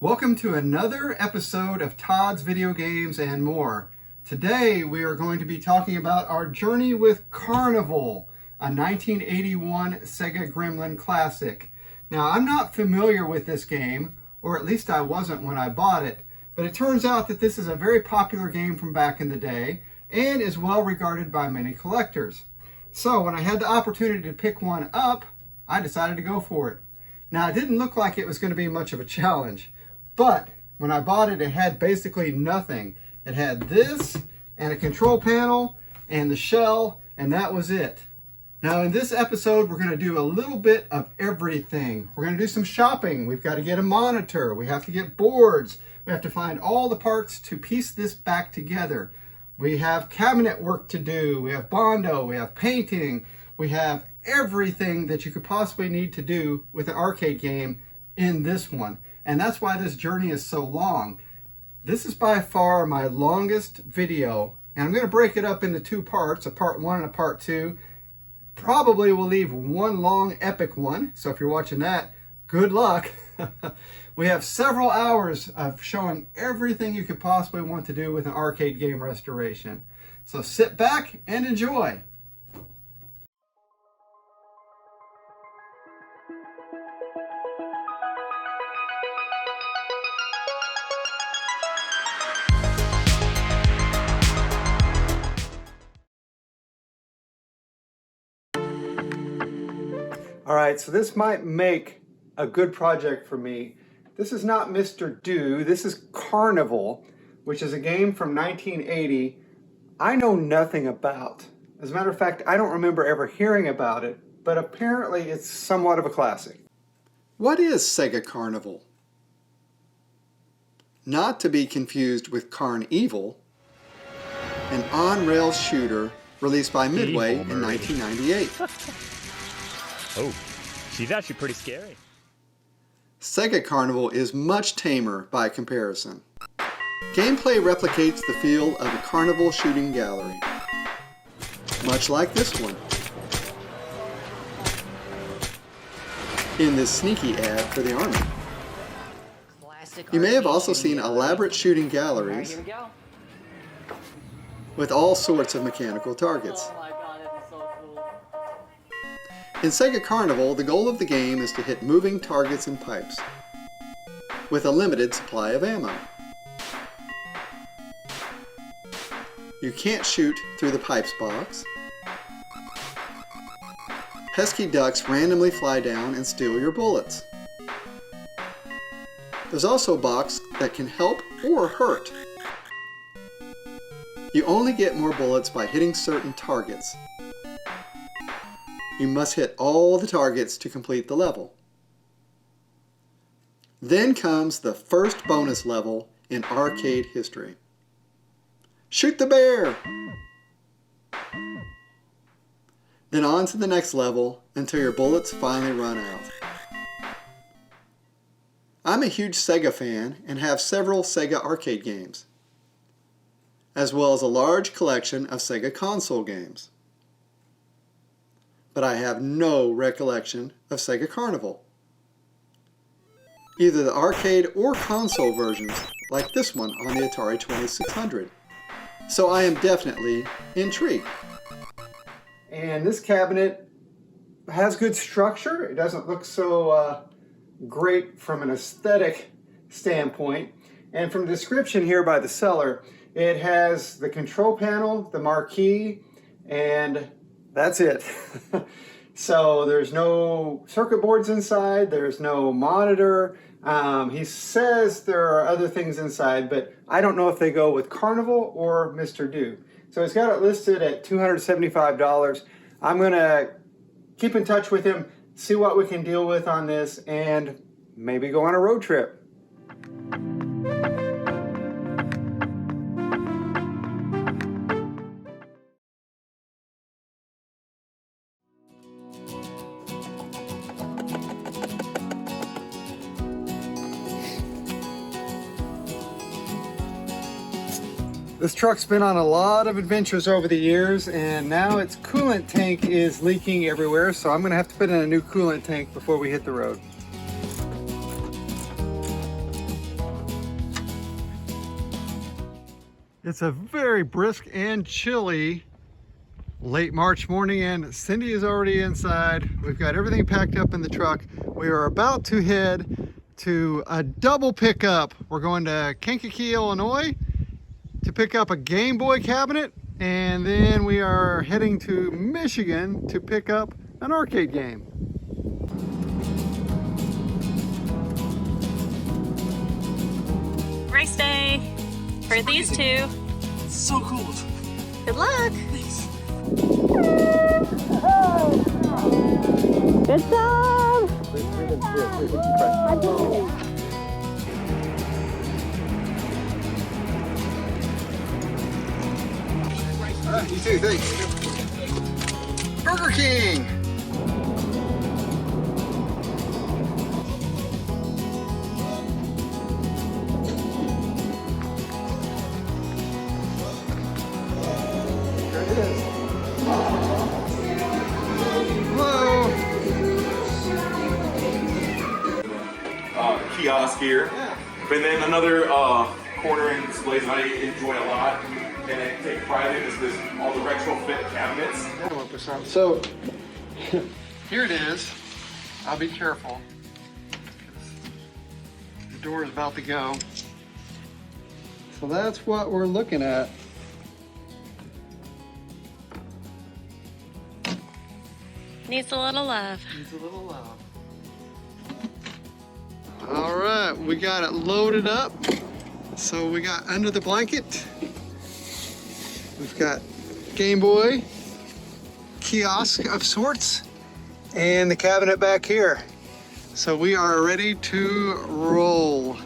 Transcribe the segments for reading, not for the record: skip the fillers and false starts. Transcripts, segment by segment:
Welcome to another episode of Todd's Video Games and More. Today we are going to be talking about our journey with Carnival, a 1981 Sega Gremlin classic. Now, I'm not familiar with this game, or at least I wasn't when I bought it, but it turns out that this is a very popular game from back in the day and is well regarded by many collectors. So when I had the opportunity to pick one up, I decided to go for it. Now, it didn't look like it was going to be much of a challenge. But when I bought it, it had basically nothing. It had this and a control panel and the shell, and that was it. Now in this episode, we're going to do a little bit of everything. We're going to do some shopping. We've got to get a monitor. We have to get boards. We have to find all the parts to piece this back together. We have cabinet work to do. We have Bondo. We have painting. We have everything that you could possibly need to do with an arcade game in this one. And that's why this journey is so long. This is by far my longest video, and I'm going to break it up into two parts, a part one and a part two. Probably will leave one long epic one, so if you're watching that, good luck. We have several hours of showing everything you could possibly want to do with an arcade game restoration. So sit back and enjoy. All right, so this might make a good project for me. This is not Mr. Do, this is Carnival, which is a game from 1980 I know nothing about. As a matter of fact, I don't remember ever hearing about it, but apparently it's somewhat of a classic. What is Sega Carnival? Not to be confused with Carnival, an on-rails shooter released by Midway in 1998. Oh, she's actually pretty scary. Sega Carnival is much tamer by comparison. Gameplay replicates the feel of a carnival shooting gallery, much like this one. In this sneaky ad for the Army. You may have also seen elaborate shooting galleries with all sorts of mechanical targets. In Sega Carnival, the goal of the game is to hit moving targets and pipes with a limited supply of ammo. You can't shoot through the pipes box. Pesky ducks randomly fly down and steal your bullets. There's also a box that can help or hurt. You only get more bullets by hitting certain targets. You must hit all the targets to complete the level. Then comes the first bonus level in arcade history. Shoot the bear! Then on to the next level until your bullets finally run out. I'm a huge Sega fan and have several Sega arcade games, as well as a large collection of Sega console games. But I have no recollection of Sega Carnival. Either the arcade or console versions, like this one on the Atari 2600. So I am definitely intrigued. And this cabinet has good structure. It doesn't look so great from an aesthetic standpoint. And from the description here by the seller, it has the control panel, the marquee, and that's it. So there's no circuit boards inside, there's no monitor. He says there are other things inside, but I don't know if they go with Carnival or Mr. Do. So he's got it listed at $275. I'm going to keep in touch with him, see what we can deal with on this, and maybe go on a road trip. This truck's been on a lot of adventures over the years, and now its coolant tank is leaking everywhere, so I'm going to have to put in a new coolant tank before we hit the road. It's a very brisk and chilly late March morning, and Cindy is already inside. We've got everything packed up in the truck. We are about to head to a double pickup. We're going to Kankakee, Illinois to pick up a Game Boy cabinet, and then we are heading to Michigan to pick up an arcade game. Race day for these two. It's so cool. Good luck. Thanks. Good job. You too, thanks. Burger King. There it is. Hello. Kiosk here. Yeah. And then another corner and displays that I enjoy a lot and I take pride in is all the retrofit cabinets. 1%. So here it is. I'll be careful. The door is about to go. So that's what we're looking at. Needs a little love. Needs a little love. All right, we got it loaded up. So we got under the blanket. We've got Game Boy, kiosk of sorts, and the cabinet back here. So we are ready to roll.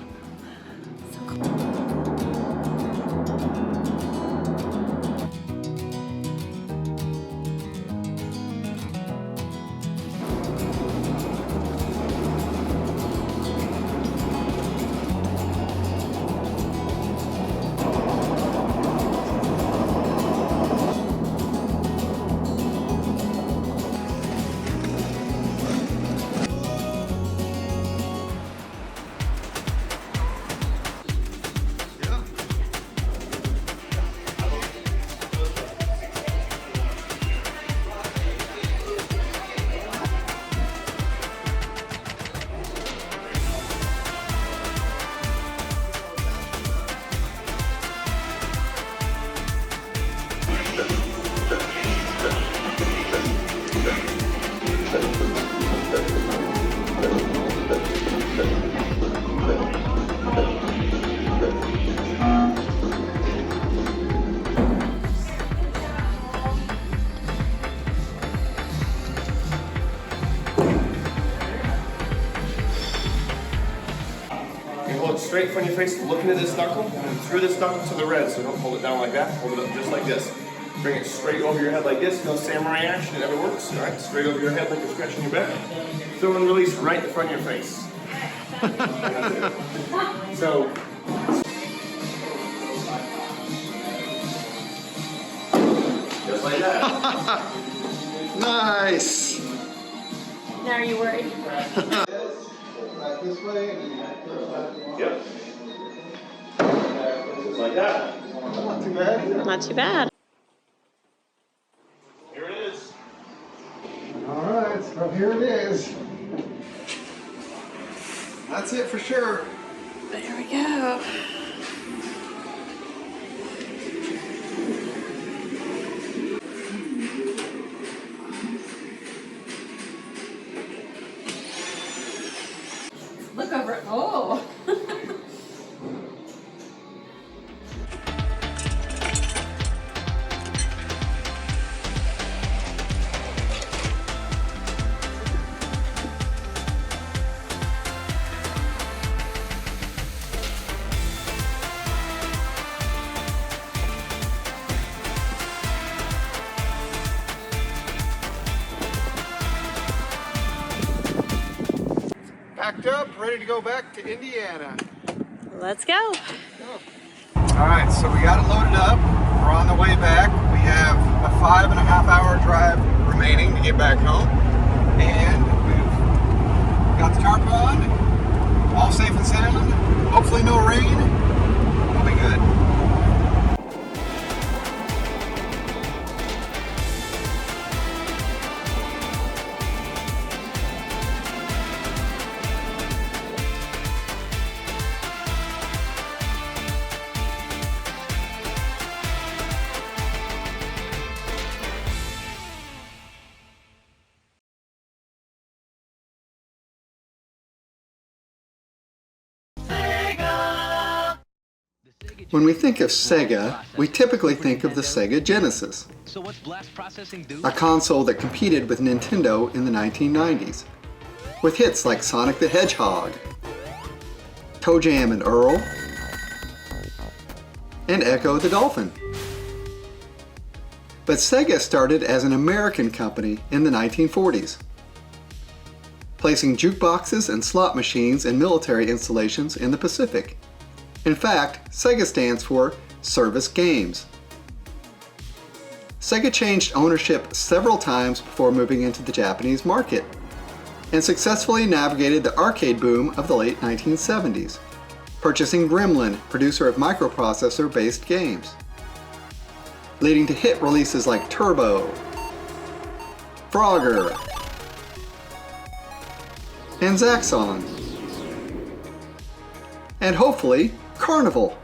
Hold it straight in front of your face, looking at this knuckle, and then through this knuckle to the red. So don't hold it down like that. Hold it up just like this. Bring it straight over your head like this. No samurai action. It never works. All right, straight over your head like you're scratching your back. Throw and release right in front of your face. So. Just like that. Nice. Now are you worried? This way. Yep. Just like that. Not too bad. Not too bad. Here it is. All right, so here it is. That's it for sure. There we go. Look over it. Oh. Packed up, ready to go back to Indiana. Let's go. All right, so we got it loaded up. We're on the way back. We have a 5.5 hour drive remaining to get back home. And we've got the tarp on, all safe and sound. Hopefully no rain. We'll be good. When we think of Sega, we typically think of the Sega Genesis, a console that competed with Nintendo in the 1990s, with hits like Sonic the Hedgehog, Toe Jam and Earl, and Echo the Dolphin. But Sega started as an American company in the 1940s, placing jukeboxes and slot machines in military installations in the Pacific. In fact, Sega stands for Service Games. Sega changed ownership several times before moving into the Japanese market, and successfully navigated the arcade boom of the late 1970s, purchasing Gremlin, producer of microprocessor-based games, leading to hit releases like Turbo, Frogger, and Zaxxon, and hopefully Carnival.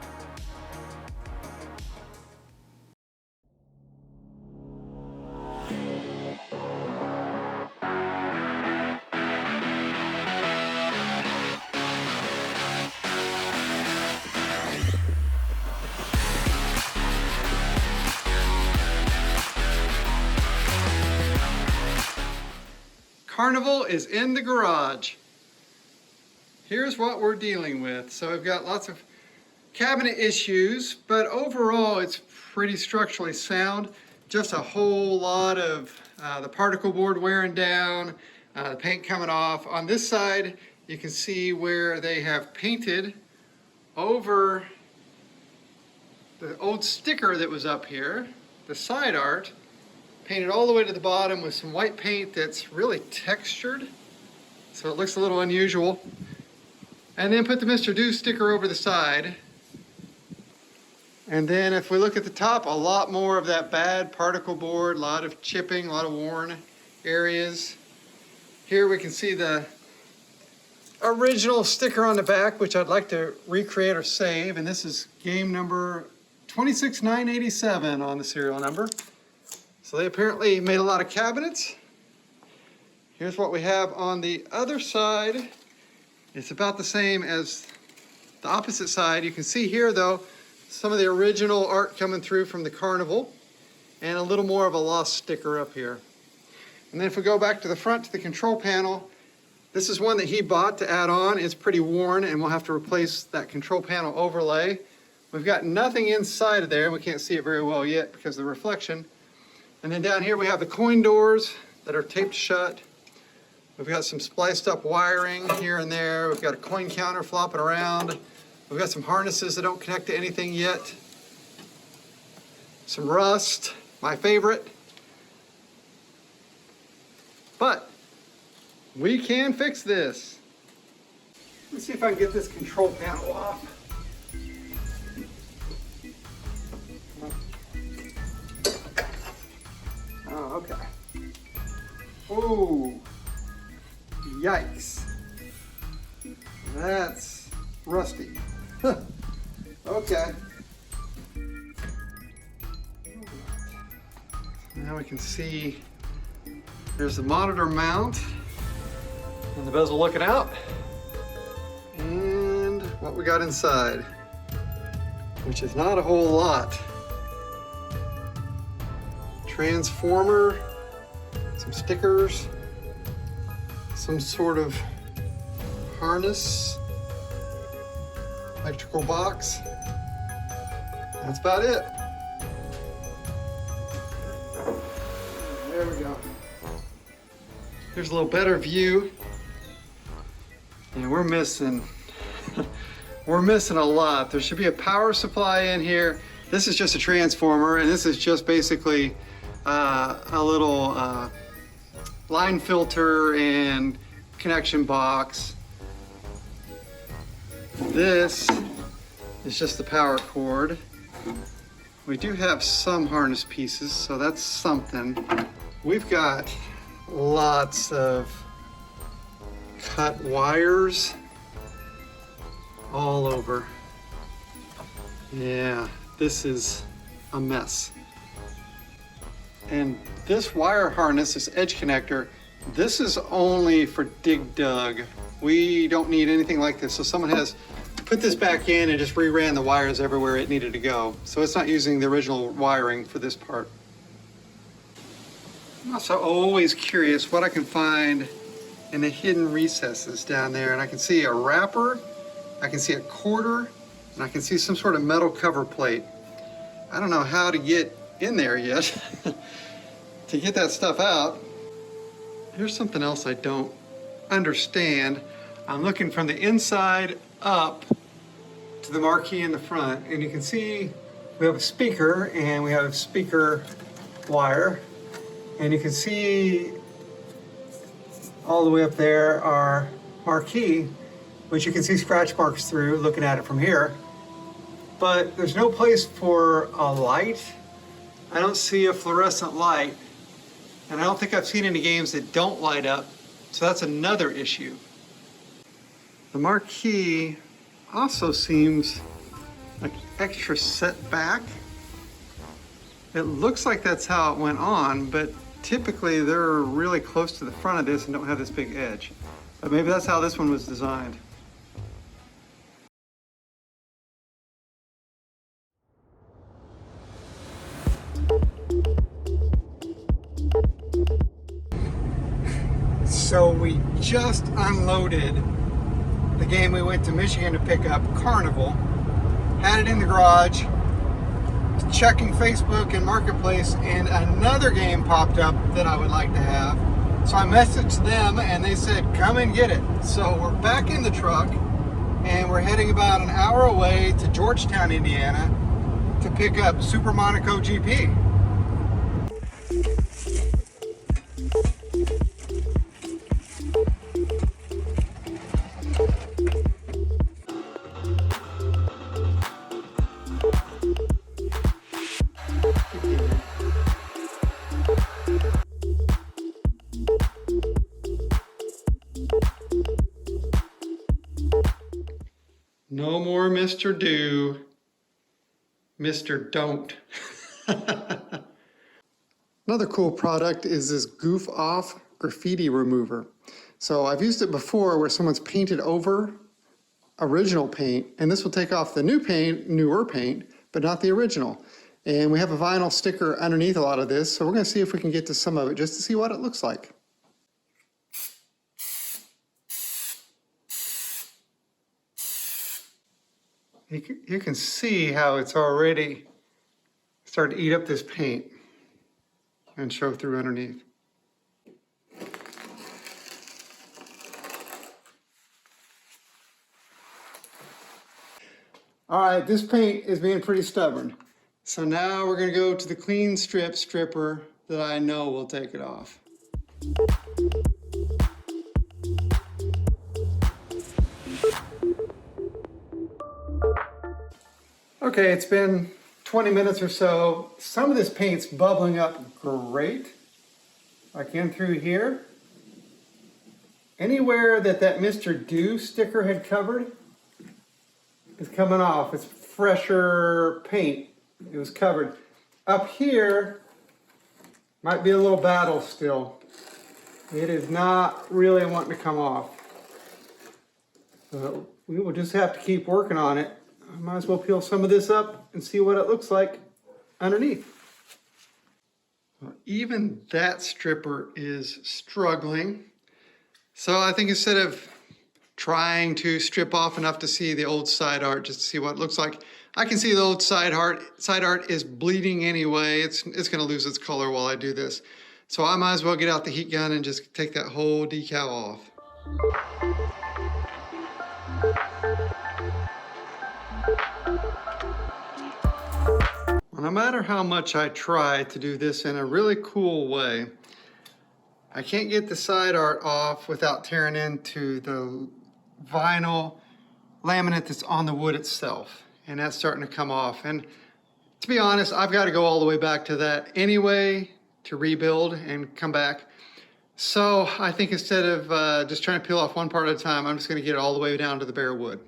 Carnival is in the garage. Here's what we're dealing with. So we've got lots of cabinet issues, but overall it's pretty structurally sound. Just a whole lot of the particle board wearing down, the paint coming off. On this side, you can see where they have painted over the old sticker that was up here, the side art, painted all the way to the bottom with some white paint that's really textured, so it looks a little unusual. And then put the Mr. Do sticker over the side. And then if we look at the top, a lot more of that bad particle board, a lot of chipping, a lot of worn areas. Here we can see the original sticker on the back, which I'd like to recreate or save. And this is game number 26987 on the serial number. So they apparently made a lot of cabinets. Here's what we have on the other side. It's about the same as the opposite side. You can see here though, some of the original art coming through from the Carnival and a little more of a lost sticker up here. And then if we go back to the front to the control panel, this is one that he bought to add on. It's pretty worn and we'll have to replace that control panel overlay. We've got nothing inside of there. We can't see it very well yet because of the reflection. And then down here we have the coin doors that are taped shut. We've got some spliced up wiring here and there. We've got a coin counter flopping around. We've got some harnesses that don't connect to anything yet. Some rust, my favorite. But we can fix this. Let's see if I can get this control panel off. Oh, okay. Ooh. Yikes. That's rusty. Okay. Now we can see there's the monitor mount and the bezel looking out. And what we got inside, which is not a whole lot. Transformer, some stickers, some sort of harness, electrical box. That's about it. There we go. Here's a little better view. And we're missing a lot. There should be a power supply in here. This is just a transformer, and this is just basically a little line filter and connection box. This is just the power cord. We do have some harness pieces, so that's something. We've got lots of cut wires all over. Yeah, this is a mess. And this wire harness, this edge connector, this is only for dig dug. We don't need anything like this. So someone has put this back in and just reran the wires everywhere it needed to go. So it's not using the original wiring for this part. I'm also always curious what I can find in the hidden recesses down there. And I can see a wrapper, I can see a quarter, and I can see some sort of metal cover plate. I don't know how to get in there yet to get that stuff out. Here's something else I don't understand. I'm looking from the inside up to the marquee in the front, and you can see we have a speaker and we have a speaker wire, and you can see all the way up there our marquee, which you can see scratch marks through looking at it from here. But there's no place for a light. I don't see a fluorescent light, and I don't think I've seen any games that don't light up, so that's another issue. The marquee also seems like extra set back. It looks like that's how it went on, but typically they're really close to the front of this and don't have this big edge. But maybe that's how this one was designed. So we just unloaded the game we went to Michigan to pick up, Carnival. Had it in the garage, checking Facebook and Marketplace, and another game popped up that I would like to have. So I messaged them and they said, come and get it. So we're back in the truck and we're heading about an hour away to Georgetown, Indiana to pick up Super Monaco GP. No more Mr. Do, Mr. Don't. Another cool product is this goof off graffiti remover. So I've used it before where someone's painted over original paint, and this will take off the new paint, newer paint, but not the original. And we have a vinyl sticker underneath a lot of this, so we're going to see if we can get to some of it just to see what it looks like. You can see how it's already started to eat up this paint and show through underneath. All right, this paint is being pretty stubborn. So now we're gonna go to the clean stripper that I know will take it off. Okay, it's been 20 minutes or so. Some of this paint's bubbling up great, like in through here. Anywhere that Mr. Do sticker had covered is coming off. It's fresher paint. It was covered. Up here, might be a little battle still. It is not really wanting to come off. So we will just have to keep working on it. I might as well peel some of this up and see what it looks like underneath. Well, even that stripper is struggling. So I think instead of trying to strip off enough to see the old side art, just to see what it looks like, I can see the old side art is bleeding anyway. It's going to lose its color while I do this. So I might as well get out the heat gun and just take that whole decal off. Well, no matter how much I try to do this in a really cool way, I can't get the side art off without tearing into the vinyl laminate that's on the wood itself. And that's starting to come off. And to be honest, I've got to go all the way back to that anyway to rebuild and come back. So I think instead of just trying to peel off one part at a time, I'm just going to get it all the way down to the bare wood.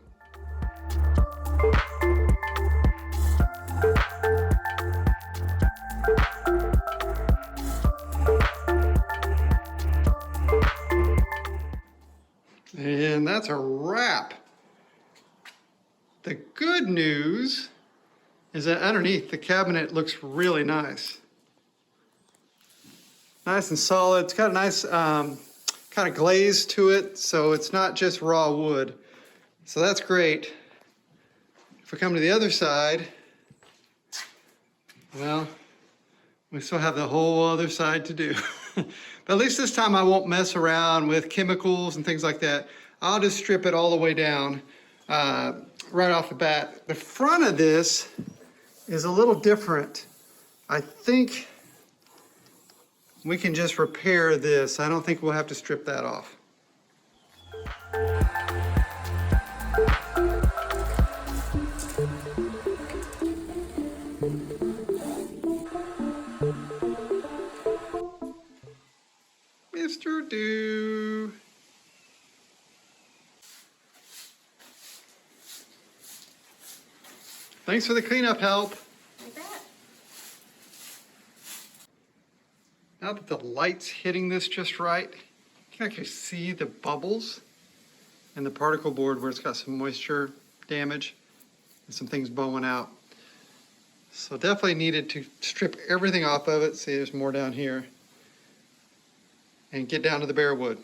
And that's a wrap. The good news is that underneath the cabinet looks really nice. Nice and solid. It's got a nice kind of glaze to it, so it's not just raw wood. So that's great. If we come to the other side, well, we still have the whole other side to do. But at least this time I won't mess around with chemicals and things like that. I'll just strip it all the way down right off the bat. The front of this is a little different. I think we can just repair this. I don't think we'll have to strip that off. Mr. Do. Thanks for the cleanup help. You bet. Now that the light's hitting this just right, you can actually see the bubbles in the particle board where it's got some moisture damage and some things bowing out. So definitely needed to strip everything off of it. See, there's more down here. And get down to the bare wood.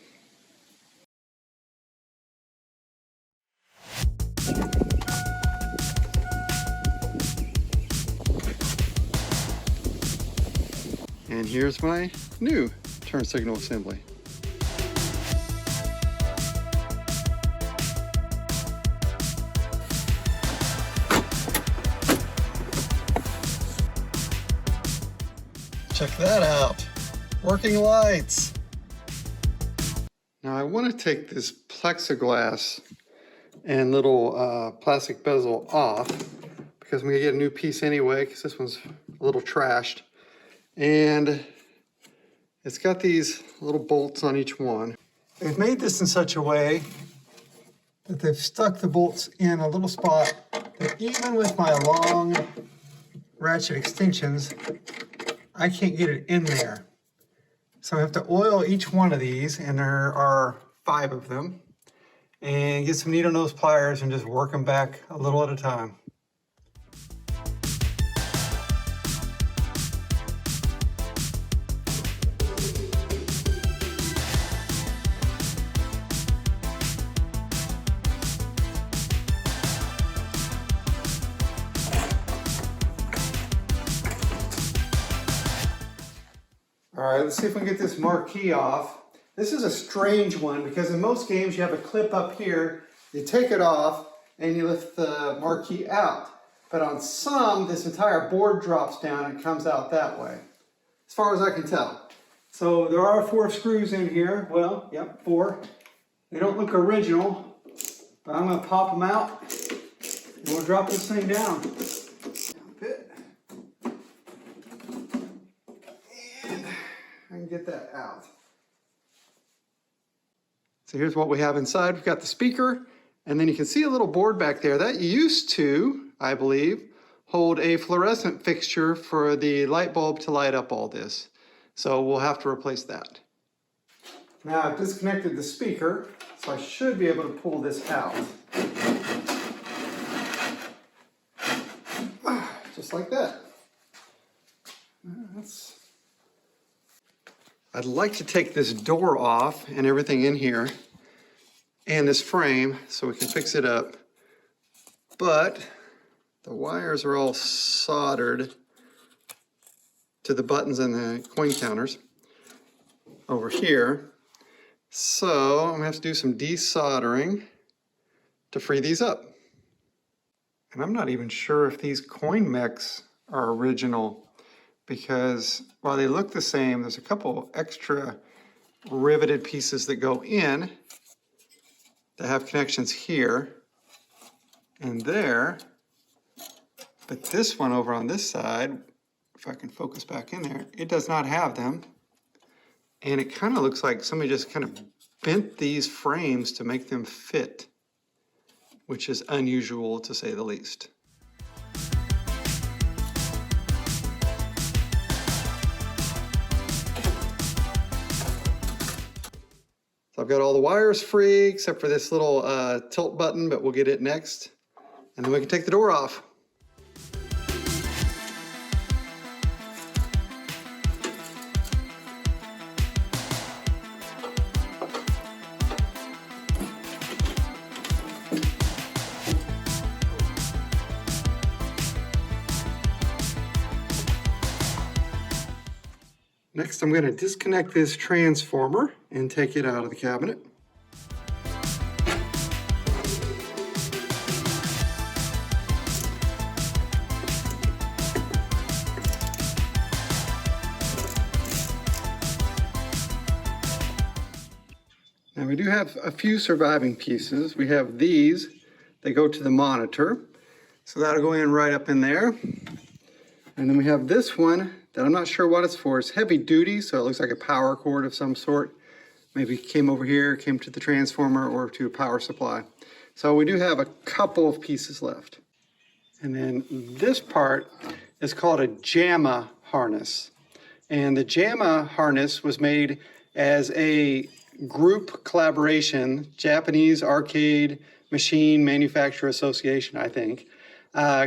And here's my new turn signal assembly. Check that out. Working lights. Now I want to take this plexiglass and little plastic bezel off because I'm going to get a new piece anyway because this one's a little trashed. And it's got these little bolts on each one. They've made this in such a way that they've stuck the bolts in a little spot that even with my long ratchet extensions, I can't get it in there. So I have to oil each one of these, and there are 5 of them, and get some needle nose pliers and just work them back a little at a time. All right, let's see if we can get this marquee off. This is a strange one because in most games you have a clip up here, you take it off, and you lift the marquee out. But on some, this entire board drops down and comes out that way, as far as I can tell. So there are 4 screws in here. Well, yep, 4. They don't look original, but I'm gonna pop them out, and we'll drop this thing down. Get that out. So here's what we have inside. We've got the speaker, and then you can see a little board back there that used to, I believe, hold a fluorescent fixture for the light bulb to light up all this. So we'll have to replace that. Now I've disconnected the speaker, so I should be able to pull this out. Just like that. I'd like to take this door off and everything in here and this frame so we can fix it up, but the wires are all soldered to the buttons and the coin counters over here. So I'm gonna have to do some desoldering to free these up. And I'm not even sure if these coin mechs are original, because while they look the same, there's a couple extra riveted pieces that go in that have connections here and there. But this one over on this side, if I can focus back in there, it does not have them. And it kind of looks like somebody just kind of bent these frames to make them fit, which is unusual to say the least. So I've got all the wires free except for this little tilt button, but we'll get it next. and then we can take the door off. Next, I'm going to disconnect this transformer and take it out of the cabinet. Now we do have a few surviving pieces. We have these, they go to the monitor. So that'll go in right up in there. And then we have this one that I'm not sure what it's for. It's heavy duty, so it looks like a power cord of some sort. Maybe came over here, came to the transformer or to a power supply. So we do have a couple of pieces left. And then this part is called a JAMA harness. And the JAMA harness was made as a group collaboration, Japanese Arcade Machine Manufacturer Association, I think,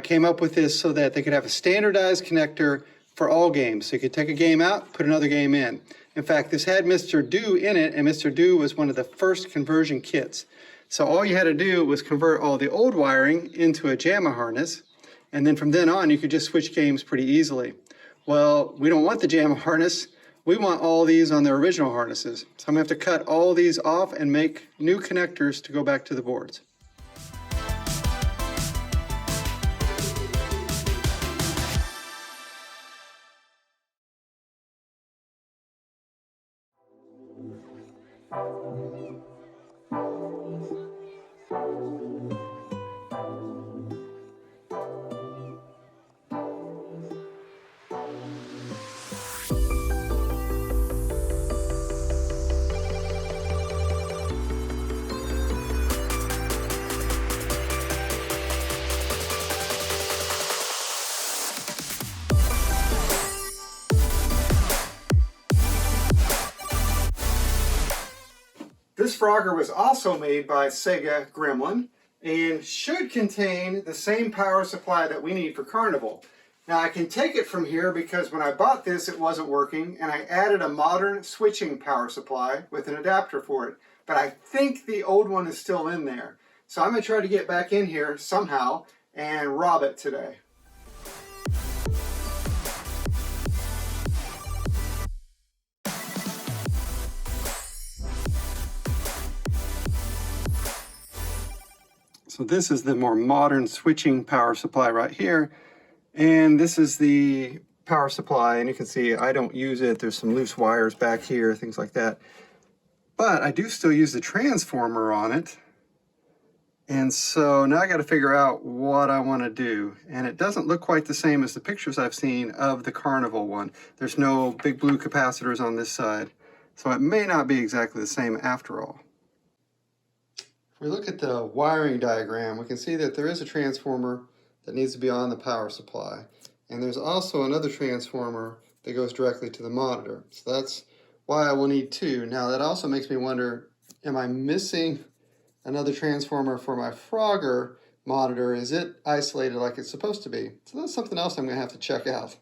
came up with this so that they could have a standardized connector for all games. So you could take a game out, put another game in. In fact, this had Mr. Do in it, and Mr. Do was one of the first conversion kits. So all you had to do was convert all the old wiring into a JAMA harness, and then from then on you could just switch games pretty easily. Well, we don't want the JAMA harness. We want all these on their original harnesses. So I'm going to have to cut all these off and make new connectors to go back to the boards. This Frogger was also made by Sega Gremlin and should contain the same power supply that we need for Carnival. Now I can take it from here because when I bought this it wasn't working and I added a modern switching power supply with an adapter for it. But I think the old one is still in there. So I'm going to try to get back in here somehow and rob it today. So this is the more modern switching power supply right here. And this is the power supply, and you can see I don't use it. There's some loose wires back here, things like that. But I do still use the transformer on it. And so now I got to figure out what I want to do. And it doesn't look quite the same as the pictures I've seen of the Carnival one. There's no big blue capacitors on this side. So it may not be exactly the same after all. If we look at the wiring diagram, we can see that there is a transformer that needs to be on the power supply. And there's also another transformer that goes directly to the monitor. So that's why I will need two. Now that also makes me wonder, am I missing another transformer for my Frogger monitor? Is it isolated like it's supposed to be? So that's something else I'm going to have to check out.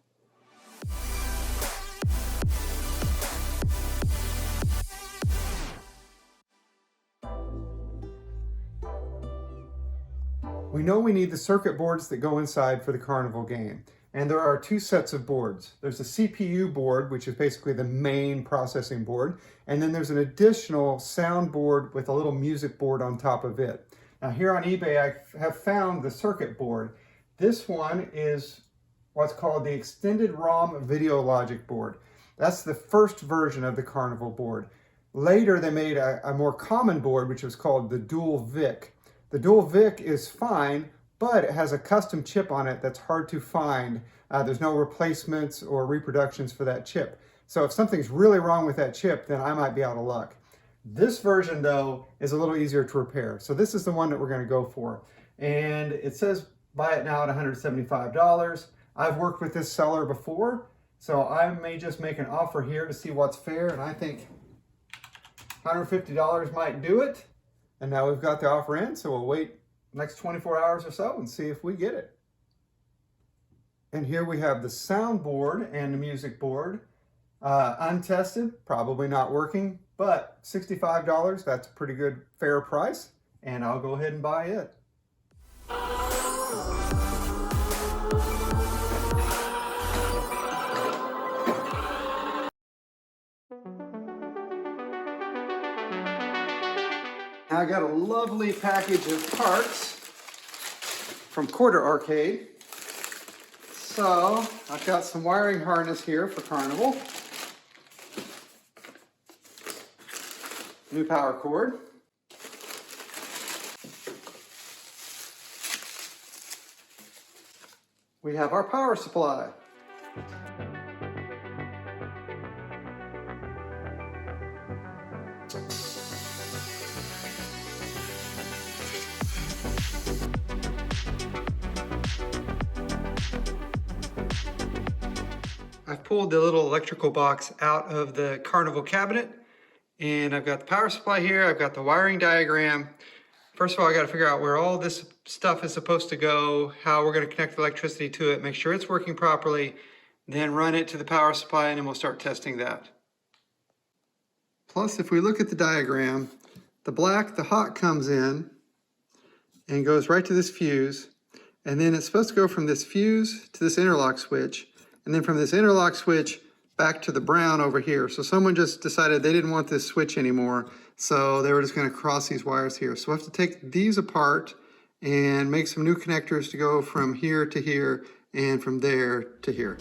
We know we need the circuit boards that go inside for the Carnival game. And there are two sets of boards. There's a CPU board, which is basically the main processing board. And then there's an additional sound board with a little music board on top of it. Now here on eBay, I have found the circuit board. This one is what's called the Extended ROM Video Logic board. That's the first version of the Carnival board. Later, they made a more common board, which was called the Dual VIC. The Dual VIC is fine, but it has a custom chip on it that's hard to find. There's no replacements or reproductions for that chip. So if something's really wrong with that chip, then I might be out of luck. This version, though, is a little easier to repair. So this is the one that we're going to go for. And it says buy it now at $175. I've worked with this seller before, so I may just make an offer here to see what's fair, and I think $150 might do it. And now we've got the offer in, so we'll wait next 24 hours or so and see if we get it. And here we have the soundboard and the music board. Untested, probably not working, but $65, that's a pretty good fair price, and I'll go ahead and buy it. I got a lovely package of parts from Quarter Arcade. So I've got some wiring harness here for Carnival. New power cord. We have our power supply. I've pulled the little electrical box out of the Carnival cabinet, and I've got the power supply here. I've got the wiring diagram. First of all, I got to figure out where all this stuff is supposed to go, how we're going to connect the electricity to it, make sure it's working properly, then run it to the power supply, and then we'll start testing that. Plus, if we look at the diagram, the black, the hot comes in and goes right to this fuse, and then it's supposed to go from this fuse to this interlock switch, and then from this interlock switch back to the brown over here. So someone just decided they didn't want this switch anymore, so they were just going to cross these wires here. So we have to take these apart and make some new connectors to go from here to here and from there to here.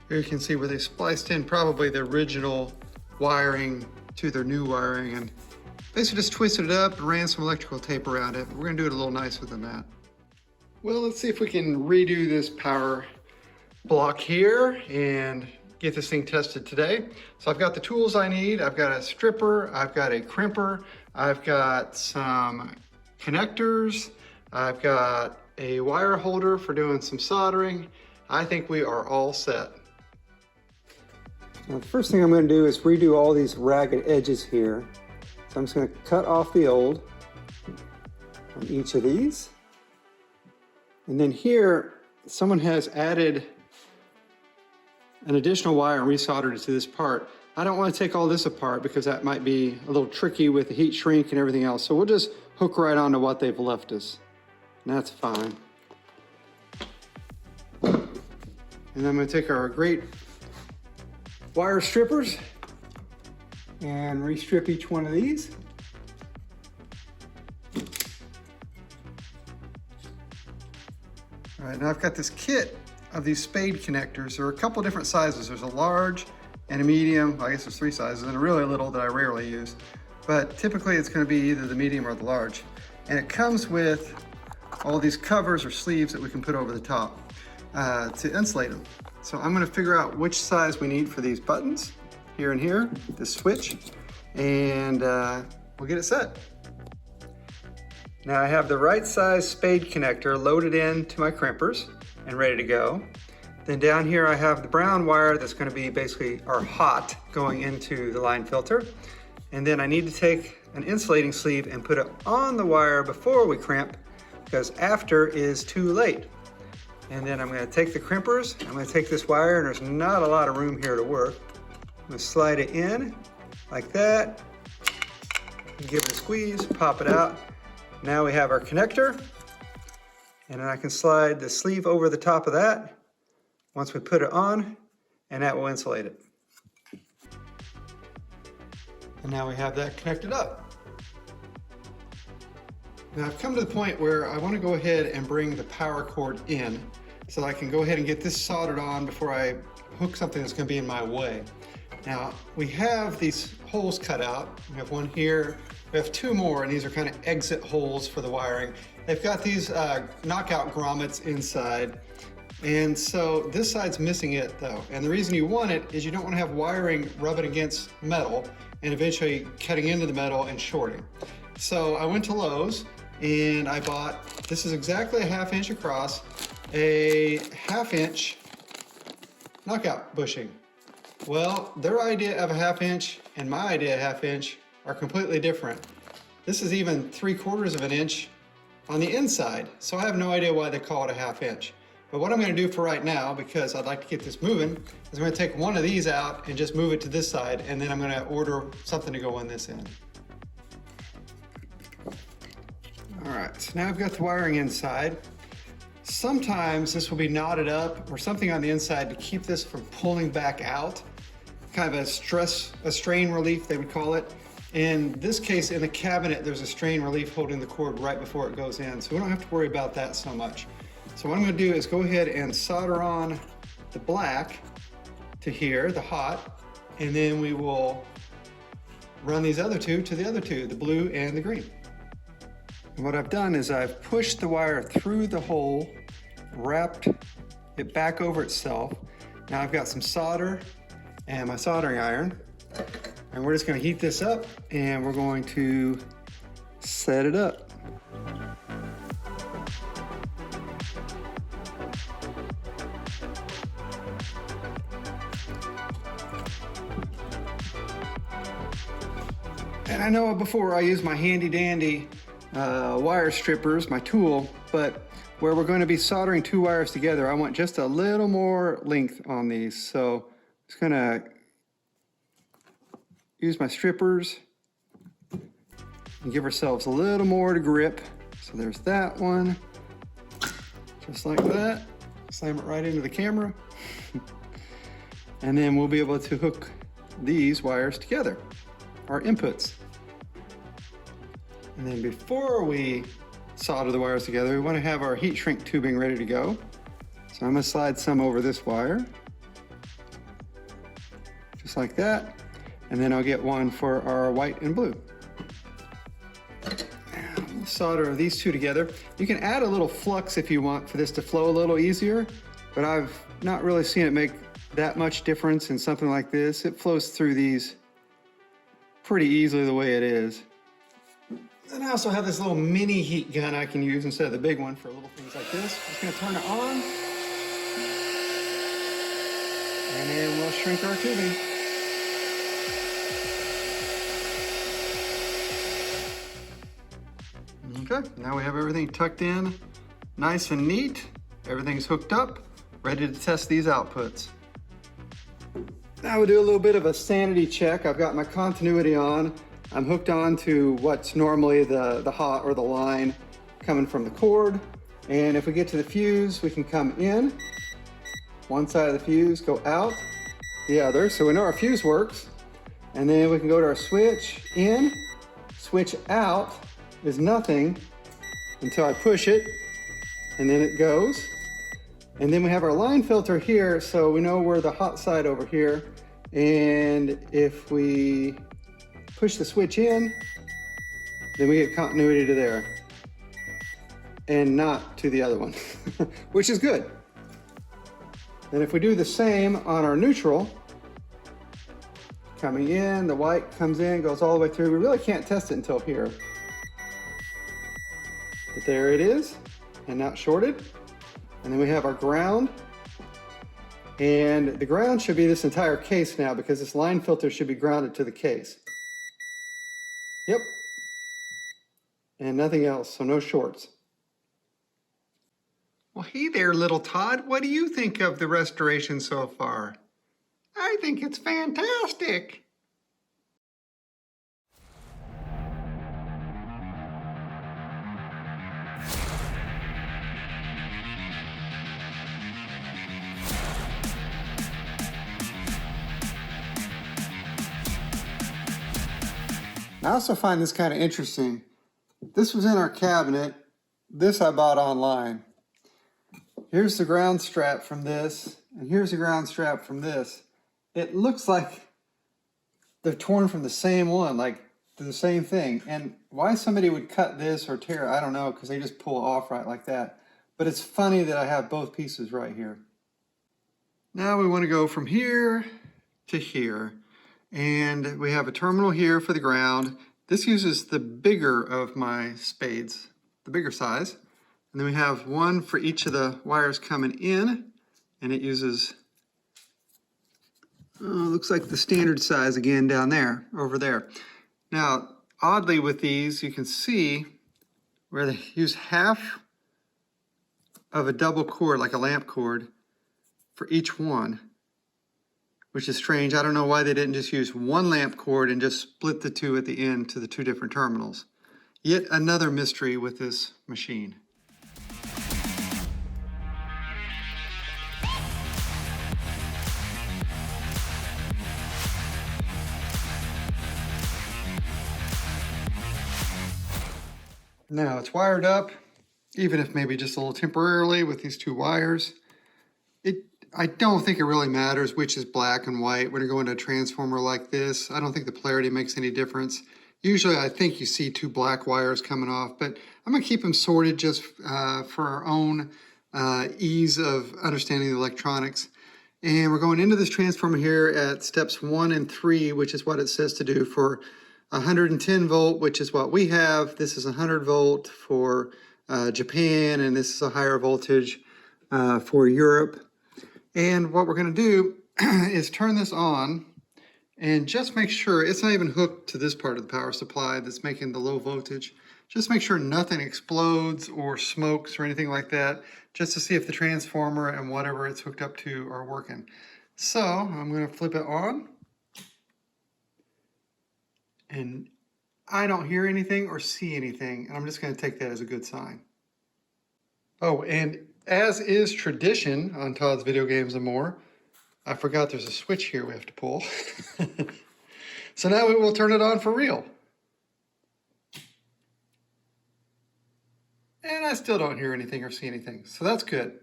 Here you can see where they spliced in probably the original wiring to their new wiring, and basically just twisted it up and ran some electrical tape around it. We're gonna do it a little nicer than that. Well, let's see if we can redo this power block here and get this thing tested today. So I've got the tools I need. I've got a stripper, I've got a crimper, I've got some connectors, I've got a wire holder for doing some soldering. I think we are all set. Now the first thing I'm going to do is redo all these ragged edges here. So I'm just going to cut off the old on each of these. And then here, someone has added an additional wire and resoldered it to this part. I don't want to take all this apart because that might be a little tricky with the heat shrink and everything else. So we'll just hook right onto what they've left us. And that's fine. And I'm going to take our great wire strippers and restrip each one of these. All right, now I've got this kit of these spade connectors. There are a couple different sizes. There's a large and a medium. I guess there's 3 sizes, and a really little that I rarely use. But typically it's going to be either the medium or the large. And it comes with all these covers or sleeves that we can put over the top to insulate them. So I'm going to figure out which size we need for these buttons here and here, this switch, and we'll get it set. Now I have the right size spade connector loaded into my crimpers and ready to go. Then down here I have the brown wire that's going to be basically our hot going into the line filter. And then I need to take an insulating sleeve and put it on the wire before we crimp, because after is too late. And then I'm going to take the crimpers, I'm going to take this wire, and there's not a lot of room here to work. I'm going to slide it in like that, give it a squeeze, pop it out. Now we have our connector, and then I can slide the sleeve over the top of that once we put it on, and that will insulate it. And now we have that connected up. Now I've come to the point where I want to go ahead and bring the power cord in so that I can go ahead and get this soldered on before I hook something that's going to be in my way. Now we have these holes cut out. We have one here, we have 2 more, and these are kind of exit holes for the wiring. They've got these knockout grommets inside, and so this side's missing it though. And the reason you want it is you don't want to have wiring rubbing against metal and eventually cutting into the metal and shorting. So I went to Lowe's and I bought, this is exactly a 1/2 inch across, a 1/2 inch knockout bushing. Well, their idea of a 1/2 inch and my idea of 1/2 inch are completely different. This is even 3/4 of an inch on the inside, so I have no idea why they call it a 1/2 inch. But what I'm going to do for right now, because I'd like to get this moving, is I'm going to take one of these out and just move it to this side, and then I'm going to order something to go on this end. All right, so now I've got the wiring inside. Sometimes this will be knotted up or something on the inside to keep this from pulling back out. Kind of a strain relief, they would call it. In this case, in the cabinet, there's a strain relief holding the cord right before it goes in, so we don't have to worry about that so much. So what I'm going to do is go ahead and solder on the black to here, the hot, and then we will run these other two to the other two, the blue and the green. And what I've done is I've pushed the wire through the hole, wrapped it back over itself. Now I've got some solder and my soldering iron, and we're just going to heat this up and we're going to set it up. And I know before I used my handy dandy wire strippers, my tool, but where we're going to be soldering two wires together, I want just a little more length on these. So I'm just going to use my strippers and give ourselves a little more to grip. So there's that one, just like that. Slam it right into the camera. And then we'll be able to hook these wires together, our inputs. And then before we solder the wires together, we want to have our heat shrink tubing ready to go. So I'm going to slide some over this wire, just like that. And then I'll get one for our white and blue. We'll solder these two together. You can add a little flux if you want for this to flow a little easier, but I've not really seen it make that much difference in something like this. It flows through these pretty easily the way it is. And I also have this little mini heat gun I can use instead of the big one for little things like this. I'm just going to turn it on, and then we'll shrink our tubing. Okay, now we have everything tucked in nice and neat. Everything's hooked up, ready to test these outputs. Now we'll do a little bit of a sanity check. I've got my continuity on. I'm hooked on to what's normally the hot or the line coming from the cord. And if we get to the fuse, we can come in, one side of the fuse, go out the other. So we know our fuse works. And then we can go to our switch in, switch out is nothing until I push it, and then it goes. And then we have our line filter here, so we know we're the hot side over here. And if we push the switch in, then we get continuity to there and not to the other one, which is good. And if we do the same on our neutral, coming in, the white comes in, goes all the way through. We really can't test it until here. But there it is, and not shorted. And then we have our ground. And the ground should be this entire case now, because this line filter should be grounded to the case. Yep. And nothing else, so no shorts. Well, hey there, little Todd. What do you think of the restoration so far? I think it's fantastic. I also find this kind of interesting. This was in our cabinet. This I bought online. Here's the ground strap from this, and here's the ground strap from this. It looks like they're torn from the same one, like the same thing. And why somebody would cut this or tear it, I don't know, because they just pull it off right like that. But it's funny that I have both pieces right here. Now we want to go from here to here. And we have a terminal here for the ground. This uses the bigger of my spades, the bigger size. And then we have one for each of the wires coming in, and it uses Looks like the standard size again down there, over there. Now, oddly with these, you can see where they use half of a double cord, like a lamp cord, for each one, which is strange. I don't know why they didn't just use one lamp cord and just split the two at the end to the two different terminals. Yet another mystery with this machine. Now it's wired up, even if maybe just a little temporarily with these two wires. I don't think it really matters which is black and white when you're going to a transformer like this. I don't think the polarity makes any difference. Usually I think you see two black wires coming off, but I'm going to keep them sorted just for our own ease of understanding the electronics. And we're going into this transformer here at steps 1 and 3, which is what it says to do for 110 volt, which is what we have. This is 100 volt for Japan, and this is a higher voltage for Europe. And what we're going to do is turn this on and just make sure it's not even hooked to this part of the power supply that's making the low voltage. Just make sure nothing explodes or smokes or anything like that, just to see if the transformer and whatever it's hooked up to are working. So I'm going to flip it on. And I don't hear anything or see anything, and I'm just going to take that as a good sign. Oh, and as is tradition on Todd's Video Games and More, I forgot there's a switch here we have to pull. So now we will turn it on for real. And I still don't hear anything or see anything, so that's good.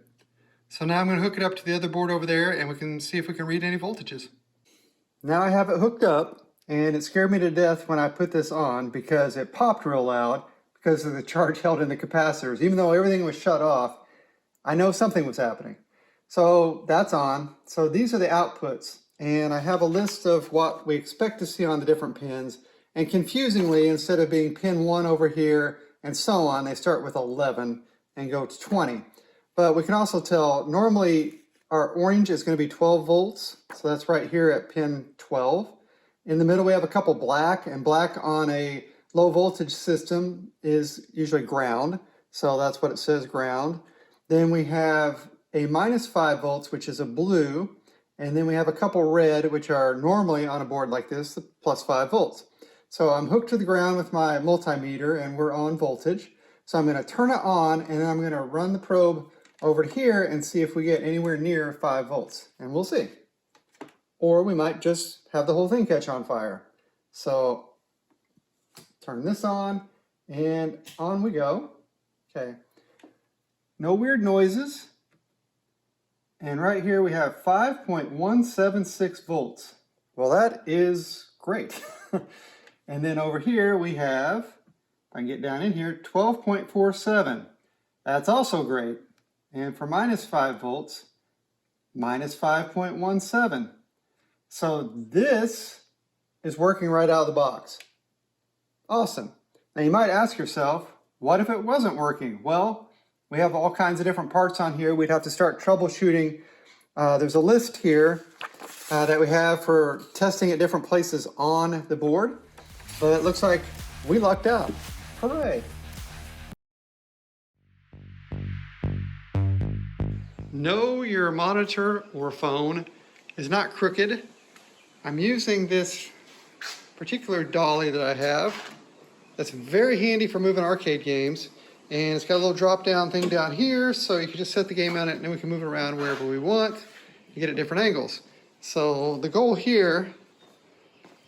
So now I'm going to hook it up to the other board over there, and we can see if we can read any voltages. Now I have it hooked up, and it scared me to death when I put this on because it popped real loud because of the charge held in the capacitors. Even though everything was shut off, I know something was happening. So that's on. So these are the outputs, and I have a list of what we expect to see on the different pins. And confusingly, instead of being pin 1 over here and so on, they start with 11 and go to 20. But we can also tell normally our orange is going to be 12 volts. So that's right here at pin 12. In the middle we have a couple black, and black on a low voltage system is usually ground. So that's what it says, ground. Then we have a -5 volts, which is a blue, and then we have a couple red, which are normally on a board like this, the +5 volts. So I'm hooked to the ground with my multimeter, and we're on voltage. So I'm going to turn it on, and then I'm going to run the probe over here and see if we get anywhere near 5 volts, and we'll see. Or we might just have the whole thing catch on fire. So turn this on, and on we go. Okay. No weird noises. And right here we have 5.176 volts. Well, that is great. And then over here we have, if I can get down in here, 12.47. That's also great. And for -5 volts, -5.17. So this is working right out of the box. Awesome. Now you might ask yourself, what if it wasn't working? Well, we have all kinds of different parts on here. We'd have to start troubleshooting. There's a list here that we have for testing at different places on the board. But it looks like we lucked out. Hooray. No, your monitor or phone is not crooked. I'm using this particular dolly that I have. That's very handy for moving arcade games. And it's got a little drop down thing down here, so you can just set the game on it and then we can move it around wherever we want. You get at different angles. So the goal here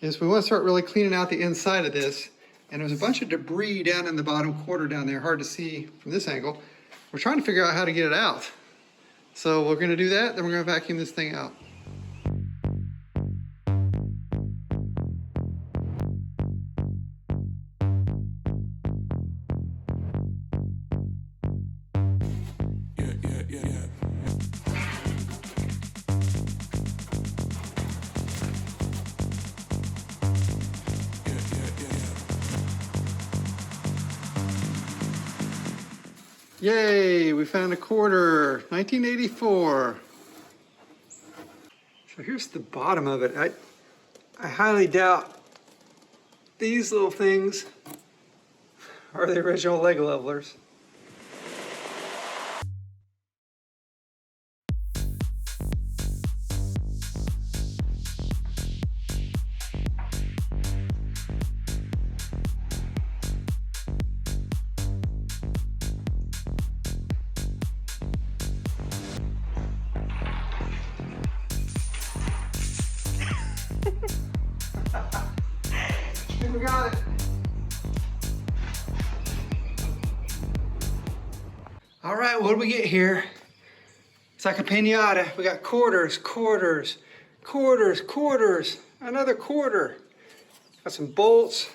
is we want to start really cleaning out the inside of this. And there's a bunch of debris down in the bottom quarter down there, hard to see from this angle. We're trying to figure out how to get it out. So we're going to do that, then we're going to vacuum this thing out. Yay, we found a quarter, 1984. So here's the bottom of it. I highly doubt these little things are the original leg levelers. We got it. All right, what do we get here? It's like a piñata. We got quarters, quarters, quarters, quarters, another quarter. Got some bolts,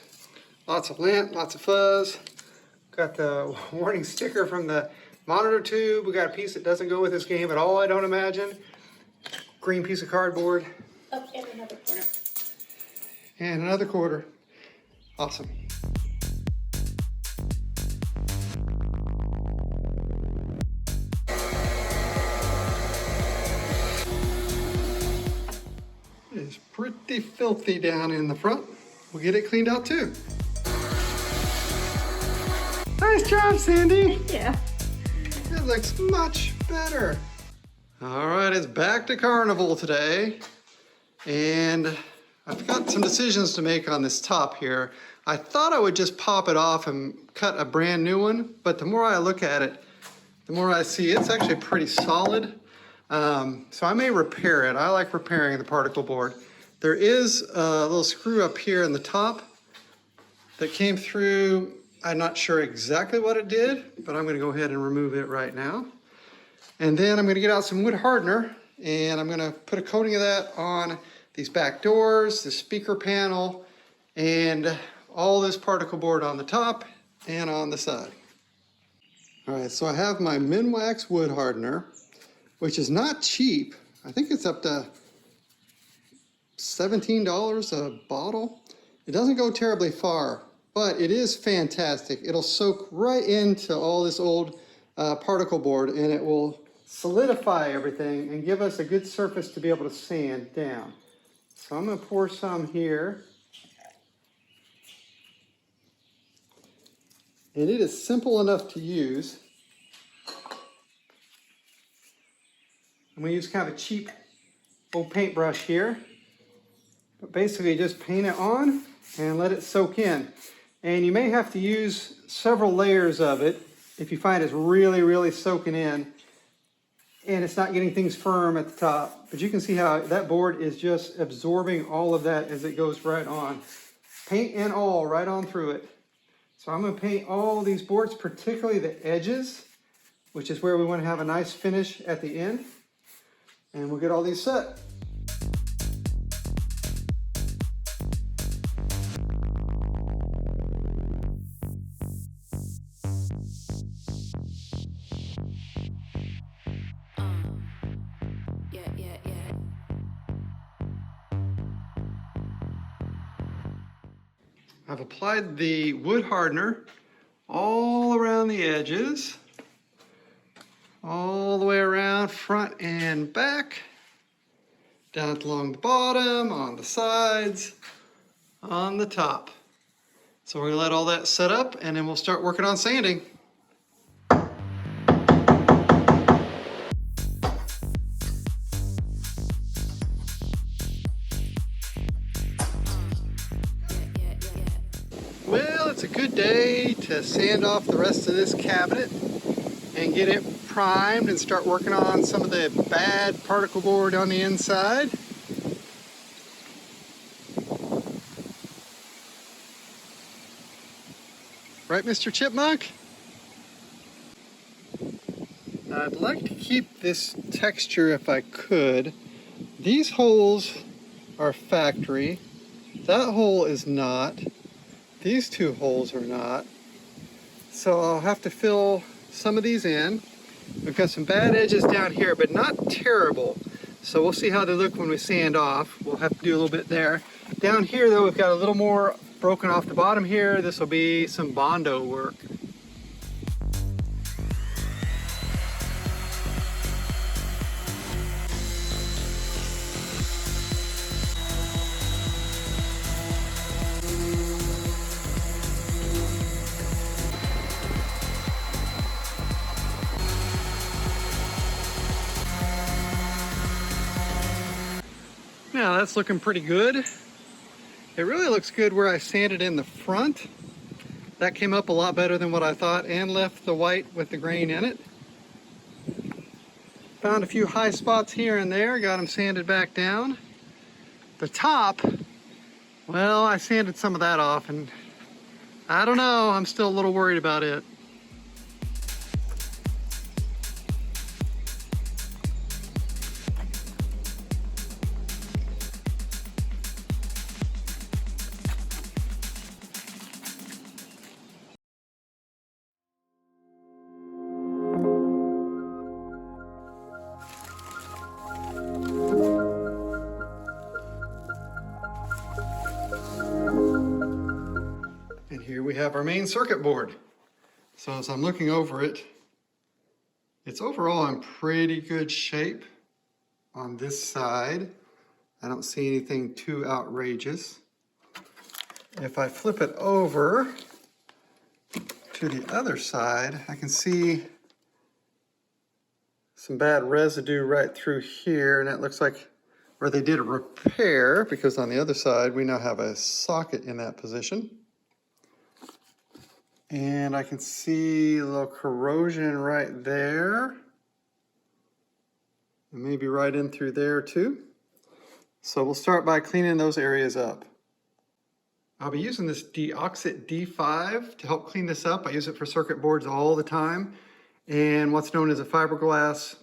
lots of lint, lots of fuzz. Got the warning sticker from the monitor tube. We got a piece that doesn't go with this game at all, I don't imagine. Green piece of cardboard. Oh, and another corner. And another quarter. Awesome. It's pretty filthy down in the front. We'll get it cleaned out too. Nice job, Cindy. Yeah. It looks much better. All right, it's back to Carnival today. And I've got some decisions to make on this top here. I thought I would just pop it off and cut a brand new one, but the more I look at it, the more I see it's actually pretty solid. So I may repair it. I like repairing the particle board. There is a little screw up here in the top that came through. I'm not sure exactly what it did, but I'm gonna go ahead and remove it right now. And then I'm gonna get out some wood hardener and I'm gonna put a coating of that on these back doors, the speaker panel, and all this particle board on the top and on the side. All right, so I have my Minwax wood hardener, which is not cheap. I think it's up to $17 a bottle. It doesn't go terribly far, but it is fantastic. It'll soak right into all this old particle board and it will solidify everything and give us a good surface to be able to sand down. So I'm gonna pour some here. And it is simple enough to use. I'm gonna use kind of a cheap old paintbrush here. But basically just paint it on and let it soak in. And you may have to use several layers of it if you find it's really, really soaking in and it's not getting things firm at the top. But you can see how that board is just absorbing all of that as it goes right on. Paint and all right on through it. So I'm going to paint all these boards, particularly the edges, which is where we want to have a nice finish at the end. And we'll get all these set. I've applied the wood hardener all around the edges, all the way around front and back, down along the bottom, on the sides, on the top. So we're gonna let all that set up and then we'll start working on sanding. Well, it's a good day to sand off the rest of this cabinet and get it primed and start working on some of the bad particle board on the inside. Right, Mr. Chipmunk? I'd like to keep this texture if I could. These holes are factory. That hole is not. These two holes are not. So I'll have to fill some of these in. We've got some bad edges down here, but not terrible. So we'll see how they look when we sand off. We'll have to do a little bit there. Down here though, we've got a little more broken off the bottom here. This will be some Bondo work. that's looking pretty good. It really looks good where I sanded in the front. That came up a lot better than what I thought and left the white with the grain in it. Found a few high spots here and there, got them sanded back down. The top, well, I sanded some of that off and I don't know, I'm still a little worried about it. Here we have our main circuit board. So as I'm looking over it, it's overall in pretty good shape on this side. I don't see anything too outrageous. If I flip it over to the other side, I can see some bad residue right through here, and it looks like where they did a repair, because on the other side we now have a socket in that position. And I can see a little corrosion right there. And maybe right in through there too. So we'll start by cleaning those areas up. I'll be using this Deoxit D5 to help clean this up. I use it for circuit boards all the time. And what's known as a fiberglass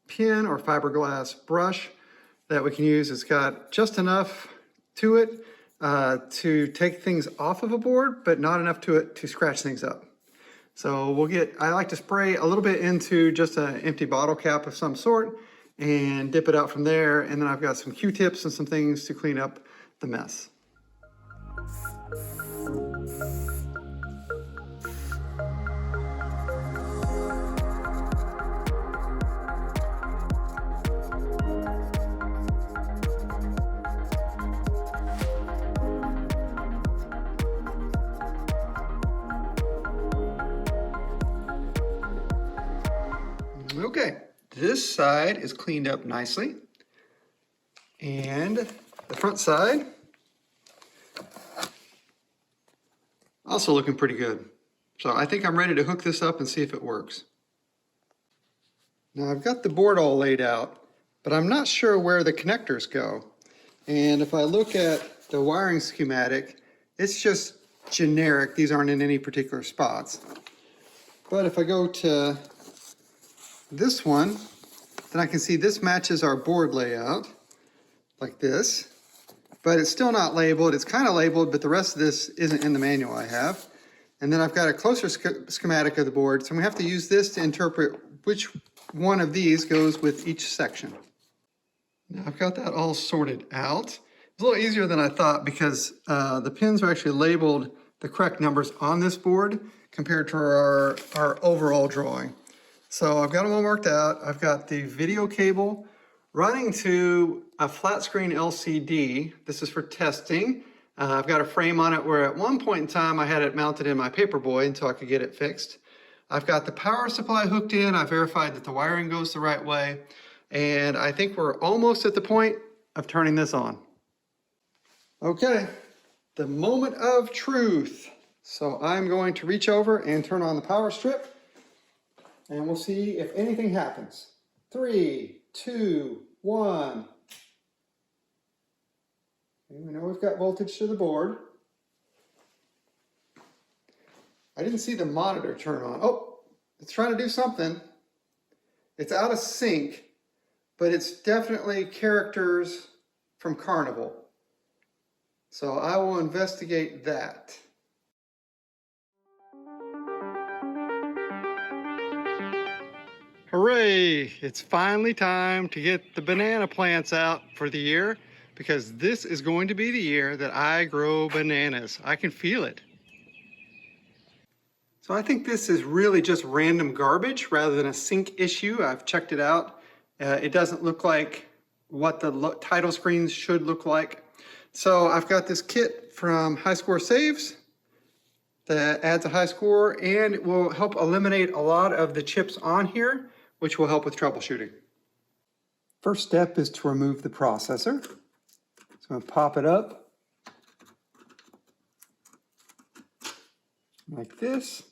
pin or fiberglass brush that we can use. It's got just enough to it to take things off of a board, but not enough to it to scratch things up. So I like to spray a little bit into just an empty bottle cap of some sort and dip it out from there. And then I've got some Q-tips and some things to clean up the mess. Okay, this side is cleaned up nicely, and the front side also looking pretty good. So I think I'm ready to hook this up and see if it works. Now I've got the board all laid out, but I'm not sure where the connectors go. And if I look at the wiring schematic, it's just generic. These aren't in any particular spots. But if I go to this one, then I can see this matches our board layout like this, but it's still not labeled. It's kind of labeled, but the rest of this isn't in the manual I have. And then I've got a closer schematic of the board, so we have to use this to interpret which one of these goes with each section. Now I've got that all sorted out. It's a little easier than I thought because the pins are actually labeled the correct numbers on this board compared to our overall drawing. So I've got them all marked out. I've got the video cable running to a flat screen LCD. This is for testing. I've got a frame on it where at one point in time I had it mounted in my paperboy until I could get it fixed. I've got the power supply hooked in. I verified that the wiring goes the right way. And I think we're almost at the point of turning this on. Okay, the moment of truth. So I'm going to reach over and turn on the power strip, and we'll see if anything happens. 3, 2, 1. And we know we've got voltage to the board. I didn't see the monitor turn on. Oh, it's trying to do something. It's out of sync, but it's definitely characters from Carnival. So I will investigate that. Hooray! It's finally time to get the banana plants out for the year, because this is going to be the year that I grow bananas. I can feel it. So I think this is really just random garbage rather than a sync issue. I've checked it out. It doesn't look like what the title screens should look like. So I've got this kit from High Score Saves that adds a high score, and it will help eliminate a lot of the chips on here, which will help with troubleshooting. First step is to remove the processor. I'm going to pop it up like this.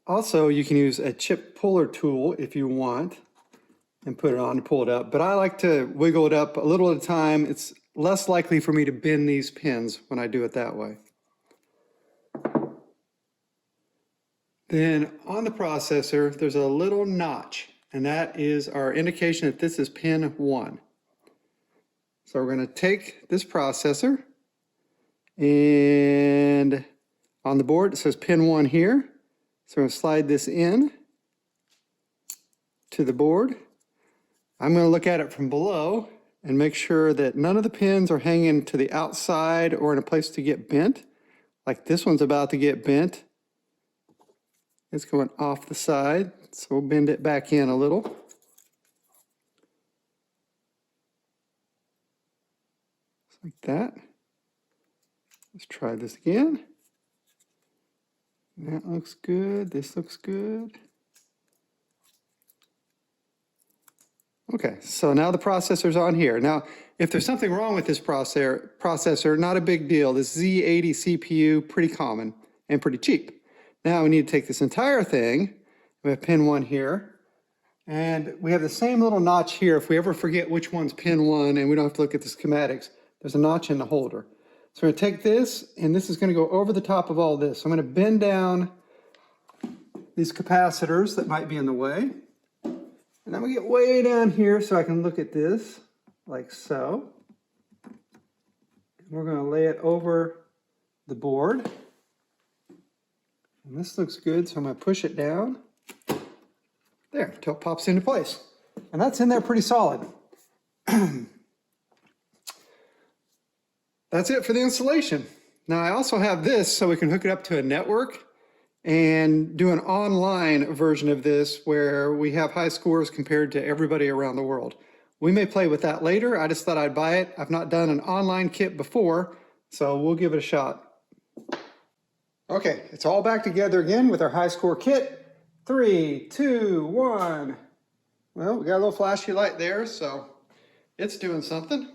Also, you can use a chip puller tool if you want and put it on to pull it up, but I like to wiggle it up a little at a time. It's less likely for me to bend these pins when I do it that way. Then on the processor, there's a little notch, and that is our indication that this is pin 1. So we're going to take this processor, and on the board it says pin 1 here. So I'm going to slide this in to the board. I'm going to look at it from below and make sure that none of the pins are hanging to the outside or in a place to get bent. Like this one's about to get bent. It's going off the side, so we'll bend it back in a little. Just like that. Let's try this again. That looks good. This looks good. Okay, so now the processor's on here. Now, if there's something wrong with this processor, not a big deal. This Z80 CPU, pretty common and pretty cheap. Now we need to take this entire thing. We have pin 1 here, and we have the same little notch here. If we ever forget which one's pin 1 and we don't have to look at the schematics, there's a notch in the holder. So we're going to take this, and this is going to go over the top of all this. So I'm going to bend down these capacitors that might be in the way. And I'm going to get way down here so I can look at this, like so. And we're going to lay it over the board. And this looks good, so I'm going to push it down. There, until it pops into place. And that's in there pretty solid. That's it for the installation. Now I also have this so we can hook it up to a network and do an online version of this where we have high scores compared to everybody around the world. We may play with that later. I just thought I'd buy it. I've not done an online kit before, so we'll give it a shot. Okay, it's all back together again with our high score kit. 3, 2, 1. Well, we got a little flashy light there, so it's doing something.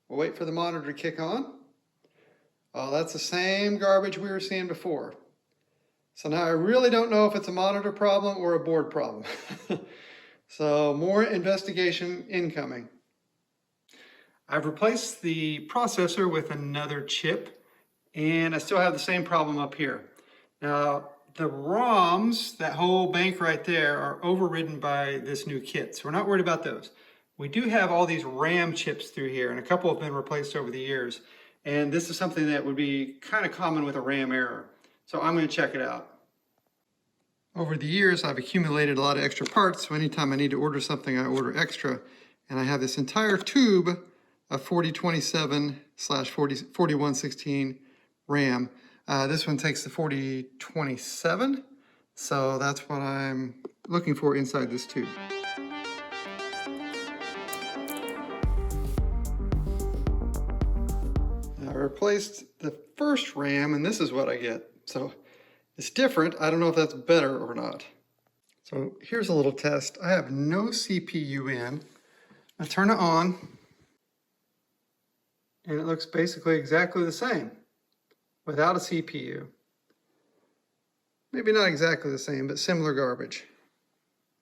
We'll wait for the monitor to kick on. Oh, that's the same garbage we were seeing before. So now I really don't know if it's a monitor problem or a board problem. So more investigation incoming. I've replaced the processor with another chip, and I still have the same problem up here. Now, the ROMs, that whole bank right there, are overridden by this new kit, so we're not worried about those. We do have all these RAM chips through here, and a couple have been replaced over the years. And this is something that would be kind of common with a RAM error. So I'm going to check it out. Over the years, I've accumulated a lot of extra parts, so anytime I need to order something, I order extra. And I have this entire tube of 4027/4116 RAM. This one takes the 4027, so that's what I'm looking for inside this tube. I replaced the first RAM, and this is what I get. So it's different. I don't know if that's better or not. So here's a little test. I have no CPU in. I turn it on, and it looks basically exactly the same without a CPU. Maybe not exactly the same, but similar garbage.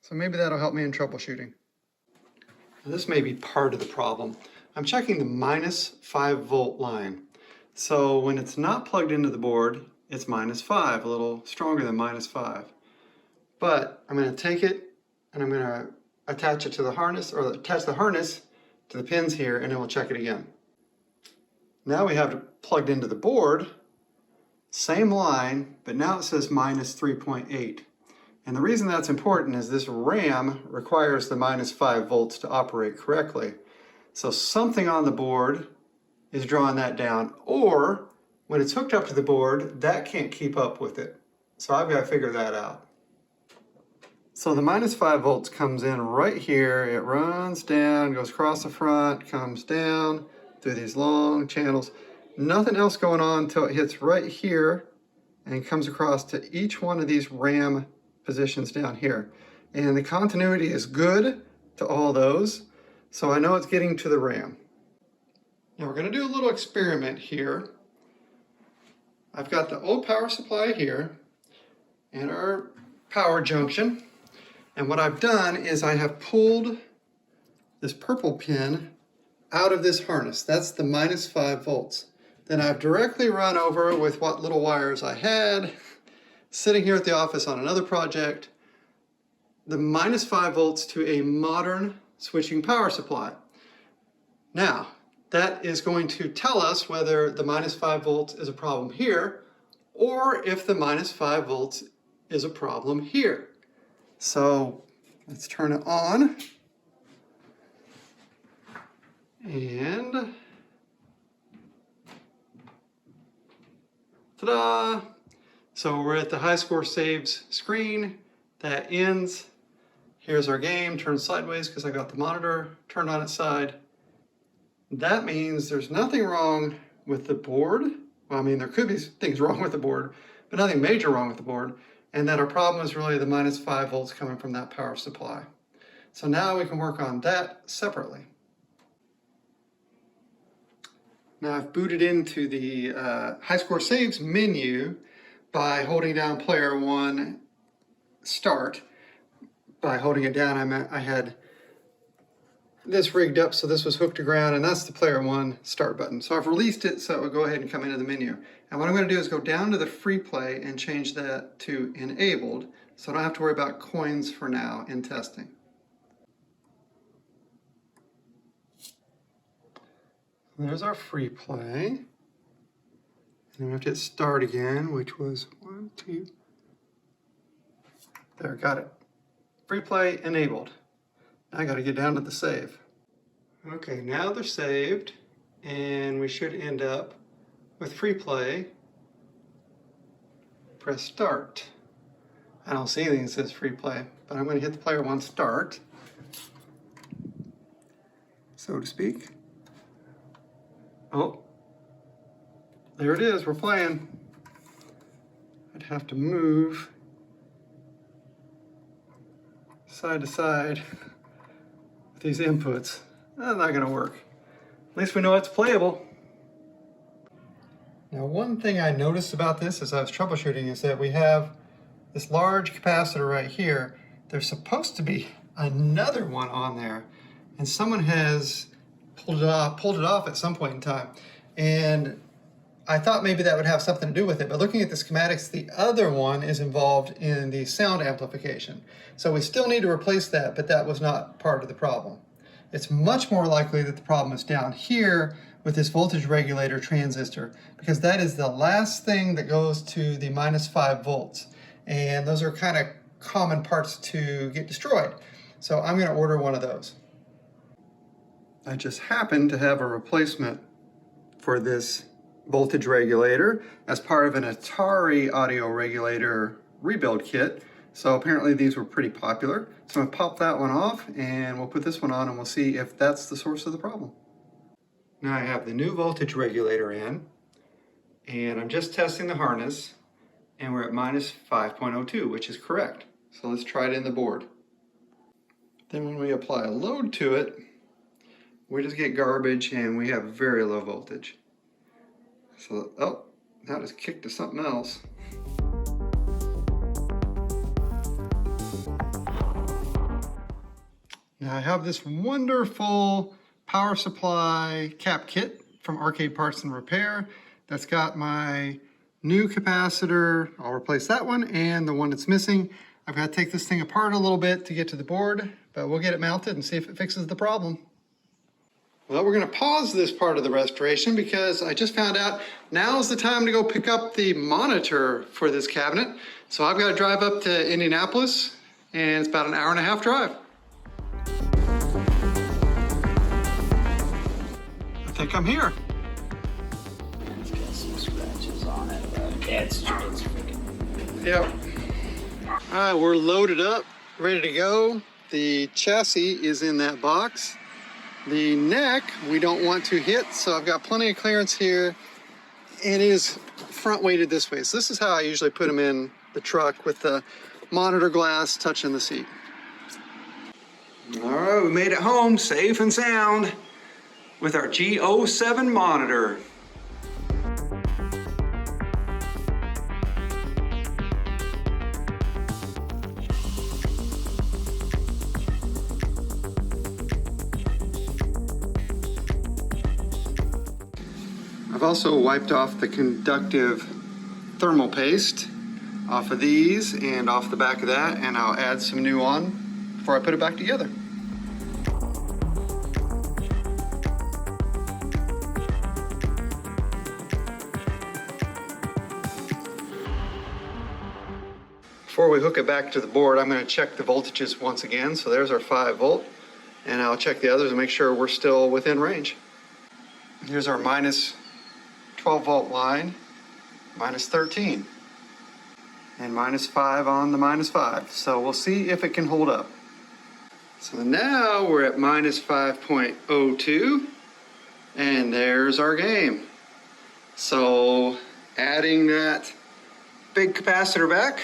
So maybe that'll help me in troubleshooting. Now, this may be part of the problem. I'm checking the -5 volt line. So when it's not plugged into the board, it's -5, a little stronger than -5. But I'm going to take it and I'm going to attach it to the harness, or attach the harness to the pins here, and then we'll check it again. Now we have it plugged into the board, same line, but now it says -3.8. And the reason that's important is this RAM requires the -5 volts to operate correctly. So something on the board is drawing that down, or when it's hooked up to the board, that can't keep up with it. So I've got to figure that out. So the -5 volts comes in right here, it runs down, goes across the front, comes down through these long channels. Nothing else going on until it hits right here and comes across to each one of these RAM positions down here. And the continuity is good to all those. So I know it's getting to the RAM. Now we're going to do a little experiment here. I've got the old power supply here and our power junction. And what I've done is I have pulled this purple pin out of this harness. That's the -5 volts. Then I've directly run over with what little wires I had sitting here at the office on another project, the -5 volts to a modern switching power supply. Now, that is going to tell us whether the -5 volts is a problem here or if the -5 volts is a problem here. So let's turn it on. And ta-da! So we're at the high score saves screen. That ends. Here's our game, turned sideways because I got the monitor turned on its side. That means there's nothing wrong with the board. Well, I mean, there could be things wrong with the board, but nothing major wrong with the board. And that our problem is really the -5 volts coming from that power supply. So now we can work on that separately. Now I've booted into the high score saves menu by holding down player 1 start. By holding it down, I had this rigged up so this was hooked to ground, and that's the player 1 start button. So I've released it so it will go ahead and come into the menu. And what I'm going to do is go down to the free play and change that to enabled so I don't have to worry about coins for now in testing. There's our free play. And then we have to hit start again, which was 1, 2. There, got it. Free play enabled. Now I got to get down to the save. Okay, now they're saved, and we should end up with free play. Press start. I don't see anything that says free play, but I'm going to hit the player 1 start, so to speak. Oh, there it is, we're playing. I'd have to move side to side with these inputs. That's not gonna work. At least we know it's playable. Now, one thing I noticed about this as I was troubleshooting is that we have this large capacitor right here. There's supposed to be another one on there, and someone has pulled it off at some point in time. And I thought maybe that would have something to do with it, but looking at the schematics, the other one is involved in the sound amplification. So we still need to replace that, but that was not part of the problem. It's much more likely that the problem is down here with this voltage regulator transistor, because that is the last thing that goes to the -5 volts. And those are kind of common parts to get destroyed. So I'm going to order one of those. I just happen to have a replacement for this voltage regulator as part of an Atari audio regulator rebuild kit. So apparently these were pretty popular. So I'm gonna pop that one off and we'll put this one on and we'll see if that's the source of the problem. Now I have the new voltage regulator in and I'm just testing the harness and we're at -5.02, which is correct. So let's try it in the board. Then when we apply a load to it, we just get garbage and we have very low voltage. So, oh, now it's kicked to something else. Now I have this wonderful power supply cap kit from Arcade Parts and Repair that's got my new capacitor. I'll replace that one and the one that's missing. I've got to take this thing apart a little bit to get to the board, but we'll get it mounted and see if it fixes the problem. Well, we're going to pause this part of the restoration because I just found out now's the time to go pick up the monitor for this cabinet. So I've got to drive up to Indianapolis and it's about an hour-and-a-half drive. I think I'm here. It's got some scratches on it, but it's freaking. Yep. All right, we're loaded up, ready to go. The chassis is in that box. The neck we don't want to hit, so I've got plenty of clearance here. It is front weighted this way. So this is how I usually put them in the truck with the monitor glass touching the seat. All right, we made it home safe and sound with our G07 monitor. I've also wiped off the conductive thermal paste off of these and off the back of that, and I'll add some new on before I put it back together. Before we hook it back to the board, I'm going to check the voltages once again. So there's our 5 volt, and I'll check the others and make sure we're still within range. Here's our minus 12 volt line, minus 13, and minus 5 on the minus 5. So we'll see if it can hold up. So now we're at minus 5.02, and there's our game. So adding that big capacitor back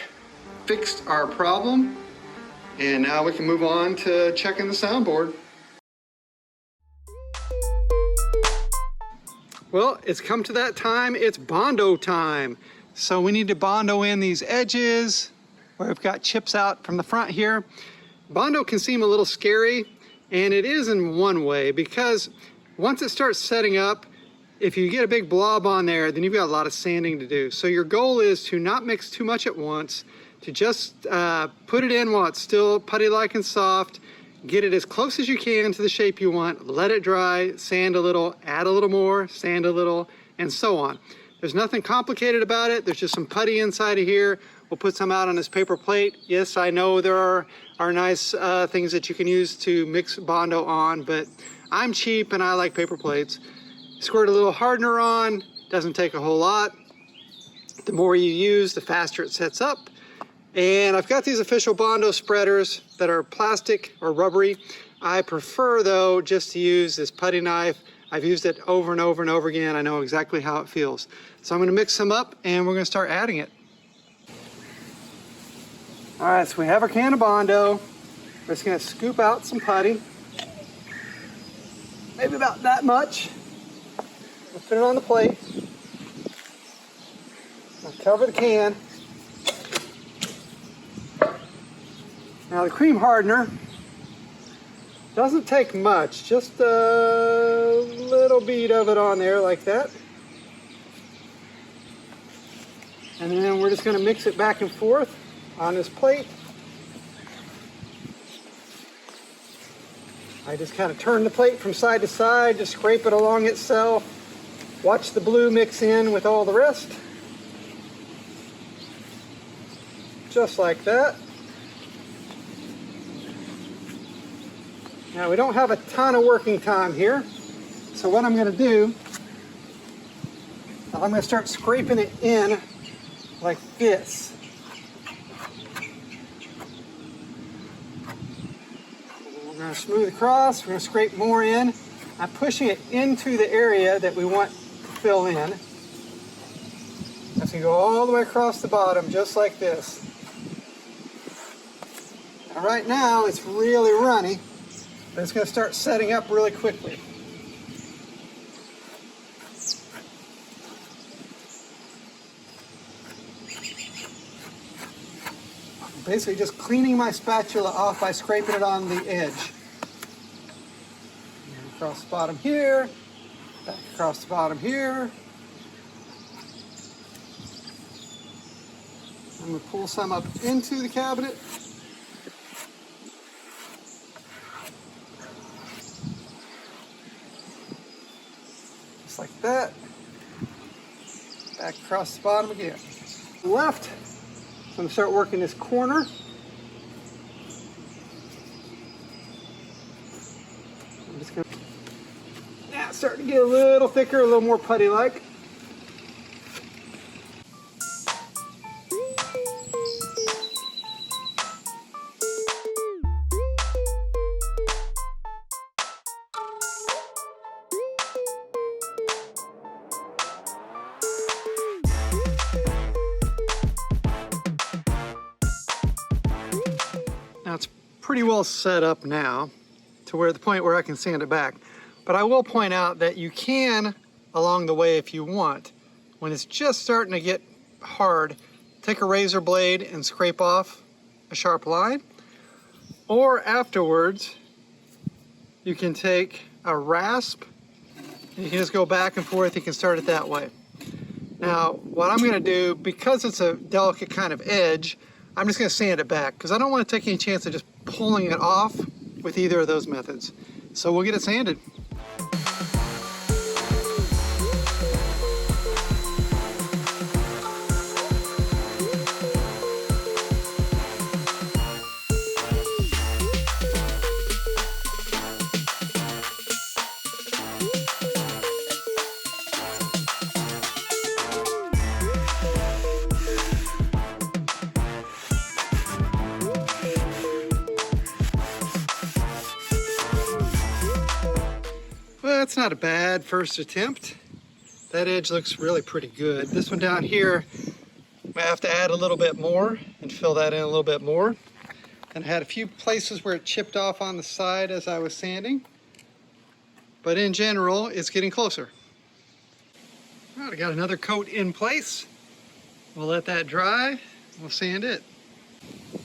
fixed our problem, and now we can move on to checking the soundboard. Well, it's come to that time. It's Bondo time. So we need to Bondo in these edges where we've got chips out from the front here. Bondo can seem a little scary, and it is in one way, because once it starts setting up, if you get a big blob on there, then you've got a lot of sanding to do. So your goal is to not mix too much at once, to just put it in while it's still putty-like and soft, get it as close as you can to the shape you want, let it dry, sand a little, add a little more, sand a little, and so on. There's nothing complicated about it. There's just some putty inside of here. We'll put some out on this paper plate. Yes, I know there are nice things that you can use to mix Bondo on, but I'm cheap and I like paper plates. Squirt a little hardener on, doesn't take a whole lot. The more you use, the faster it sets up. And I've got these official Bondo spreaders that are plastic or rubbery. I prefer, though, just to use this putty knife. I've used it over and over and over again. I know exactly how it feels. So I'm going to mix them up and we're going to start adding it. All right, so we have our can of Bondo. We're just going to scoop out some putty. Maybe about that much. We'll put it on the plate. I'll cover the can. Now the cream hardener doesn't take much, just a little bead of it on there like that. And then we're just going to mix it back and forth on this plate. I just kind of turn the plate from side to side, just scrape it along itself. Watch the blue mix in with all the rest. Just like that. Now we don't have a ton of working time here, so what I'm going to do, I'm going to start scraping it in like this. We're going to smooth across, we're going to scrape more in. I'm pushing it into the area that we want to fill in. That's going to go all the way across the bottom, just like this. Now right now it's really runny, but it's going to start setting up really quickly. Basically just cleaning my spatula off by scraping it on the edge. And across the bottom here, back across the bottom here. I'm going to pull some up into the cabinet. Just like that. Back across the bottom again. Left. So I'm going to start working this corner. I'm just going to, now it's starting to get a little thicker, a little more putty-like. pretty well set up now to where the point where I can sand it back. But I will point out that you can, along the way if you want, when it's just starting to get hard, take a razor blade and scrape off a sharp line. Or afterwards, you can take a rasp and you can just go back and forth. You can start it that way. Now, what I'm going to do, because it's a delicate kind of edge, I'm just going to sand it back because I don't want to take any chance of just pulling it off with either of those methods. So we'll get it sanded. Well, that's not a bad first attempt. That edge looks really pretty good. This one down here, I have to add a little bit more and fill that in a little bit more. And I had a few places where it chipped off on the side as I was sanding. But in general, it's getting closer. All right, I got another coat in place. We'll let that dry. We'll sand it.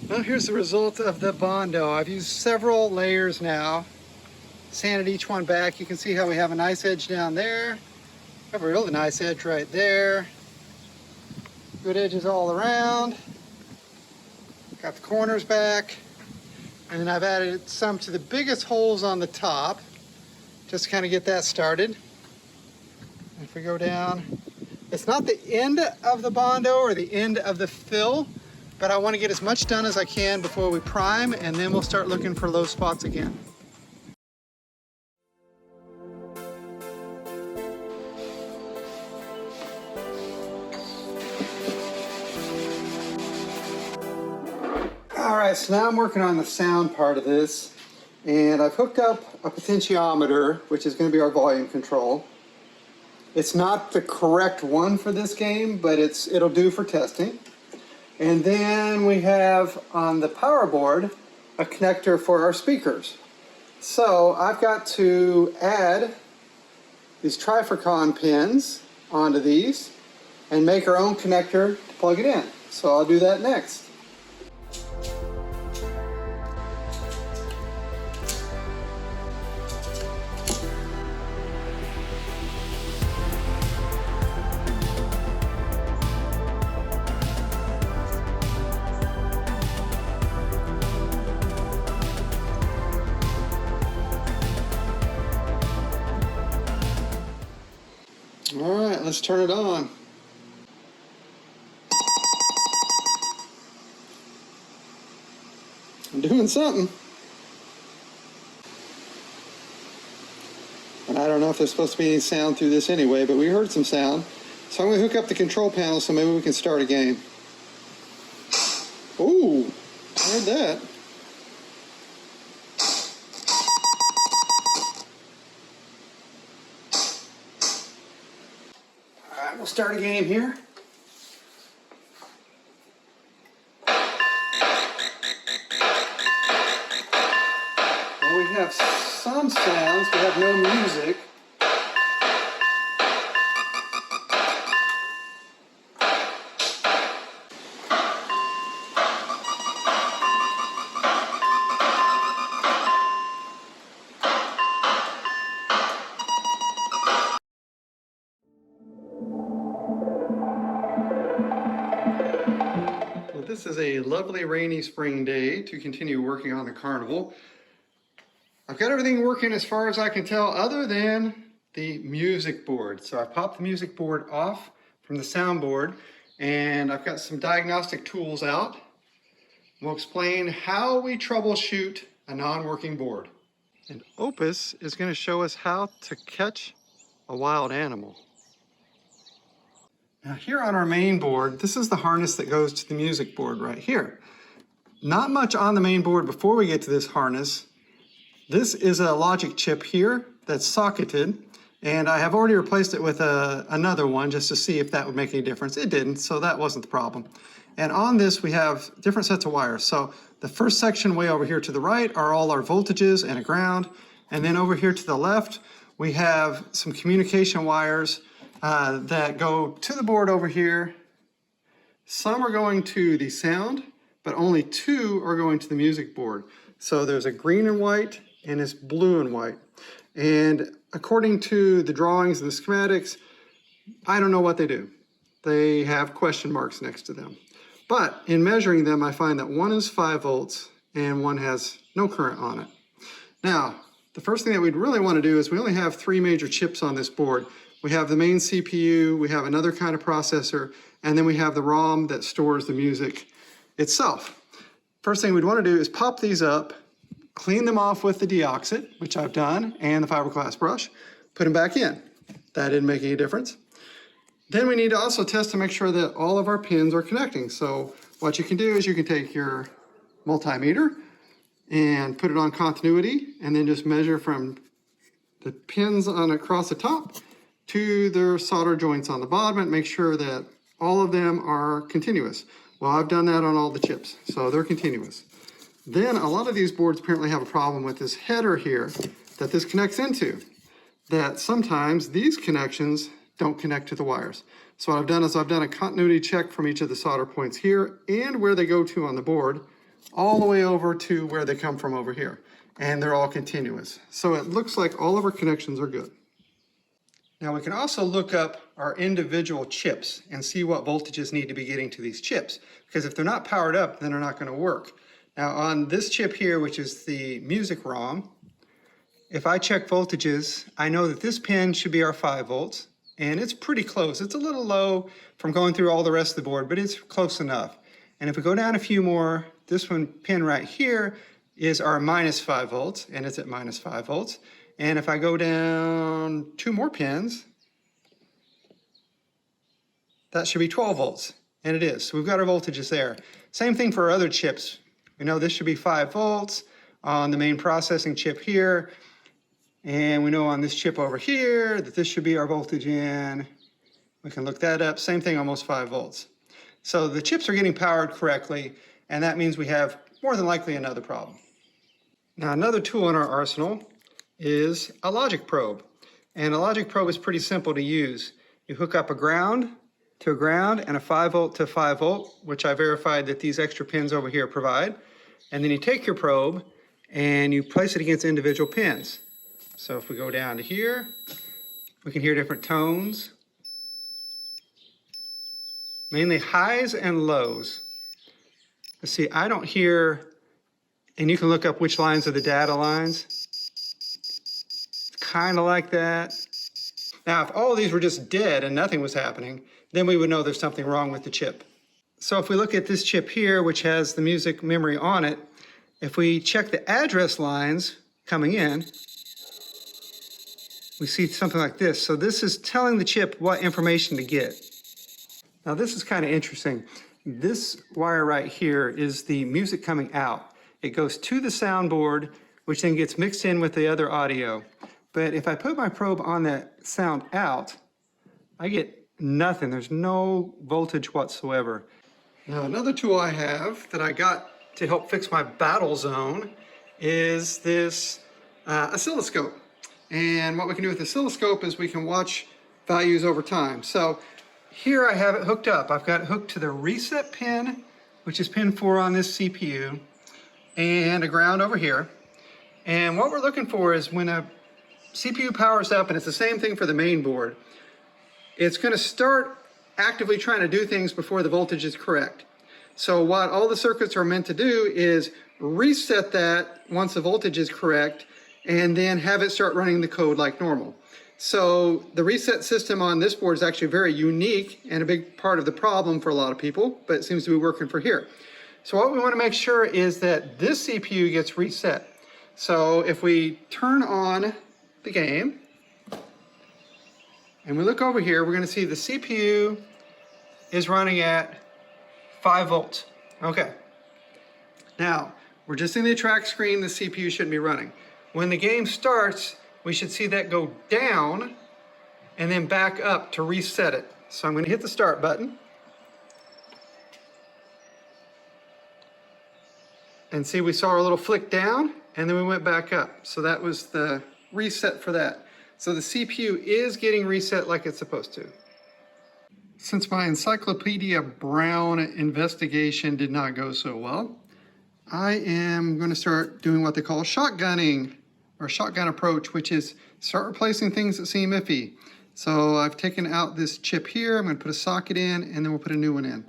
Well, here's the result of the Bondo. I've used several layers now. Sanded each one back. You can see how we have a nice edge down there. Have a really nice edge right there. Good edges all around. Got the corners back. And then I've added some to the biggest holes on the top, just to kind of get that started. If we go down, it's not the end of the Bondo or the end of the fill, but I want to get as much done as I can before we prime, and then we'll start looking for low spots again. All right, so now I'm working on the sound part of this, and I've hooked up a potentiometer, which is going to be our volume control. It's not the correct one for this game, but it'll do for testing. And then we have on the power board a connector for our speakers. So I've got to add these Trifurcon pins onto these and make our own connector to plug it in. So I'll do that next. All right, let's turn it on. I'm doing something. And I don't know if there's supposed to be any sound through this anyway, but we heard some sound. So I'm going to hook up the control panel so maybe we can start a game. Ooh, I heard that. We'll start a game here. Well, we have some sounds, we have no music. This is a lovely rainy spring day to continue working on the Carnival. I've got everything working as far as I can tell other than the music board. So I popped the music board off from the soundboard and I've got some diagnostic tools out. We'll explain how we troubleshoot a non-working board. And Opus is going to show us how to catch a wild animal. Now here on our main board, this is the harness that goes to the music board right here. Not much on the main board before we get to this harness. This is a logic chip here that's socketed, And I have already replaced it with another one just to see if that would make any difference. It didn't, so that wasn't the problem. And on this, we have different sets of wires. So the first section way over here to the right are all our voltages and a ground. And then over here to the left, we have some communication wires that go to the board over here. Some are going to the sound, but only 2 are going to the music board. So there's a green and white, and it's blue and white. And according to the drawings and the schematics, I don't know what they do. They have question marks next to them. But in measuring them, I find that one is 5 volts and one has no current on it. Now, the first thing that we'd really want to do is we only have 3 major chips on this board. We have the main CPU, we have another kind of processor, and then we have the ROM that stores the music itself. First thing we'd want to do is pop these up, clean them off with the deoxit, which I've done, and the fiberglass brush, put them back in. That didn't make any difference. Then we need to also test to make sure that all of our pins are connecting. So what you can do is you can take your multimeter and put it on continuity, and then just measure from the pins on across the top to their solder joints on the bottom and make sure that all of them are continuous. Well, I've done that on all the chips, so they're continuous. Then a lot of these boards apparently have a problem with this header here that this connects into, that sometimes these connections don't connect to the wires. So what I've done is I've done a continuity check from each of the solder points here and where they go to on the board, all the way over to where they come from over here. And they're all continuous. So it looks like all of our connections are good. Now we can also look up our individual chips and see what voltages need to be getting to these chips. Because if they're not powered up, then they're not going to work. Now on this chip here, which is the music ROM, if I check voltages, I know that this pin should be our 5 volts, and it's pretty close. It's a little low from going through all the rest of the board, but it's close enough. And if we go down a few more, this pin right here is our -5 volts, and it's at -5 volts. And if I go down 2 more pins, that should be 12 volts, and it is. So we've got our voltages there. Same thing for our other chips. We know this should be 5 volts on the main processing chip here. And we know on this chip over here that this should be our voltage in. We can look that up. Same thing, almost 5 volts. So the chips are getting powered correctly, and that means we have more than likely another problem. Now another tool in our arsenal is a logic probe. And a logic probe is pretty simple to use. You hook up a ground to a ground and a 5 volt to 5 volt, which I verified that these extra pins over here provide. And then you take your probe and you place it against individual pins. So if we go down to here, we can hear different tones, mainly highs and lows. Let's see, I don't hear, and you can look up which lines are the data lines. It's kind of like that. Now, if all of these were just dead and nothing was happening, then we would know there's something wrong with the chip. So if we look at this chip here, which has the music memory on it, if we check the address lines coming in, we see something like this. So this is telling the chip what information to get. Now this is kind of interesting. This wire right here is the music coming out. It goes to the soundboard, which then gets mixed in with the other audio. But if I put my probe on that sound out, I get nothing. There's no voltage whatsoever. Now another tool I have that I got to help fix my battle zone is this oscilloscope. And what we can do with the oscilloscope is we can watch values over time. So here I have it hooked up. I've got it hooked to the reset pin, which is pin 4 on this CPU, and a ground over here. And what we're looking for is when a CPU powers up, and it's the same thing for the main board, it's going to start actively trying to do things before the voltage is correct. So what all the circuits are meant to do is reset that once the voltage is correct, and then have it start running the code like normal. So the reset system on this board is actually very unique and a big part of the problem for a lot of people, but it seems to be working for here. So what we want to make sure is that this CPU gets reset. So if we turn on the game and we look over here, we're going to see the CPU is running at 5 volts. Okay. Now, we're just in the track screen, the CPU shouldn't be running. When the game starts, we should see that go down and then back up to reset it. So I'm going to hit the start button. And see, we saw our little flick down, and then we went back up. So that was the reset for that. So the CPU is getting reset like it's supposed to. Since my Encyclopedia Brown investigation did not go so well, I am going to start doing what they call shotgunning, or shotgun approach, which is start replacing things that seem iffy. So I've taken out this chip here, I'm going to put a socket in, and then we'll put a new one in.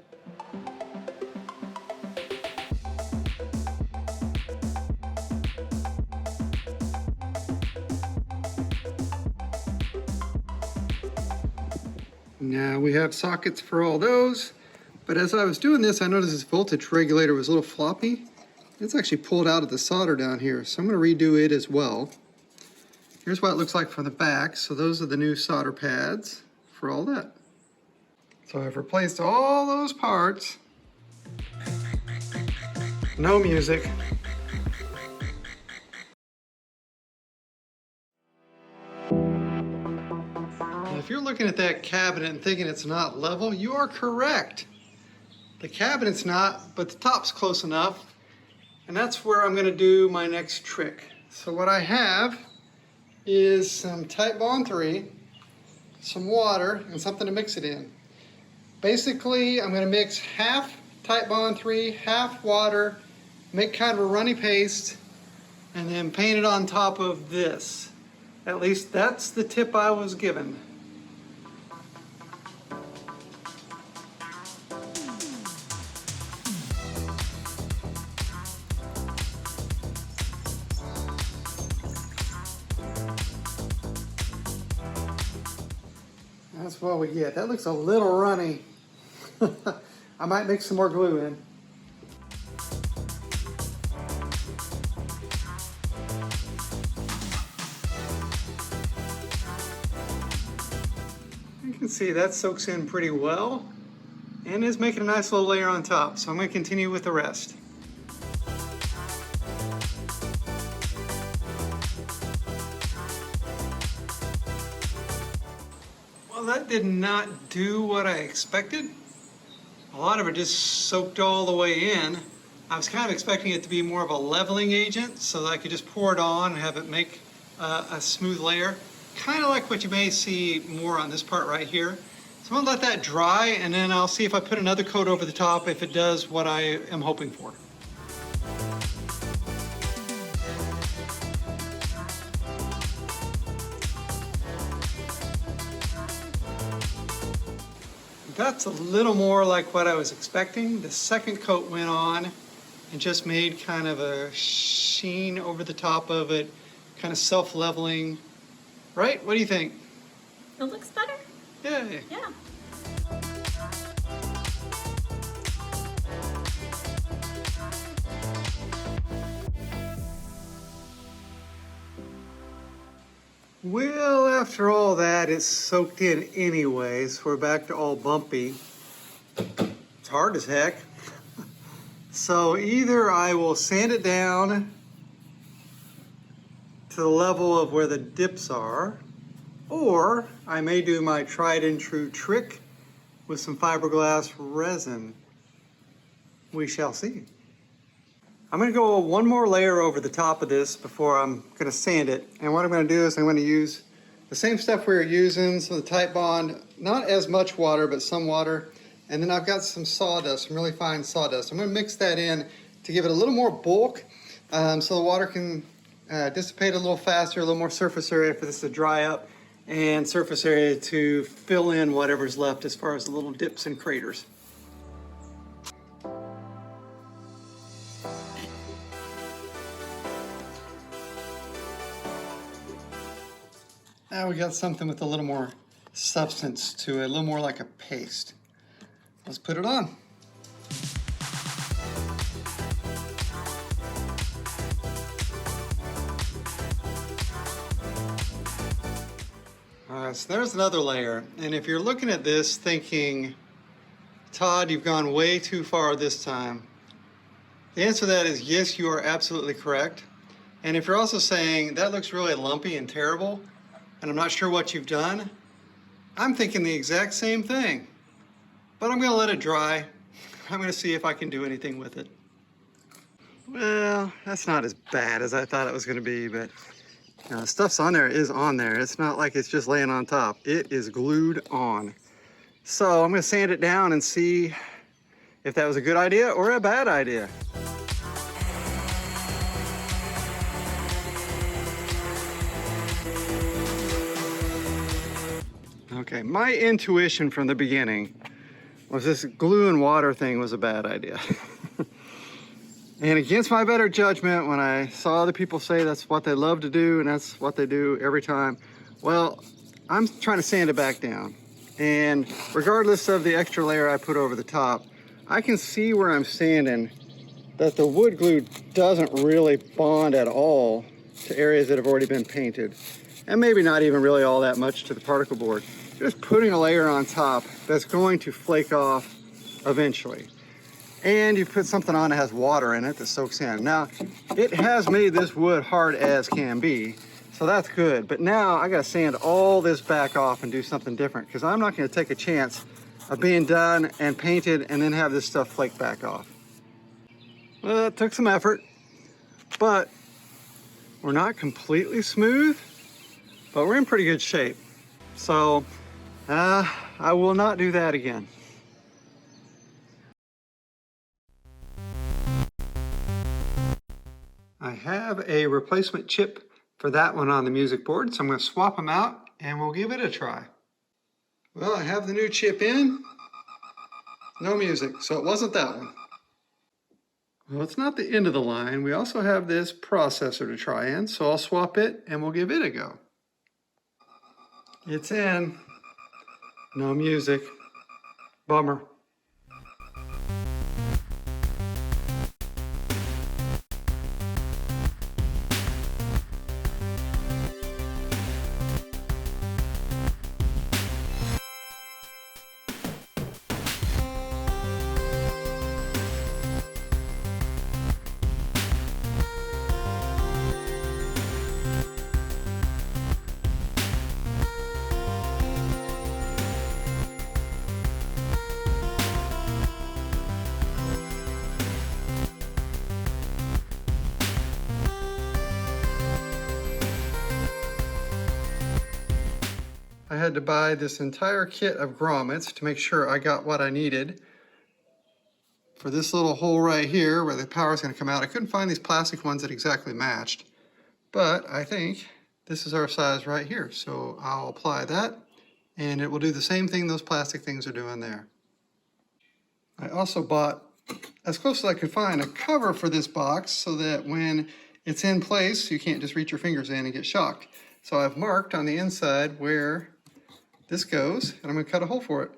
Now we have sockets for all those, but as I was doing this, I noticed this voltage regulator was a little floppy. It's actually pulled out of the solder down here, so I'm going to redo it as well. Here's what it looks like from the back. So those are the new solder pads for all that. So I've replaced all those parts. No music. If you're looking at that cabinet and thinking it's not level, you are correct. The cabinet's not, but the top's close enough. And that's where I'm going to do my next trick. So what I have is some Type Bond 3, some water, and something to mix it in. Basically, I'm going to mix half Type Bond 3, half water, make kind of a runny paste, and then paint it on top of this. At least that's the tip I was given. That's what we get. That looks a little runny. I might mix some more glue in. You can see that soaks in pretty well and is making a nice little layer on top. So I'm going to continue with the rest. Well, that did not do what I expected. A lot of it just soaked all the way in. I was kind of expecting it to be more of a leveling agent so that I could just pour it on and have it make a smooth layer. Kind of like what you may see more on this part right here. So I'm gonna let that dry, and then I'll see if I put another coat over the top if it does what I am hoping for. That's a little more like what I was expecting. The second coat went on and just made kind of a sheen over the top of it, kind of self-leveling. Right? What do you think? It looks better. Yeah. Yeah. Well, after all that, it's soaked in anyways. We're back to all bumpy. It's hard as heck. So either I will sand it down to the level of where the dips are, or I may do my tried and true trick with some fiberglass resin. We shall see. I'm going to go one more layer over the top of this before I'm going to sand it. And what I'm going to do is I'm going to use the same stuff we were using, so the Type Bond, not as much water, but some water. And then I've got some sawdust, some really fine sawdust. I'm going to mix that in to give it a little more bulk so the water can dissipate a little faster, a little more surface area for this to dry up, and surface area to fill in whatever's left as far as the little dips and craters. Now we got something with a little more substance to it, a little more like a paste. Let's put it on. All right, so there's another layer. And if you're looking at this thinking, Todd, you've gone way too far this time, the answer to that is yes, you are absolutely correct. And if you're also saying, that looks really lumpy and terrible, and I'm not sure what you've done, I'm thinking the exact same thing, but I'm gonna let it dry. I'm gonna see if I can do anything with it. Well, that's not as bad as I thought it was gonna be, but you know, the stuff's on there is on there. It's not like it's just laying on top. It is glued on. So I'm gonna sand it down and see if that was a good idea or a bad idea. Okay, my intuition from the beginning was this glue and water thing was a bad idea. And against my better judgment, when I saw other people say that's what they love to do and that's what they do every time, well, I'm trying to sand it back down. And regardless of the extra layer I put over the top, I can see where I'm sanding that the wood glue doesn't really bond at all to areas that have already been painted. And maybe not even really all that much to the particle board. Just putting a layer on top that's going to flake off eventually. And you put something on that has water in it that soaks in. Now, it has made this wood hard as can be, so that's good. But now I gotta sand all this back off and do something different, because I'm not gonna take a chance of being done and painted and then have this stuff flake back off. Well, it took some effort, but we're not completely smooth, but we're in pretty good shape. So, I will not do that again. I have a replacement chip for that one on the music board, so I'm going to swap them out and we'll give it a try. Well, I have the new chip in, no music, so it wasn't that one. Well, it's not the end of the line. We also have this processor to try in, so I'll swap it and we'll give it a go. It's in. No music. Bummer. I had to buy this entire kit of grommets to make sure I got what I needed for this little hole right here where the power is going to come out. I couldn't find these plastic ones that exactly matched, but I think this is our size right here. So I'll apply that and it will do the same thing those plastic things are doing there. I also bought, as close as I could find, a cover for this box so that when it's in place, you can't just reach your fingers in and get shocked. So I've marked on the inside where this goes, and I'm going to cut a hole for it.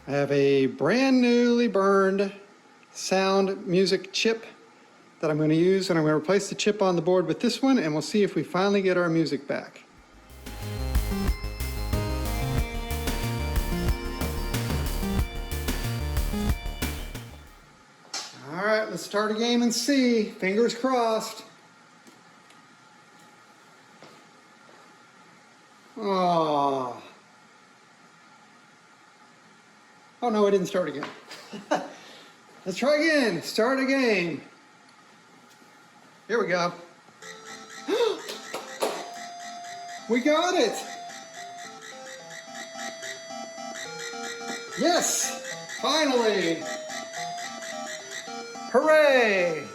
I have a brand newly burned sound music chip that I'm going to use, and I'm going to replace the chip on the board with this one, and we'll see if we finally get our music back. All right, let's start a game and see. Fingers crossed. Oh. Oh no, it didn't start again. Let's try again. Start a game. Here we go. We got it. Yes, finally. Hooray.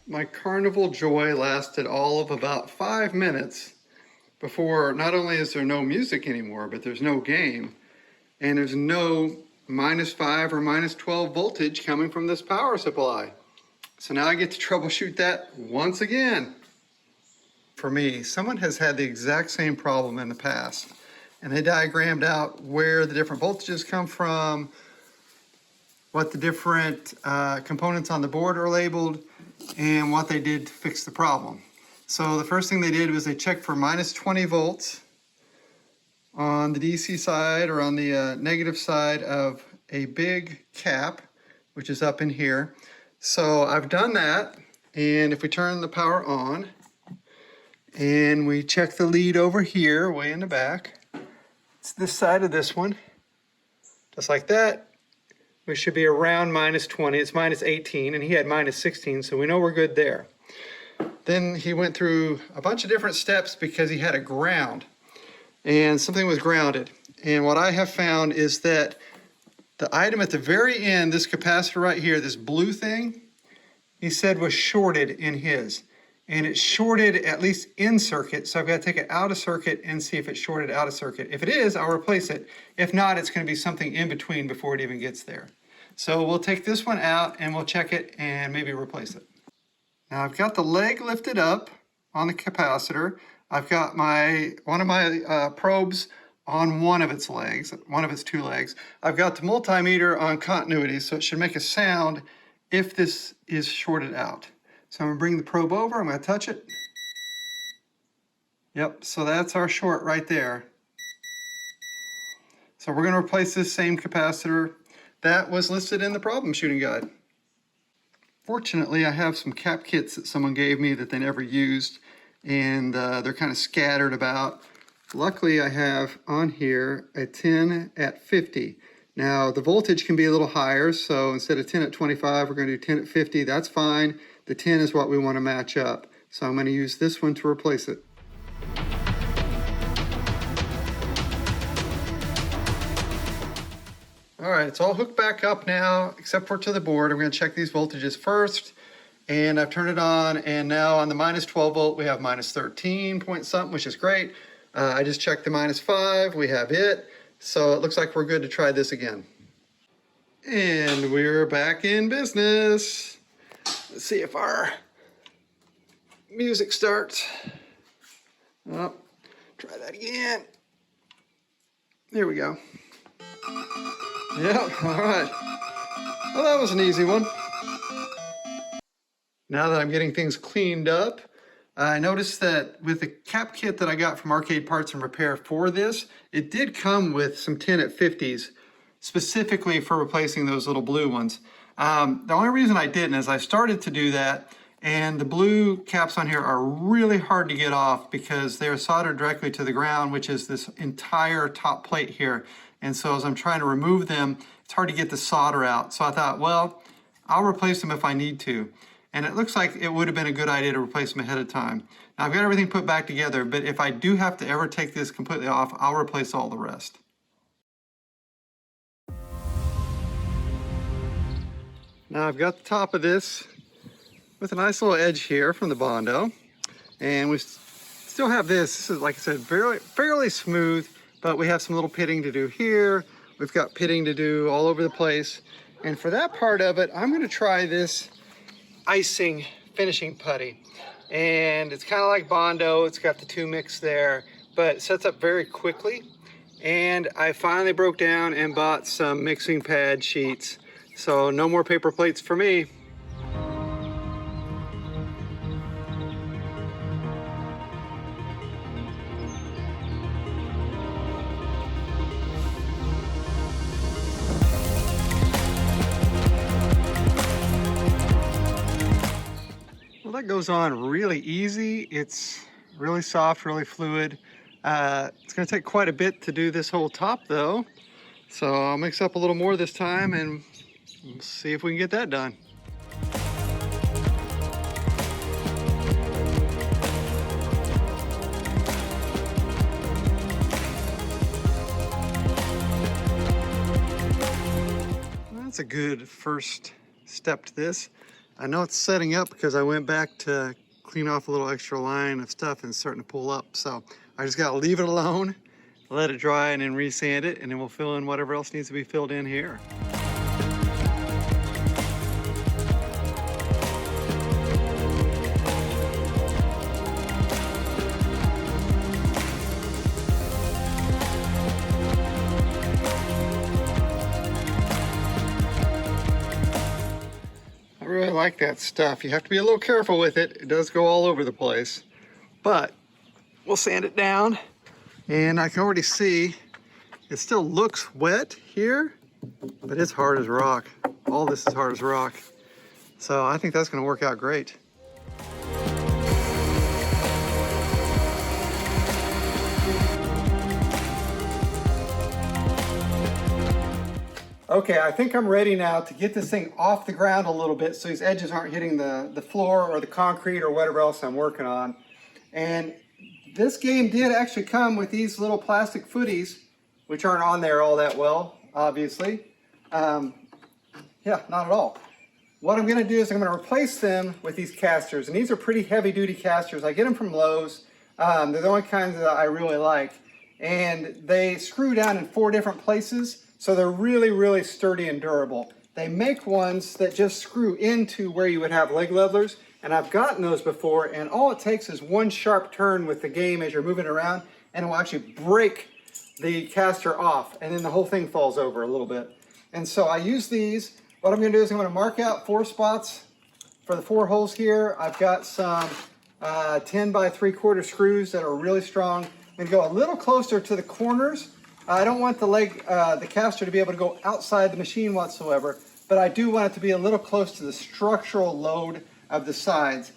My carnival joy lasted all of about 5 minutes before not only is there no music anymore, but there's no game, and there's no -5 or -12 voltage coming from this power supply. So now I get to troubleshoot that once again. For me, someone has had the exact same problem in the past, and they diagrammed out where the different voltages come from, what the different components on the board are labeled, and what they did to fix the problem. So the first thing they did was they checked for minus 20 volts on the DC side or on the negative side of a big cap, which is up in here. So I've done that, and if we turn the power on and we check the lead over here way in the back, it's this side of this one, just like that. We should be around minus 20. It's minus 18, and he had minus 16, so we know we're good there. Then he went through a bunch of different steps because he had a ground, and something was grounded. And what I have found is that the item at the very end, this capacitor right here, this blue thing, he said was shorted in his. And it's shorted at least in circuit, so I've got to take it out of circuit and see if it's shorted out of circuit. If it is, I'll replace it. If not, it's going to be something in between before it even gets there. So we'll take this one out and we'll check it and maybe replace it. Now I've got the leg lifted up on the capacitor. I've got one of my probes on one of its legs, one of its two legs. I've got the multimeter on continuity, so it should make a sound if this is shorted out. So I'm going to bring the probe over, I'm going to touch it. Yep, so that's our short right there. So we're going to replace this same capacitor that was listed in the problem shooting guide. Fortunately, I have some cap kits that someone gave me that they never used, and they're kind of scattered about. Luckily, I have on here a 10 at 50. Now, the voltage can be a little higher, so instead of 10 at 25, we're going to do 10 at 50. That's fine. The 10 is what we want to match up. So I'm going to use this one to replace it. All right, it's all hooked back up now, except for to the board. I'm going to check these voltages first. And I've turned it on, and now on the minus 12 volt, we have minus 13 point something, which is great. I just checked the minus 5, we have it. So it looks like we're good to try this again. And we're back in business. Let's see if our music starts. Oh, try that again. There we go. Yep, all right. Well, that was an easy one. Now that I'm getting things cleaned up, I noticed that with the cap kit that I got from Arcade Parts and Repair for this, it did come with some 10 at 50s, specifically for replacing those little blue ones. The only reason I didn't is I started to do that, and the blue caps on here are really hard to get off because they're soldered directly to the ground, which is this entire top plate here. And so as I'm trying to remove them, it's hard to get the solder out. So I thought, well, I'll replace them if I need to. And it looks like it would have been a good idea to replace them ahead of time. Now I've got everything put back together, but if I do have to ever take this completely off, I'll replace all the rest. Now I've got the top of this with a nice little edge here from the Bondo. And we still have this. This is, like I said, fairly smooth, but we have some little pitting to do here. We've got pitting to do all over the place. And for that part of it, I'm gonna try this icing finishing putty. And it's kind of like Bondo. It's got the two mix there, but it sets up very quickly. And I finally broke down and bought some mixing pad sheets. So no more paper plates for me. Well, that goes on really easy. It's really soft, really fluid. It's going to take quite a bit to do this whole top though. So I'll mix up a little more this time and we'll see if we can get that done. That's a good first step to this. I know it's setting up because I went back to clean off a little extra line of stuff and it's starting to pull up. So I just gotta leave it alone, let it dry, and then resand it, and then we'll fill in whatever else needs to be filled in here. like that stuff. You have to be a little careful with it. It does go all over the place. But we'll sand it down. And I can already see it still looks wet here, but it's hard as rock. All this is hard as rock. So I think that's going to work out great. Okay, I think I'm ready now to get this thing off the ground a little bit so these edges aren't hitting the floor or the concrete or whatever else I'm working on. And this game did actually come with these little plastic footies, which aren't on there all that well, obviously. Yeah, not at all. What I'm gonna do is I'm gonna replace them with these casters, and these are pretty heavy duty casters. I get them from Lowe's. They're the only kinds that I really like. And they screw down in 4 different places, so they're really, really sturdy and durable. They make ones that just screw into where you would have leg levelers, and I've gotten those before, and all it takes is one sharp turn with the game as you're moving around, and it will actually break the caster off, and then the whole thing falls over a little bit. And so I use these. What I'm gonna do is I'm gonna mark out 4 spots for the 4 holes here. I've got some 10 by 3/4 screws that are really strong. I'm gonna go a little closer to the corners. I don't want the caster to be able to go outside the machine whatsoever, but I do want it to be a little close to the structural load of the sides.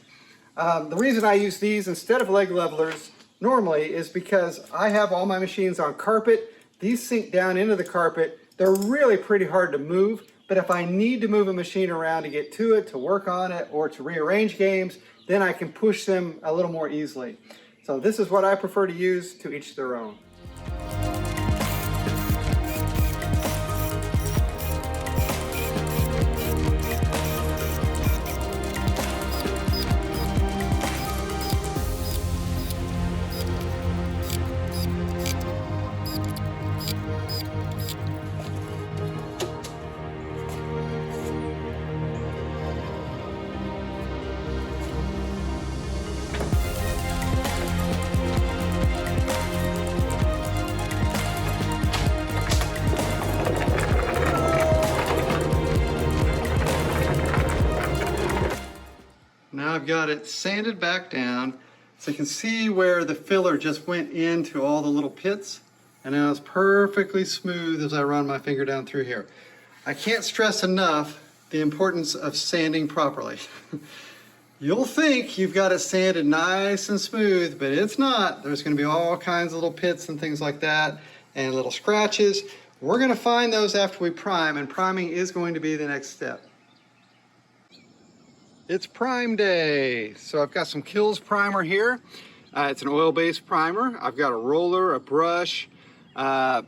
The reason I use these instead of leg levelers normally is because I have all my machines on carpet. These sink down into the carpet. They're really pretty hard to move, but if I need to move a machine around to get to it, to work on it, or to rearrange games, then I can push them a little more easily. So this is what I prefer to use, to each their own. Now I've got it sanded back down, so you can see where the filler just went into all the little pits, and now it's perfectly smooth as I run my finger down through here. I can't stress enough the importance of sanding properly. You'll think you've got it sanded nice and smooth, but it's not. There's going to be all kinds of little pits and things like that, and little scratches. We're going to find those after we prime, and priming is going to be the next step. It's prime day. So I've got some Kills primer here. It's an oil-based primer. I've got a roller, a brush. What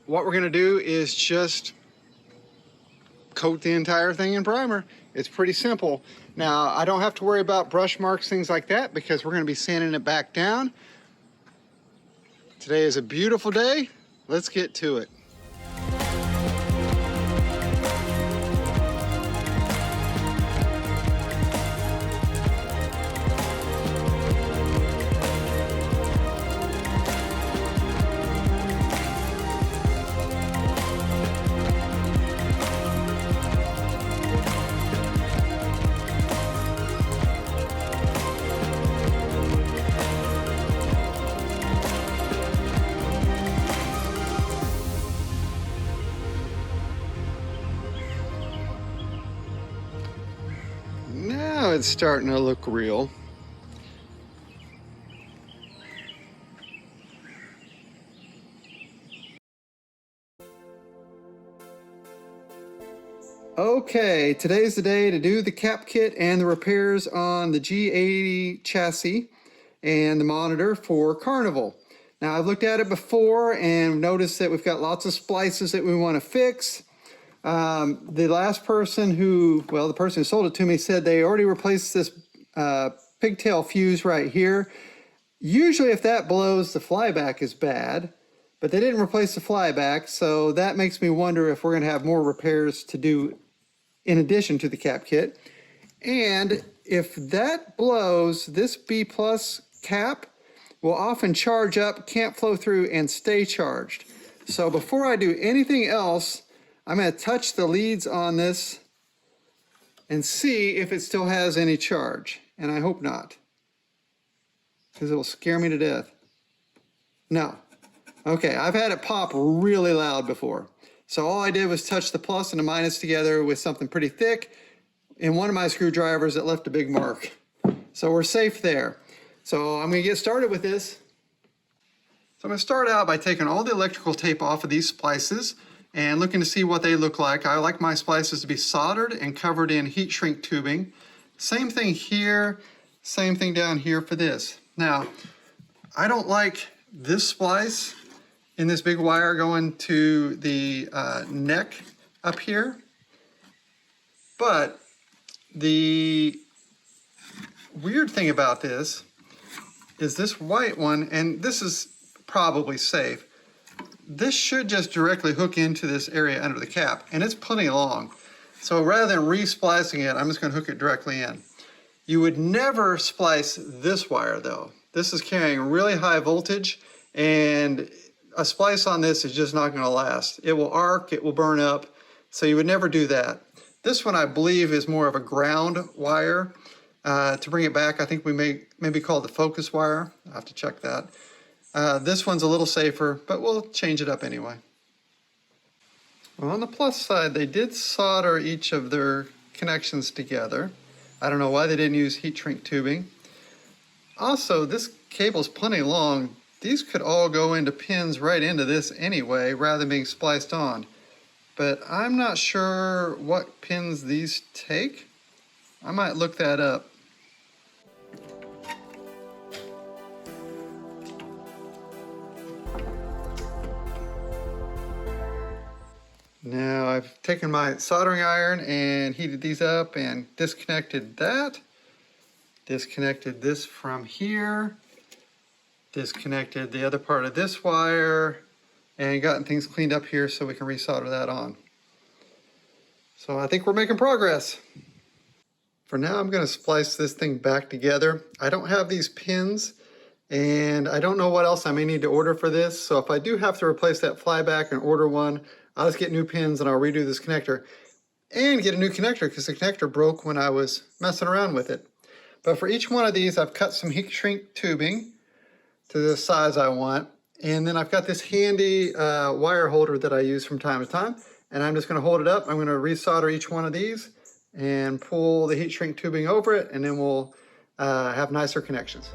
we're gonna do is just coat the entire thing in primer. It's pretty simple. Now, I don't have to worry about brush marks, things like that, because we're gonna be sanding it back down. Today is a beautiful day. Let's get to it. Now it's starting to look real. Okay, today's the day to do the cap kit and the repairs on the G80 chassis and the monitor for Carnival. Now, I've looked at it before and noticed that we've got lots of splices that we want to fix. The last person the person who sold it to me said they already replaced this pigtail fuse right here. Usually if that blows, the flyback is bad, but they didn't replace the flyback, so that makes me wonder if we're going to have more repairs to do in addition to the cap kit. And if that blows, this B+ cap will often charge up, can't flow through, and stay charged. So before I do anything else, I'm going to touch the leads on this and see if it still has any charge. And I hope not, because it'll scare me to death. No. Okay, I've had it pop really loud before. So all I did was touch the plus and the minus together with something pretty thick, and one of my screwdrivers that left a big mark. So we're safe there. So I'm going to get started with this. So I'm going to start out by taking all the electrical tape off of these splices and looking to see what they look like. I like my splices to be soldered and covered in heat shrink tubing. Same thing here, same thing down here for this. Now, I don't like this splice in this big wire going to the neck up here, but the weird thing about this is this white one, and this is probably safe. This should just directly hook into this area under the cap, and it's plenty long. So rather than re-splicing it, I'm just going to hook it directly in. You would never splice this wire though. This is carrying really high voltage, and a splice on this is just not going to last. It will arc, it will burn up, so you would never do that. This one I believe is more of a ground wire. To bring it back, I think we may maybe call it the focus wire. I'll have to check that. This one's a little safer, but we'll change it up anyway. Well, on the plus side, they did solder each of their connections together. I don't know why they didn't use heat shrink tubing. Also, this cable's plenty long. These could all go into pins right into this anyway, rather than being spliced on. But I'm not sure what pins these take. I might look that up. Now I've taken my soldering iron and heated these up and disconnected that. Disconnected this from here. Disconnected the other part of this wire and gotten things cleaned up here so we can resolder that on. So I think we're making progress. For now, I'm going to splice this thing back together. I don't have these pins, and I don't know what else I may need to order for this. So if I do have to replace that flyback and order one, I'll just get new pins and I'll redo this connector and get a new connector because the connector broke when I was messing around with it. But for each one of these, I've cut some heat shrink tubing to the size I want. And then I've got this handy wire holder that I use from time to time. And I'm just going to hold it up. I'm going to resolder each one of these and pull the heat shrink tubing over it, and then we'll have nicer connections.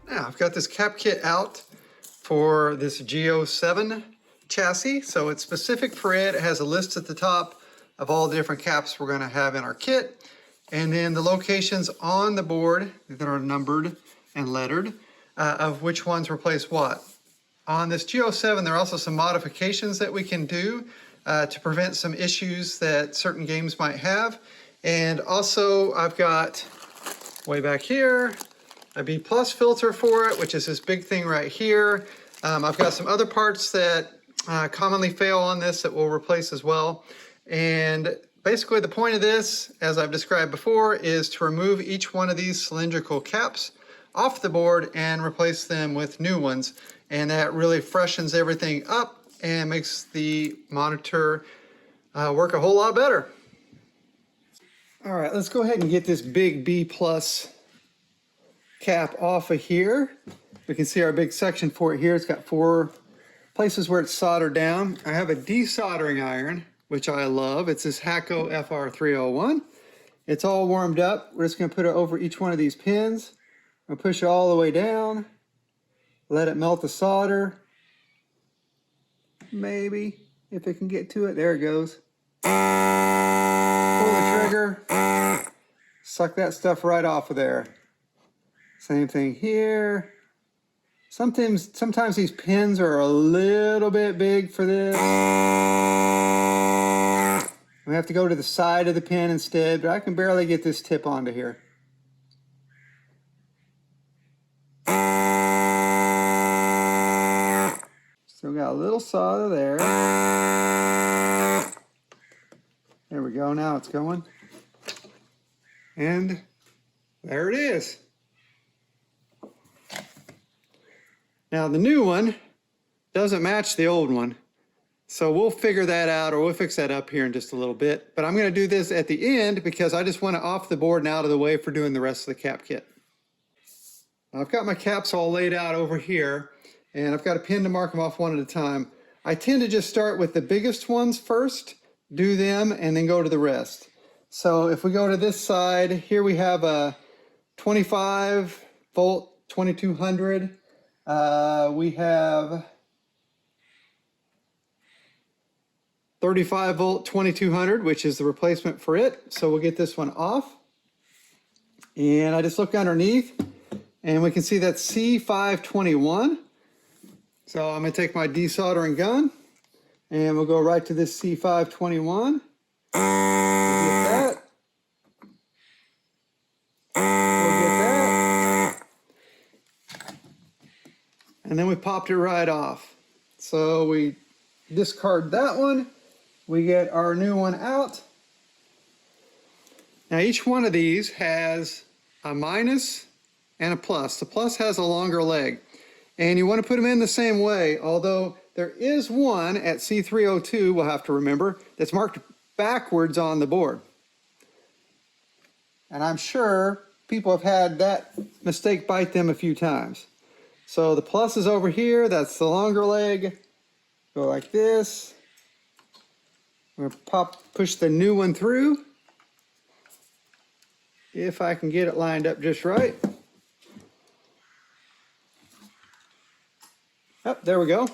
Now I've got this cap kit out for this G07 chassis, so it's specific for it. It has a list at the top of all the different caps we're going to have in our kit, and then the locations on the board that are numbered and lettered of which ones replace what. On this G07, there are also some modifications that we can do to prevent some issues that certain games might have. And also I've got way back here a B+ filter for it, which is this big thing right here. I've got some other parts that commonly fail on this that we'll replace as well. And basically the point of this, as I've described before, is to remove each one of these cylindrical caps off the board and replace them with new ones. And that really freshens everything up and makes the monitor work a whole lot better. All right, let's go ahead and get this big B+ cap off of here. We can see our big section for it here. It's got 4 places where it's soldered down. I have a desoldering iron, which I love. It's this Hakko FR301. It's all warmed up. We're just going to put it over each one of these pins. I'll push it all the way down. Let it melt the solder. Maybe, if it can get to it. There it goes. Pull the trigger. Suck that stuff right off of there. Same thing here. Sometimes these pins are a little bit big for this. We have to go to the side of the pin instead, but I can barely get this tip onto here. Still got a little solder there. There we go, now it's going. And there it is. Now the new one doesn't match the old one. So we'll figure that out, or we'll fix that up here in just a little bit. But I'm going to do this at the end because I just want it off the board and out of the way for doing the rest of the cap kit. Now I've got my caps all laid out over here, and I've got a pin to mark them off one at a time. I tend to just start with the biggest ones first, do them, and then go to the rest. So if we go to this side, here we have a 25 volt 2200. We have 35 volt 2200, which is the replacement for it. So we'll get this one off. And I just look underneath and we can see that's C521. So I'm going to take my desoldering gun and we'll go right to this C521. We'll get that. We'll get that. And then we popped it right off. So we discard that one. We get our new one out. Now each one of these has a minus and a plus. The plus has a longer leg. And you want to put them in the same way, although there is one at C302, we'll have to remember, that's marked backwards on the board. And I'm sure people have had that mistake bite them a few times. So the plus is over here, that's the longer leg. Go like this. I'm going to push the new one through. If I can get it lined up just right. Oh, there we go.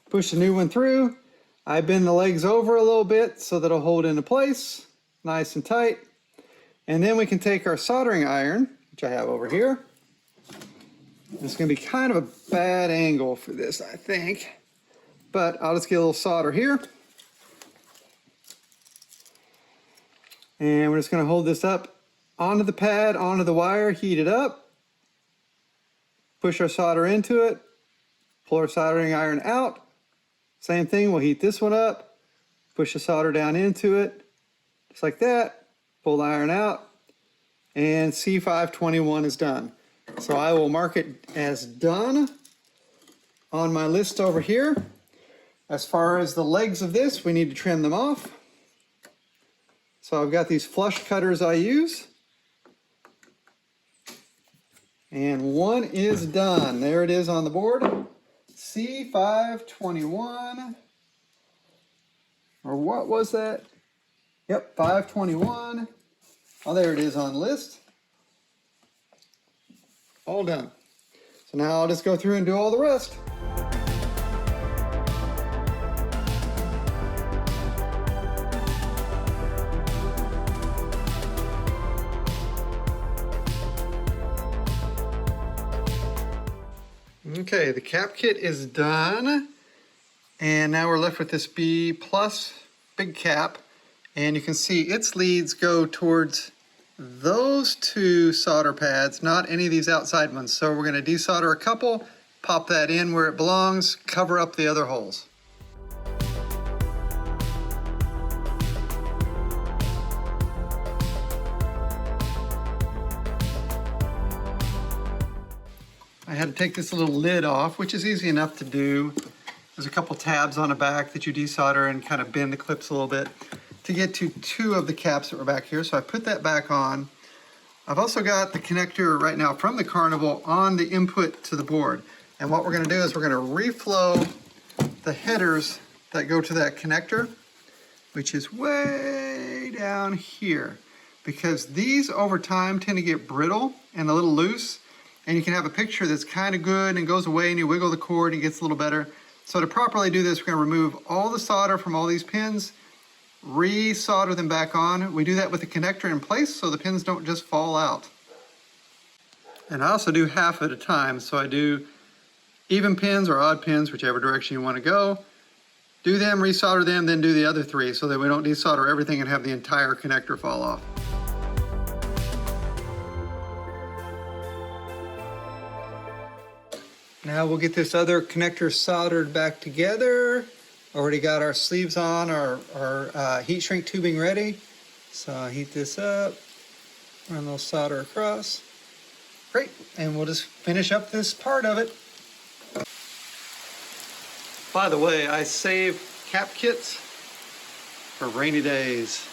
Push the new one through. I bend the legs over a little bit so that it'll hold into place, nice and tight. And then we can take our soldering iron, which I have over here. It's going to be kind of a bad angle for this, I think. But I'll just get a little solder here. And we're just going to hold this up onto the pad, onto the wire, heat it up. Push our solder into it. Pull our soldering iron out. Same thing, we'll heat this one up. Push the solder down into it. Just like that. Pull the iron out. And C521 is done. So I will mark it as done on my list over here. As far as the legs of this, we need to trim them off. So I've got these flush cutters I use. And one is done. There it is on the board. C521. Or what was that? Yep, 521. Oh, there it is on the list. All done. So now I'll just go through and do all the rest. Okay, the cap kit is done. And now we're left with this B plus big cap. And you can see its leads go towards those two solder pads, not any of these outside ones. So we're going to desolder a couple, pop that in where it belongs, cover up the other holes. I had to take this little lid off, which is easy enough to do. There's a couple tabs on the back that you desolder and kind of bend the clips a little bit to get to two of the caps that were back here. So I put that back on. I've also got the connector right now from the Carnival on the input to the board. And what we're going to do is we're going to reflow the headers that go to that connector, which is way down here. Because these over time tend to get brittle and a little loose. And you can have a picture that's kind of good and goes away and you wiggle the cord and it gets a little better. So to properly do this, we're going to remove all the solder from all these pins, re-solder them back on. We do that with the connector in place so the pins don't just fall out. And I also do half at a time. So I do even pins or odd pins, whichever direction you want to go. Do them, re-solder them, then do the other three so that we don't desolder everything and have the entire connector fall off. Now we'll get this other connector soldered back together. Already got our sleeves on, our heat shrink tubing ready. So I'll heat this up. Run a little solder across. Great, and we'll just finish up this part of it. By the way, I save cap kits for rainy days.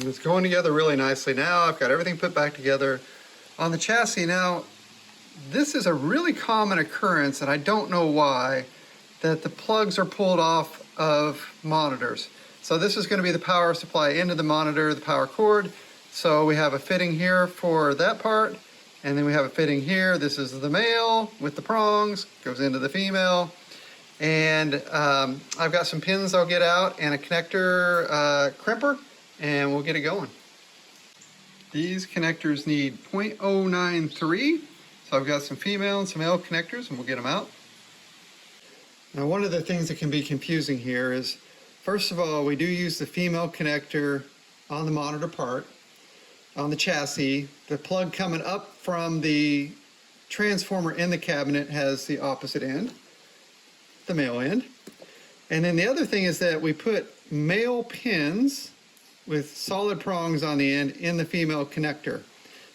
It's going together really nicely now. I've got everything put back together on the chassis. Now, this is a really common occurrence, and I don't know why, that the plugs are pulled off of monitors. So this is going to be the power supply into the monitor, the power cord. So we have a fitting here for that part, and then we have a fitting here. This is the male with the prongs, goes into the female. And I've got some pins I'll get out and a connector crimper, and we'll get it going. These connectors need 0.093, so I've got some female and some male connectors, and we'll get them out. Now, one of the things that can be confusing here is, first of all, we do use the female connector on the monitor part, on the chassis. The plug coming up from the transformer in the cabinet has the opposite end, the male end. And then the other thing is that we put male pins with solid prongs on the end in the female connector.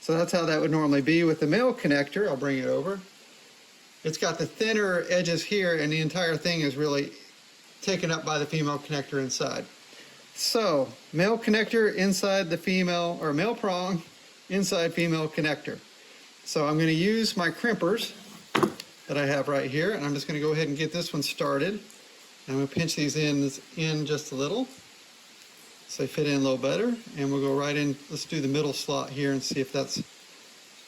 So that's how that would normally be with the male connector. I'll bring it over. It's got the thinner edges here, and the entire thing is really taken up by the female connector inside. So, male connector inside the female, or male prong inside female connector. So I'm going to use my crimpers that I have right here, and I'm just going to go ahead and get this one started. And I'm going to pinch these ends in just a little, so they fit in a little better, and we'll go right in. Let's do the middle slot here and see if that's,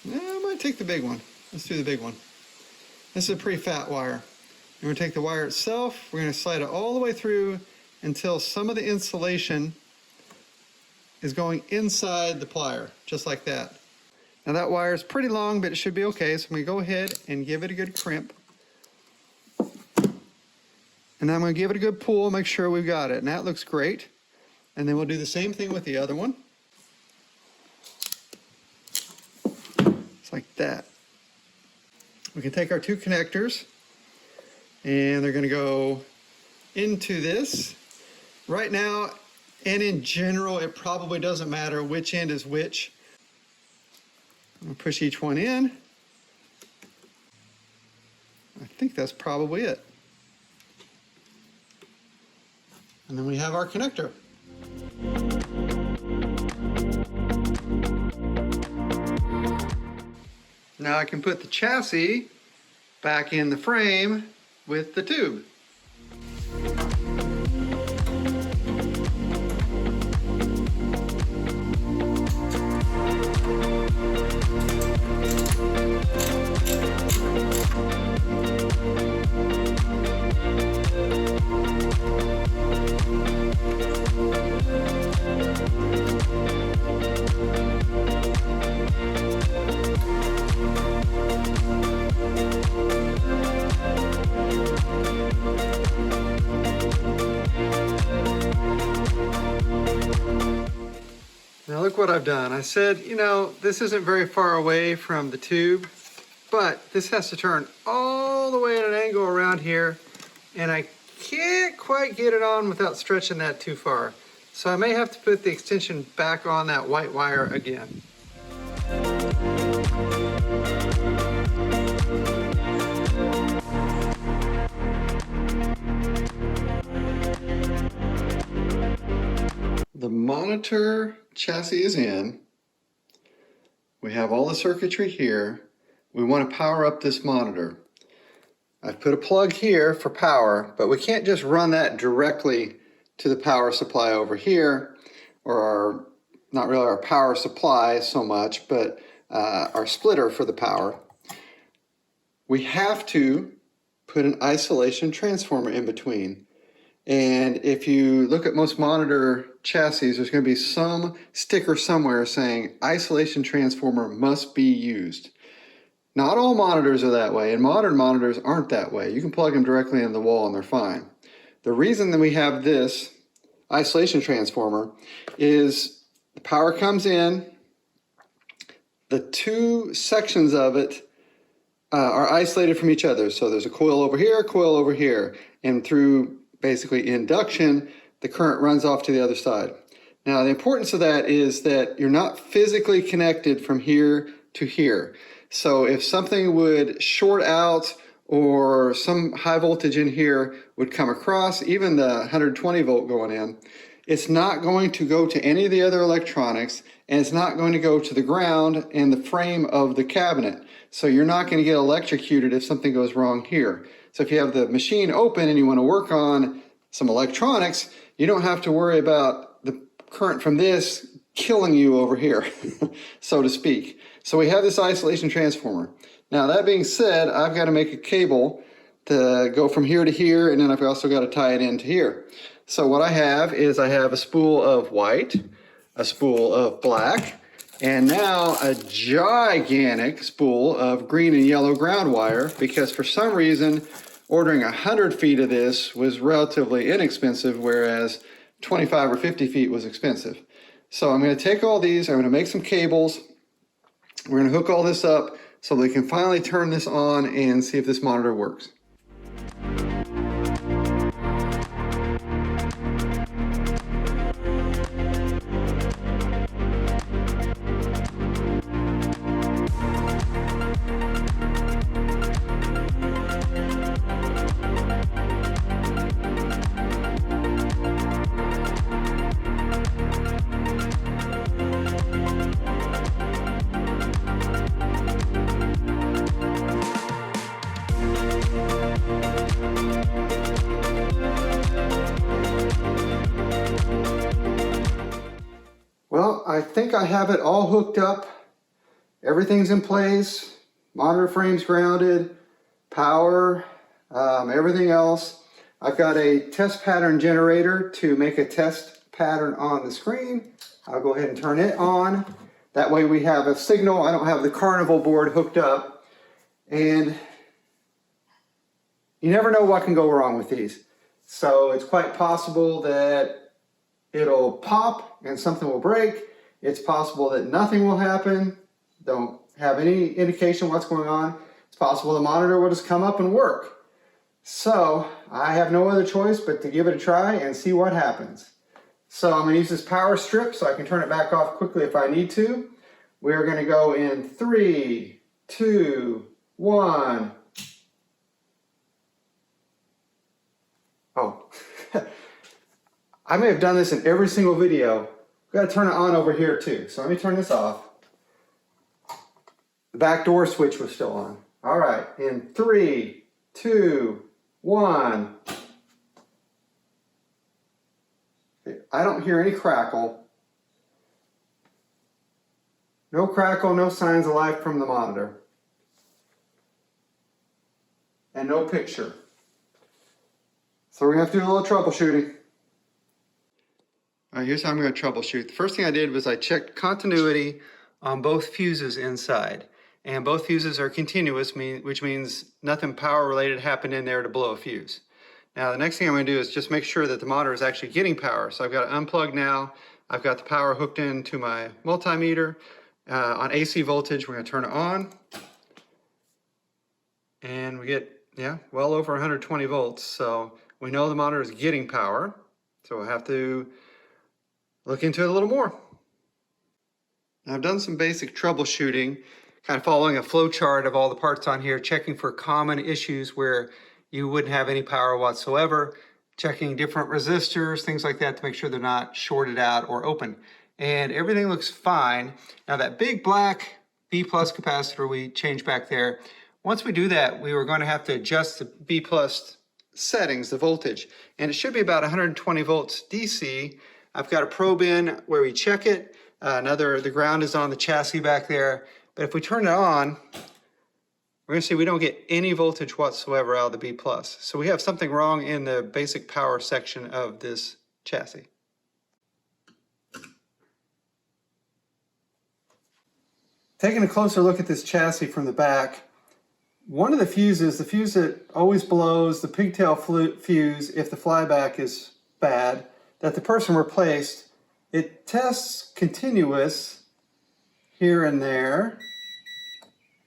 I might take the big one. Let's do the big one. This is a pretty fat wire. And we're going to take the wire itself, we're going to slide it all the way through until some of the insulation is going inside the plier, just like that. Now that wire is pretty long, but it should be okay, so I'm going to go ahead and give it a good crimp. And then I'm going to give it a good pull, make sure we've got it, and that looks great. And then we'll do the same thing with the other one. It's like that. We can take our two connectors, and they're going to go into this. Right now, and in general, it probably doesn't matter which end is which. I'm going to push each one in. I think that's probably it. And then we have our connector. Now I can put the chassis back in the frame with the tube. Now look what I've done. I said, you know, this isn't very far away from the tube, but this has to turn all the way at an angle around here, and I can't quite get it on without stretching that too far. So I may have to put the extension back on that white wire again. The monitor chassis is in. We have all the circuitry here. We want to power up this monitor. I've put a plug here for power, but we can't just run that directly to the power supply over here, or not really our power supply so much, but our splitter for the power. We have to put an isolation transformer in between. And if you look at most monitor chassis, there's going to be some sticker somewhere saying isolation transformer must be used. Not all monitors are that way, and modern monitors aren't that way. You can plug them directly in the wall and they're fine. The reason that we have this isolation transformer is the power comes in, the two sections of it are isolated from each other. So there's a coil over here, and through basically induction, the current runs off to the other side. Now, the importance of that is that you're not physically connected from here to here. So if something would short out or some high voltage in here would come across, even the 120 volt going in, it's not going to go to any of the other electronics, and it's not going to go to the ground and the frame of the cabinet. So you're not going to get electrocuted if something goes wrong here. So if you have the machine open and you want to work on some electronics, you don't have to worry about the current from this killing you over here, so to speak. So we have this isolation transformer. Now, that being said, I've got to make a cable to go from here to here, and then I've also got to tie it into here. So what I have is I have a spool of white, a spool of black, and now a gigantic spool of green and yellow ground wire, because for some reason ordering 100 feet of this was relatively inexpensive, whereas 25 or 50 feet was expensive. So I'm going to take all these, I'm going to make some cables, we're going to hook all this up so we can finally turn this on and see if this monitor works. Well, I think I have it all hooked up. Everything's in place. Monitor frame's grounded, power, everything else. I've got a test pattern generator to make a test pattern on the screen. I'll go ahead and turn it on. That way we have a signal. I don't have the Carnival board hooked up. And you never know what can go wrong with these. So it's quite possible that it'll pop and something will break. It's possible that nothing will happen. Don't have any indication what's going on. It's possible the monitor will just come up and work. So I have no other choice but to give it a try and see what happens. So I'm going to use this power strip so I can turn it back off quickly if I need to. We're going to go in 3, 2, 1. Oh. I may have done this in every single video. I've got to turn it on over here too. So let me turn this off. The back door switch was still on. All right, in 3, 2, 1. I don't hear any crackle. No crackle, no signs of life from the monitor. And no picture. So we're going to have to do a little troubleshooting. All right, here's how I'm going to troubleshoot. The first thing I did was I checked continuity on both fuses inside. And both fuses are continuous, which means nothing power related happened in there to blow a fuse. Now the next thing I'm going to do is just make sure that the monitor is actually getting power. So I've got it unplugged now. I've got the power hooked into my multimeter. On AC voltage, we're going to turn it on. And we get, well over 120 volts. So we know the monitor is getting power. So we'll have to look into it a little more. Now, I've done some basic troubleshooting, kind of following a flow chart of all the parts on here, checking for common issues where you wouldn't have any power whatsoever, checking different resistors, things like that to make sure they're not shorted out or open. And everything looks fine. Now that big black B plus capacitor we changed back there, once we do that, we were going to have to adjust the B plus settings, the voltage, and it should be about 120 volts DC. I've got a probe in where we check it. The ground is on the chassis back there. But if we turn it on, we're going to see we don't get any voltage whatsoever out of the B+. So we have something wrong in the basic power section of this chassis. Taking a closer look at this chassis from the back, one of the fuses, the fuse that always blows, the pigtail fuse if the flyback is bad, that the person replaced. It tests continuous here and there.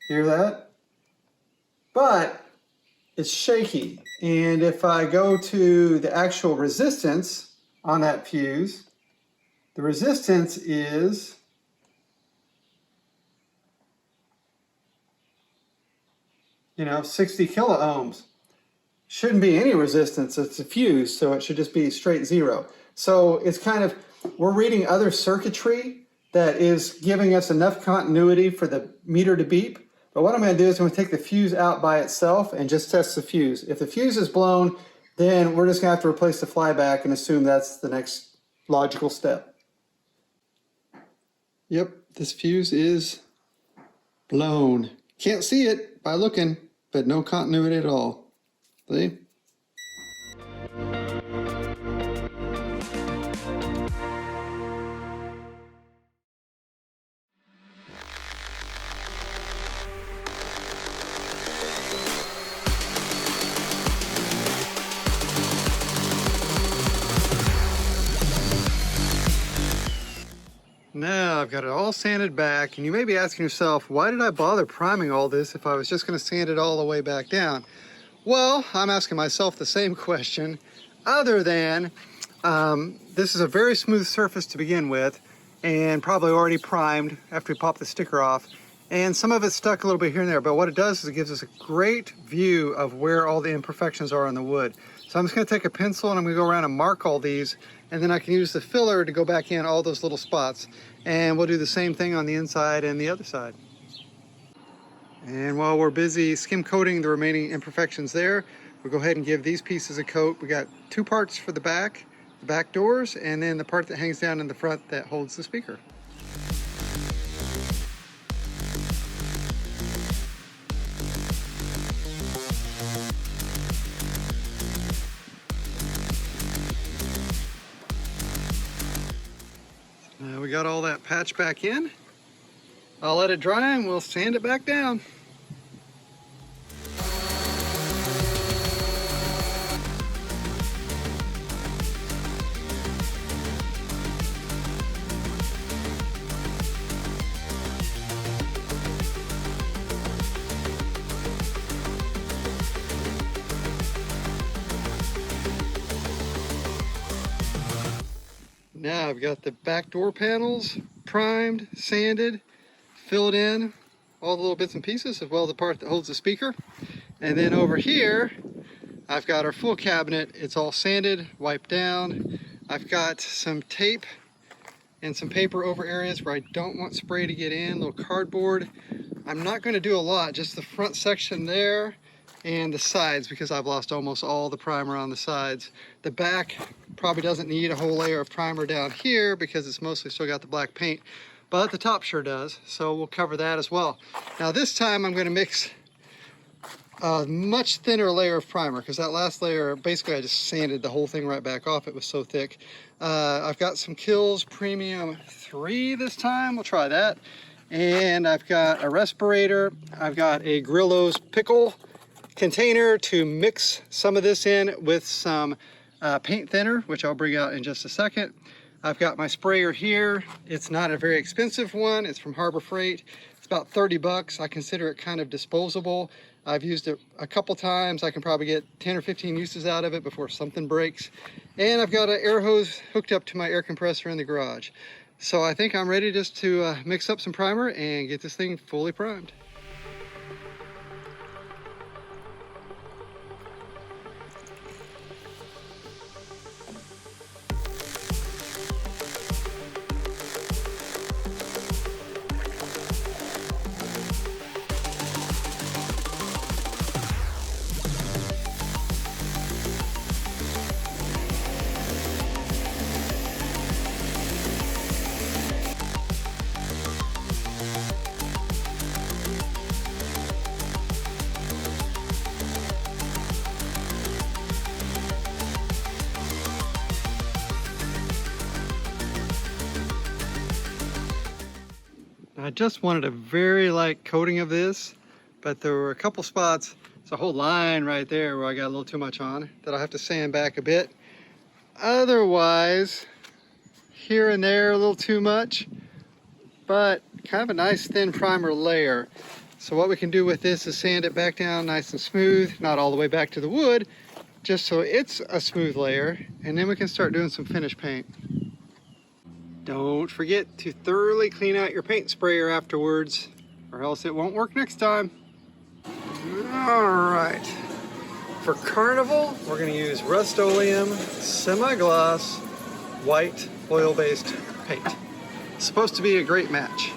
Hear that? But it's shaky. And if I go to the actual resistance on that fuse, the resistance is 60 kilo ohms. Shouldn't be any resistance. It's a fuse, so it should just be straight zero. So it's kind of, we're reading other circuitry that is giving us enough continuity for the meter to beep. But what I'm going to do is I'm going to take the fuse out by itself and just test the fuse. If the fuse is blown, then we're just going to have to replace the flyback and assume that's the next logical step. Yep, this fuse is blown. Can't see it by looking, but no continuity at all. See? Now I've got it all sanded back, and you may be asking yourself, why did I bother priming all this if I was just going to sand it all the way back down? Well, I'm asking myself the same question, other than this is a very smooth surface to begin with, and probably already primed after we pop the sticker off, and some of it's stuck a little bit here and there, but what it does is it gives us a great view of where all the imperfections are on the wood. So I'm just going to take a pencil and I'm going to go around and mark all these, and then I can use the filler to go back in all those little spots. And we'll do the same thing on the inside and the other side. And while we're busy skim coating the remaining imperfections there, we'll go ahead and give these pieces a coat. We got two parts for the back doors, and then the part that hangs down in the front that holds the speaker. We got all that patch back in. I'll let it dry and we'll sand it back down. Now I've got the back door panels primed, sanded, filled in, all the little bits and pieces, as well as the part that holds the speaker. And then over here, I've got our full cabinet. It's all sanded, wiped down. I've got some tape and some paper over areas where I don't want spray to get in, little cardboard. I'm not going to do a lot, just the front section there and the sides, because I've lost almost all the primer on the sides. The back probably doesn't need a whole layer of primer down here because it's mostly still got the black paint, but the top sure does, so we'll cover that as well. Now this time I'm going to mix a much thinner layer of primer, because that last layer, basically I just sanded the whole thing right back off. It was so thick. I've got some Kills Premium 3 this time. We'll try that. And I've got a respirator. I've got a Grillo's pickle container to mix some of this in with some paint thinner, which I'll bring out in just a second. I've got my sprayer here. It's not a very expensive one. It's from Harbor Freight. It's about 30 bucks. I consider it kind of disposable. I've used it a couple times. I can probably get 10 or 15 uses out of it before something breaks. And I've got an air hose hooked up to my air compressor in the garage. So I think I'm ready just to mix up some primer and get this thing fully primed. I just wanted a very light coating of this, but there were a couple spots, it's a whole line right there where I got a little too much on, that I'll have to sand back a bit. Otherwise, here and there a little too much, but kind of a nice thin primer layer. So what we can do with this is sand it back down nice and smooth, not all the way back to the wood, just so it's a smooth layer, and then we can start doing some finish paint. Don't forget to thoroughly clean out your paint sprayer afterwards, or else it won't work next time. All right, for Carnival, we're going to use Rust-Oleum semi-gloss white oil-based paint. It's supposed to be a great match.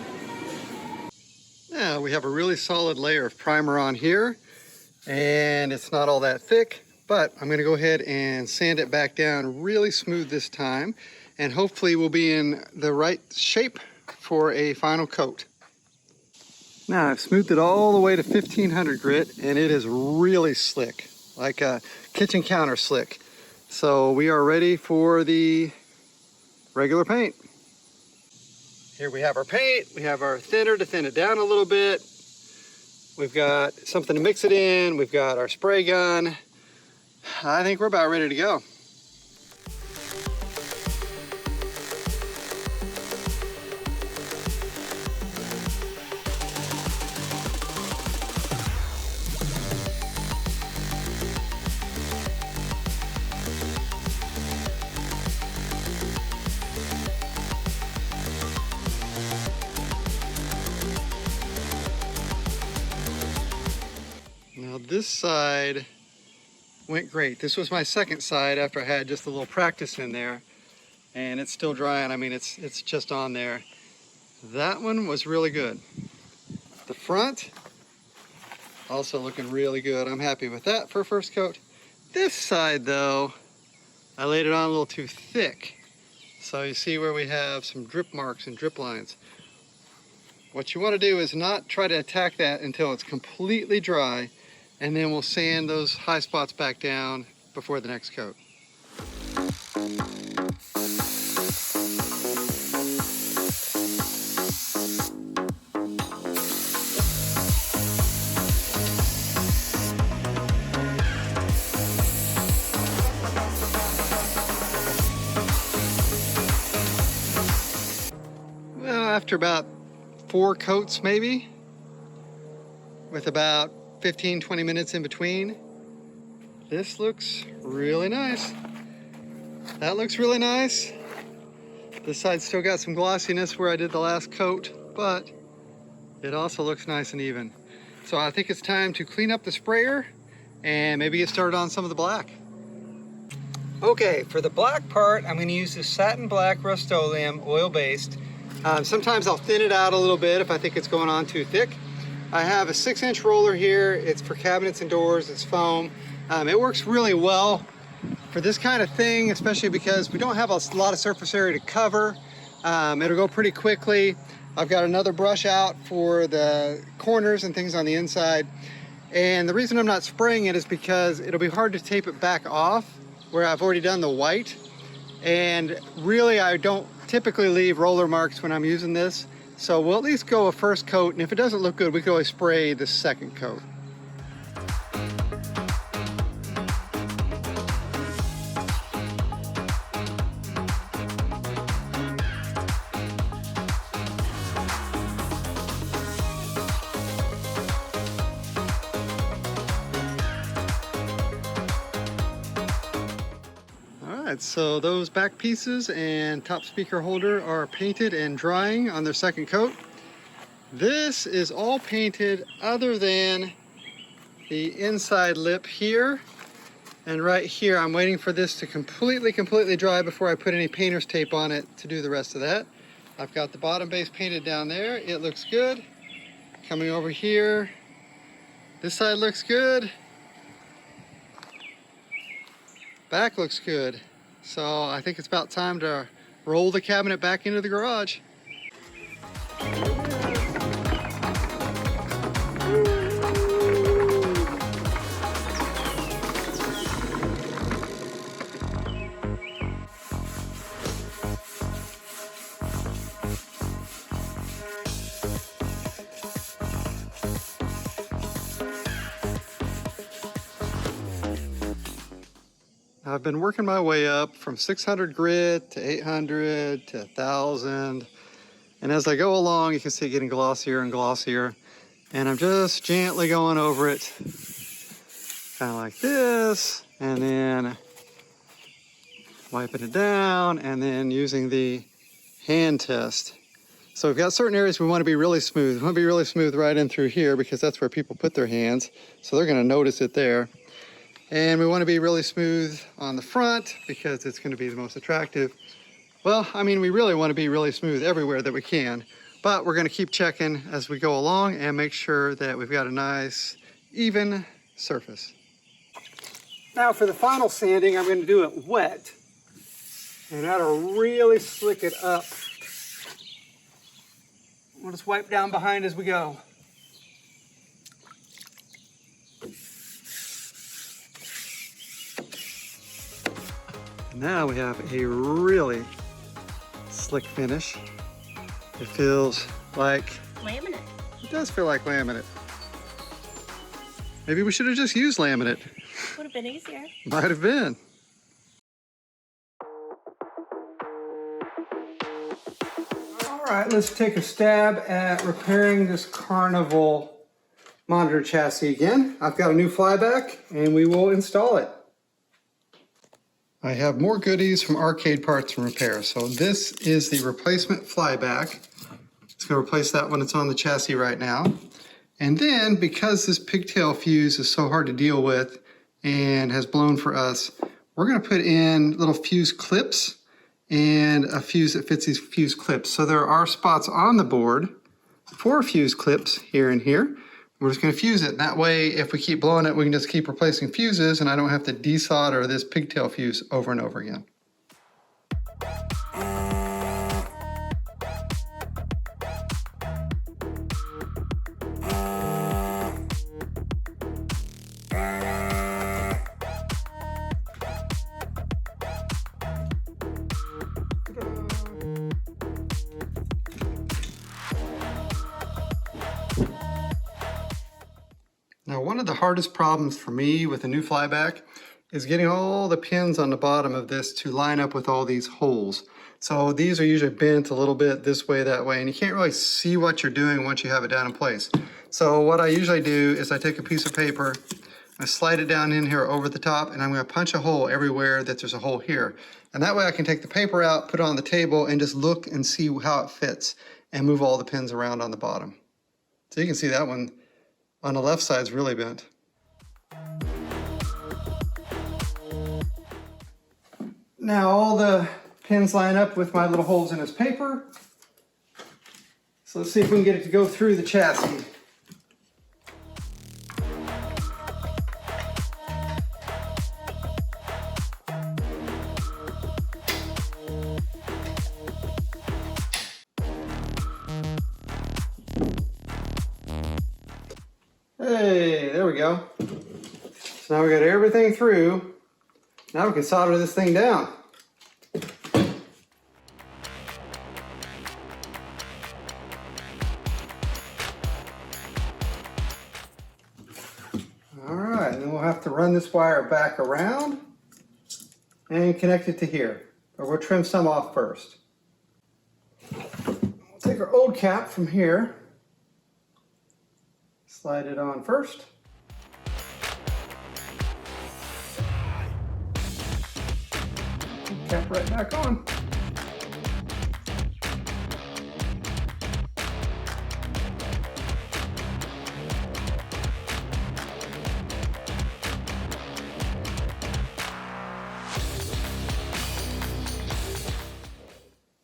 Now we have a really solid layer of primer on here, and it's not all that thick, but I'm going to go ahead and sand it back down really smooth this time, and hopefully we'll be in the right shape for a final coat. Now I've smoothed it all the way to 1500 grit, and it is really slick, like a kitchen counter slick. So we are ready for the regular paint. Here we have our paint, we have our thinner to thin it down a little bit. We've got something to mix it in, we've got our spray gun. I think we're about ready to go. Now this side went great. This was my second side after I had just a little practice in there, and it's still drying. I mean, it's just on there. That one was really good. The front, also looking really good. I'm happy with that for a first coat. This side though, I laid it on a little too thick. So you see where we have some drip marks and drip lines. What you want to do is not try to attack that until it's completely dry, and then we'll sand those high spots back down before the next coat. Well, after about 4 coats maybe, with about 15-20 minutes in between, this looks really nice. That looks really nice. This side's still got some glossiness where I did the last coat, but it also looks nice and even. So I think it's time to clean up the sprayer and maybe get started on some of the black. Okay, for the black part, I'm going to use this satin black Rust-Oleum oil-based. Sometimes I'll thin it out a little bit if I think it's going on too thick. I have a 6-inch roller here. It's for cabinets and doors. It's foam. It works really well for this kind of thing, especially because we don't have a lot of surface area to cover. It'll go pretty quickly. I've got another brush out for the corners and things on the inside. And the reason I'm not spraying it is because it'll be hard to tape it back off where I've already done the white. And really, I don't typically leave roller marks when I'm using this. So we'll at least go a first coat, and if it doesn't look good, we can always spray the second coat. Alright, so those back pieces and top speaker holder are painted and drying on their second coat. This is all painted other than the inside lip here and right here. I'm waiting for this to completely dry before I put any painter's tape on it to do the rest of that. I've got the bottom base painted down there. It looks good. Coming over here, this side looks good. Back looks good. So I think it's about time to roll the cabinet back into the garage. I've been working my way up from 600 grit to 800 to 1000. And as I go along, you can see it getting glossier and glossier. And I'm just gently going over it, kind of like this, and then wiping it down, and then using the hand test. So we've got certain areas we want to be really smooth. We want to be really smooth right in through here because that's where people put their hands. So they're going to notice it there. And we want to be really smooth on the front because it's going to be the most attractive. Well, I mean, we really want to be really smooth everywhere that we can, but we're going to keep checking as we go along and make sure that we've got a nice, even surface. Now for the final sanding, I'm going to do it wet. And that'll really slick it up. We'll just wipe down behind as we go. Now we have a really slick finish. It feels like Laminate. It does feel like laminate. Maybe we should have just used laminate. Would have been easier. Might have been. All right, let's take a stab at repairing this Carnival monitor chassis again. I've got a new flyback and we will install it. I have more goodies from Arcade Parts and Repair. So this is the replacement flyback. It's going to replace that one that's on the chassis right now. And then because this pigtail fuse is so hard to deal with and has blown for us, we're going to put in little fuse clips and a fuse that fits these fuse clips. So there are spots on the board for fuse clips here and here. We're just going to fuse it. That way, if we keep blowing it, we can just keep replacing fuses and I don't have to desolder this pigtail fuse over and over again. Now, one of the hardest problems for me with a new flyback is getting all the pins on the bottom of this to line up with all these holes. So these are usually bent a little bit this way, that way, and you can't really see what you're doing once you have it down in place. So what I usually do is I take a piece of paper, I slide it down in here over the top, and I'm going to punch a hole everywhere that there's a hole here. And that way I can take the paper out, put it on the table, and just look and see how it fits and move all the pins around on the bottom. So you can see that one on the left side is really bent. Now all the pins line up with my little holes in this paper. So let's see if we can get it to go through the chassis. Hey, there we go. So now we got everything through. Now we can solder this thing down. All right, and then we'll have to run this wire back around and connect it to here. But we'll trim some off first. We'll take our old cap from here. Slide it on first. Cap right back on.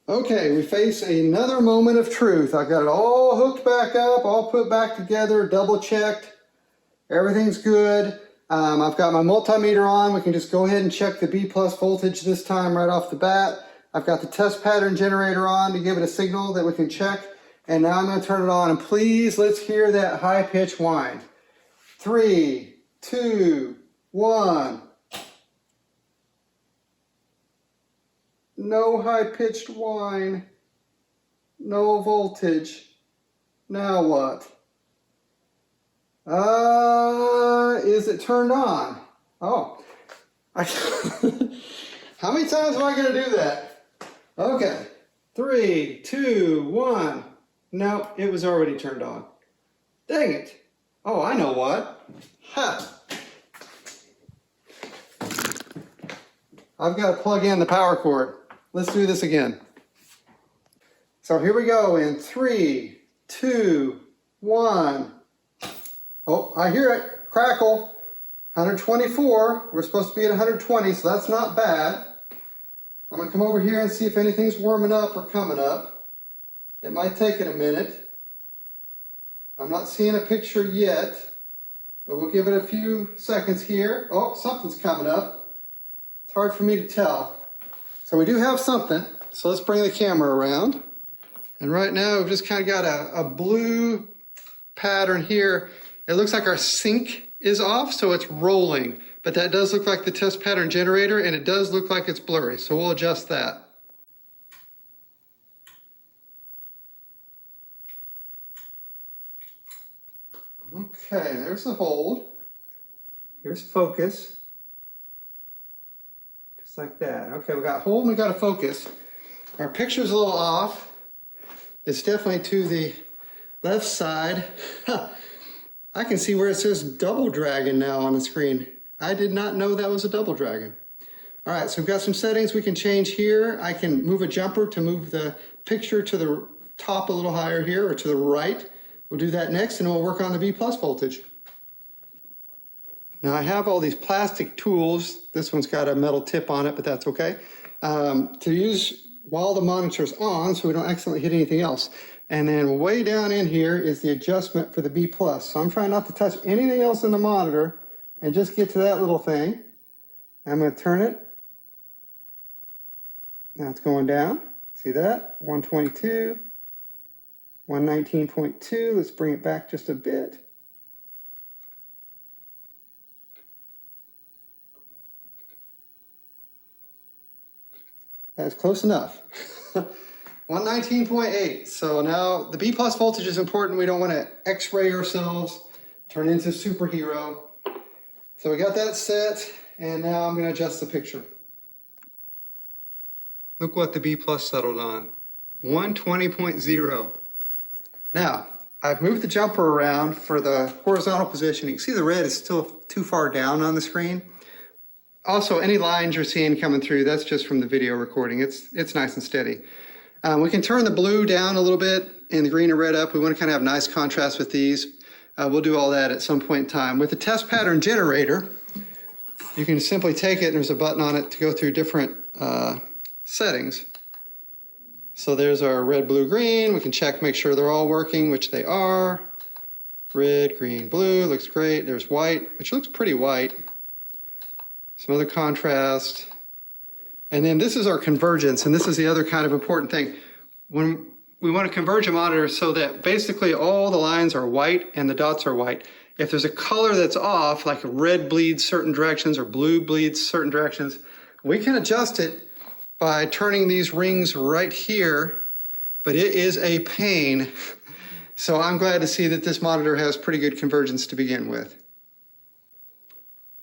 Okay, we face another moment of truth. I've got it all hooked back up, all put back together, double checked. Everything's good. I've got my multimeter on. We can just go ahead and check the B+ voltage this time right off the bat. I've got the test pattern generator on to give it a signal that we can check. And now I'm going to turn it on. And please, let's hear that high-pitched whine. 3, 2, 1. No high-pitched whine, no voltage. Now what? Is it turned on? Oh, How many times am I going to do that? Okay. 3, 2, 1. No, it was already turned on. Dang it. Oh, I know what. Ha. I've got to plug in the power cord. Let's do this again. So here we go in 3, 2, 1. Oh, I hear it. Crackle. 124. We're supposed to be at 120, so that's not bad. I'm going to come over here and see if anything's warming up or coming up. It might take it a minute. I'm not seeing a picture yet, but we'll give it a few seconds here. Oh, something's coming up. It's hard for me to tell. So we do have something. So let's bring the camera around. And right now we've just kind of got a blue pattern here. It looks like our sync is off, so it's rolling. But that does look like the test pattern generator, and it does look like it's blurry. So we'll adjust that. Okay, there's the hold. Here's focus. Just like that. Okay, we got hold and we got a focus. Our picture's a little off. It's definitely to the left side. I can see where it says double dragon now on the screen. I did not know that was a double dragon. All right, so we've got some settings we can change here. I can move a jumper to move the picture to the top a little higher here, or to the right. We'll do that next, and we'll work on the B+ voltage. Now I have all these plastic tools. This one's got a metal tip on it, but that's okay. To use while the monitor's on, so we don't accidentally hit anything else. And then way down in here is the adjustment for the B+. So I'm trying not to touch anything else in the monitor and just get to that little thing. I'm going to turn it. Now it's going down. See that? 122, 119.2. Let's bring it back just a bit. That's close enough. 119.8. So now the B+ voltage is important. We don't want to X-ray ourselves, turn into a superhero. So we got that set, and now I'm going to adjust the picture. Look what the B+ settled on. 120.0. Now, I've moved the jumper around for the horizontal position. You can see the red is still too far down on the screen. Also, any lines you're seeing coming through, that's just from the video recording. It's nice and steady. We can turn the blue down a little bit and the green and red up. We want to kind of have nice contrast with these. We'll do all that at some point in time. With the test pattern generator, you can simply take it and there's a button on it to go through different settings. So there's our red, blue, green. We can check, make sure they're all working, which they are. Red, green, blue, looks great. There's white, which looks pretty white. Some other contrast. And then this is our convergence, and this is the other kind of important thing. When we want to converge a monitor so that basically all the lines are white and the dots are white. If there's a color that's off, like red bleeds certain directions or blue bleeds certain directions, we can adjust it by turning these rings right here, but it is a pain. So I'm glad to see that this monitor has pretty good convergence to begin with.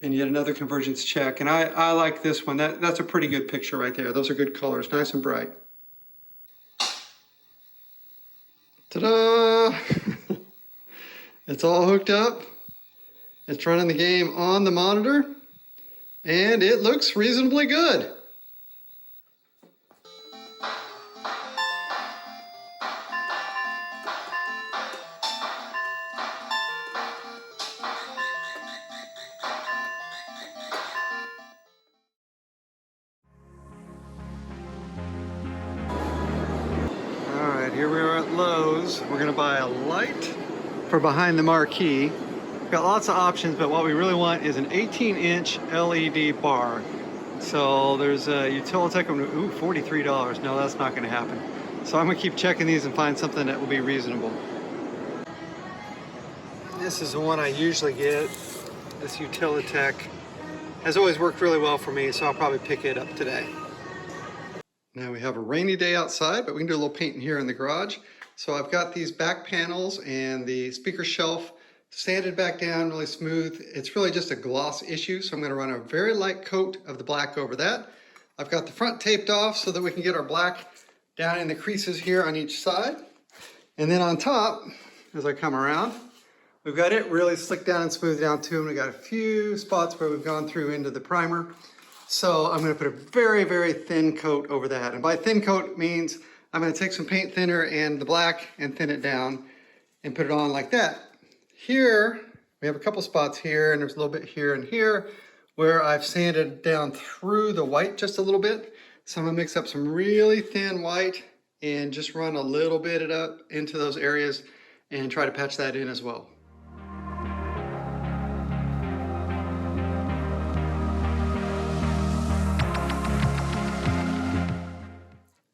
And yet another convergence check. And I like this one. That's a pretty good picture right there. Those are good colors, nice and bright. Ta-da! It's all hooked up. It's running the game on the monitor. And it looks reasonably good. Here we are at Lowe's. We're gonna buy a light for behind the marquee. We've got lots of options, but what we really want is an 18-inch LED bar. So there's a Utilitech, ooh, $43. No, that's not gonna happen. So I'm gonna keep checking these and find something that will be reasonable. This is the one I usually get. This Utilitech has always worked really well for me, so I'll probably pick it up today. Now we have a rainy day outside, but we can do a little painting here in the garage. So I've got these back panels and the speaker shelf sanded back down really smooth. It's really just a gloss issue, so I'm going to run a very light coat of the black over that. I've got the front taped off so that we can get our black down in the creases here on each side. And then on top, as I come around, we've got it really slicked down and smoothed down too, and we've got a few spots where we've gone through into the primer. So I'm going to put a very, very thin coat over that. And by thin coat, it means I'm going to take some paint thinner and the black and thin it down and put it on like that. Here, we have a couple spots here, and there's a little bit here and here where I've sanded down through the white just a little bit. So I'm going to mix up some really thin white and just run a little bit it up into those areas and try to patch that in as well.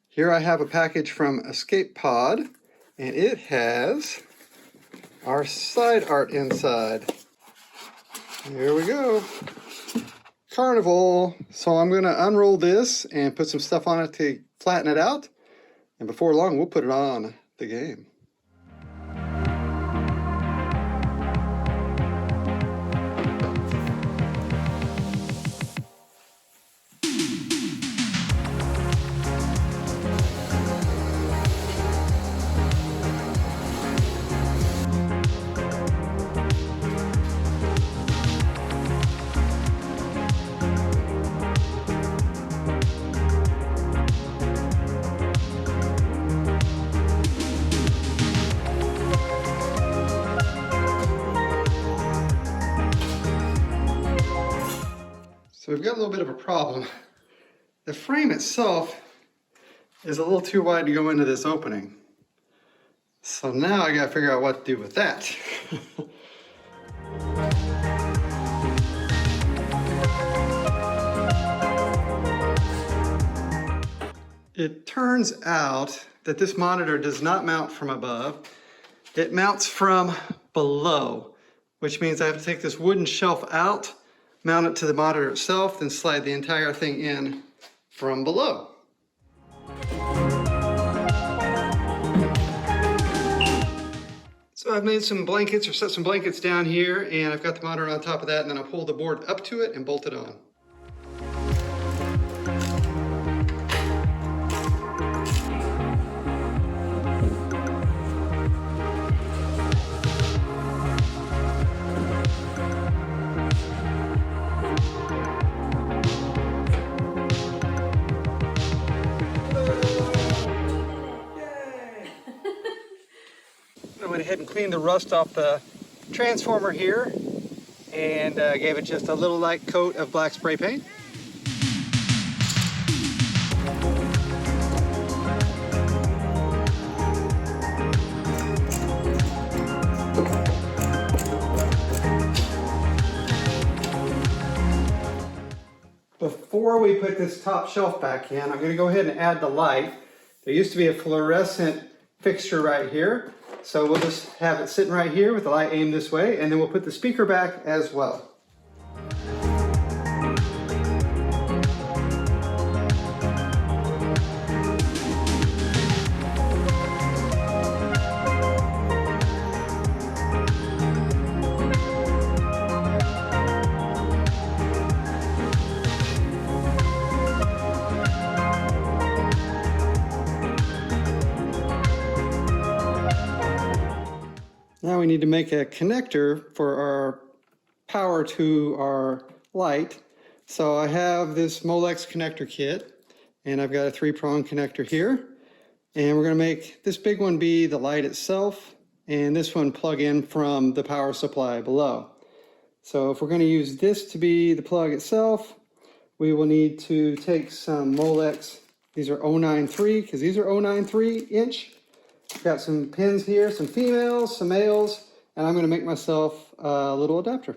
Here I have a package from Escape Pod, and it has our side art inside. Here we go. Carnival. So I'm going to unroll this and put some stuff on it to flatten it out. And before long, we'll put it on the game. So we've got a little bit of a problem. The frame itself is a little too wide to go into this opening. So now I gotta figure out what to do with that. It turns out that this monitor does not mount from above. It mounts from below, which means I have to take this wooden shelf out, mount it to the monitor itself, then slide the entire thing in from below. So I've made some blankets or set some blankets down here, and I've got the monitor on top of that, and then I'll pull the board up to it and bolt it on. I went ahead and cleaned the rust off the transformer here and gave it just a little light coat of black spray paint. Before we put this top shelf back in, I'm going to go ahead and add the light. There used to be a fluorescent fixture right here. So we'll just have it sitting right here with the light aimed this way, and then we'll put the speaker back as well. Now we need to make a connector for our power to our light. So I have this Molex connector kit, and I've got a 3-prong connector here. And we're going to make this big one be the light itself, and this one plug in from the power supply below. So if we're going to use this to be the plug itself, we will need to take some Molex. These are 093, because these are 093 inch. I've got some pins here, some females, some males, and I'm going to make myself a little adapter.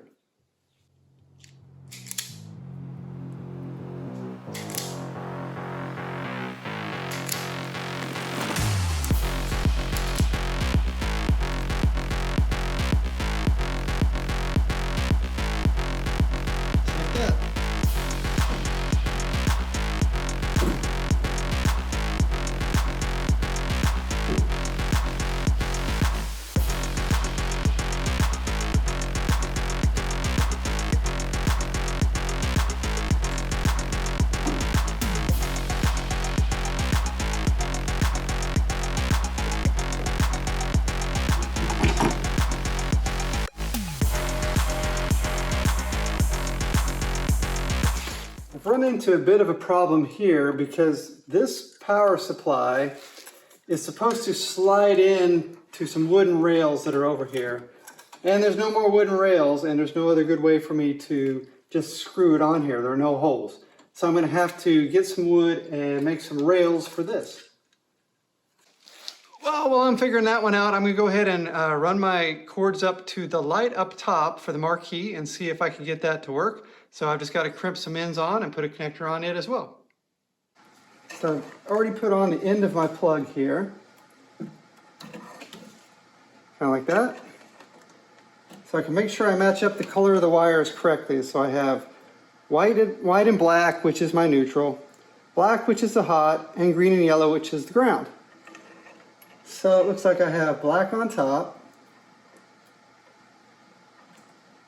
Like that. run into a bit of a problem here because this power supply is supposed to slide in to some wooden rails that are over here. And there's no more wooden rails, and there's no other good way for me to just screw it on here. There are no holes. So I'm going to have to get some wood and make some rails for this. Well, while I'm figuring that one out, I'm going to go ahead and run my cords up to the light up top for the marquee and see if I can get that to work. So I've just got to crimp some ends on and put a connector on it as well. So I've already put on the end of my plug here. Kind of like that. So I can make sure I match up the color of the wires correctly. So I have white and black, which is my neutral, black, which is the hot, and green and yellow, which is the ground. So it looks like I have black on top.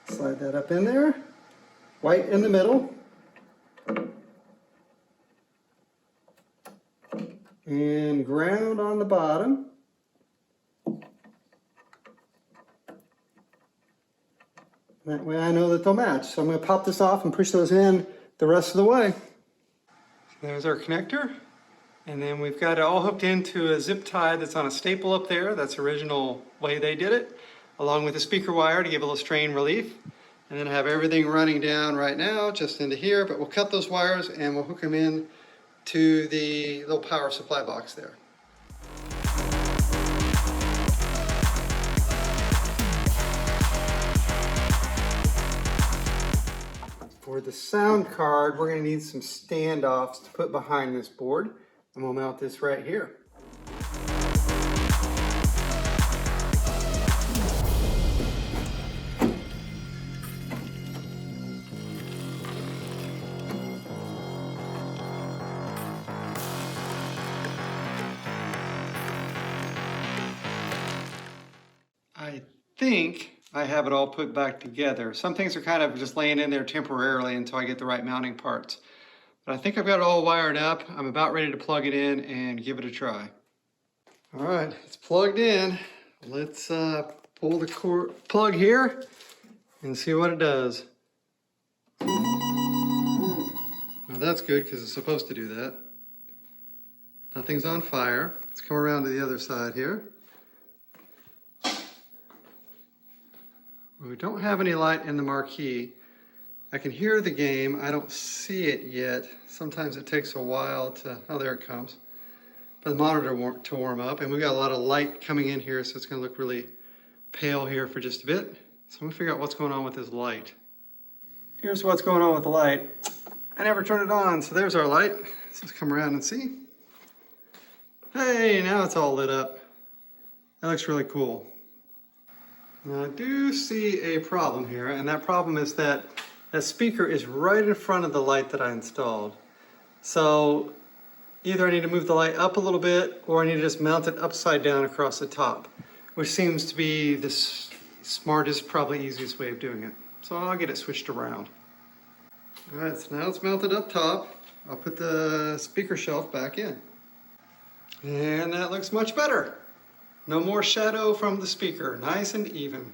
Slide that up in there. White in the middle. And ground on the bottom. That way I know that they'll match. So I'm going to pop this off and push those in the rest of the way. So there's our connector. And then we've got it all hooked into a zip tie that's on a staple up there. That's the original way they did it. Along with a speaker wire to give a little strain relief. And then I have everything running down right now just into here. But we'll cut those wires and we'll hook them in to the little power supply box there. For the sound card, we're going to need some standoffs to put behind this board, and we'll mount this right here. I think I have it all put back together. Some things are kind of just laying in there temporarily until I get the right mounting parts. But I think I've got it all wired up. I'm about ready to plug it in and give it a try. All right, it's plugged in. Let's pull the plug here and see what it does. Now that's good because it's supposed to do that. Nothing's on fire. Let's come around to the other side here. We don't have any light in the marquee. I can hear the game. I don't see it yet. Sometimes it takes a while to, oh, there it comes. For the monitor to warm up. And we've got a lot of light coming in here, so it's going to look really pale here for just a bit. So I'm going to figure out what's going on with this light. Here's what's going on with the light. I never turned it on, so there's our light. Let's just come around and see. Hey, now it's all lit up. That looks really cool. Now I do see a problem here, and that problem is that that speaker is right in front of the light that I installed. So either I need to move the light up a little bit, or I need to just mount it upside down across the top, which seems to be the smartest, probably easiest way of doing it. So I'll get it switched around. All right, so now it's mounted up top. I'll put the speaker shelf back in. And that looks much better. No more shadow from the speaker, nice and even.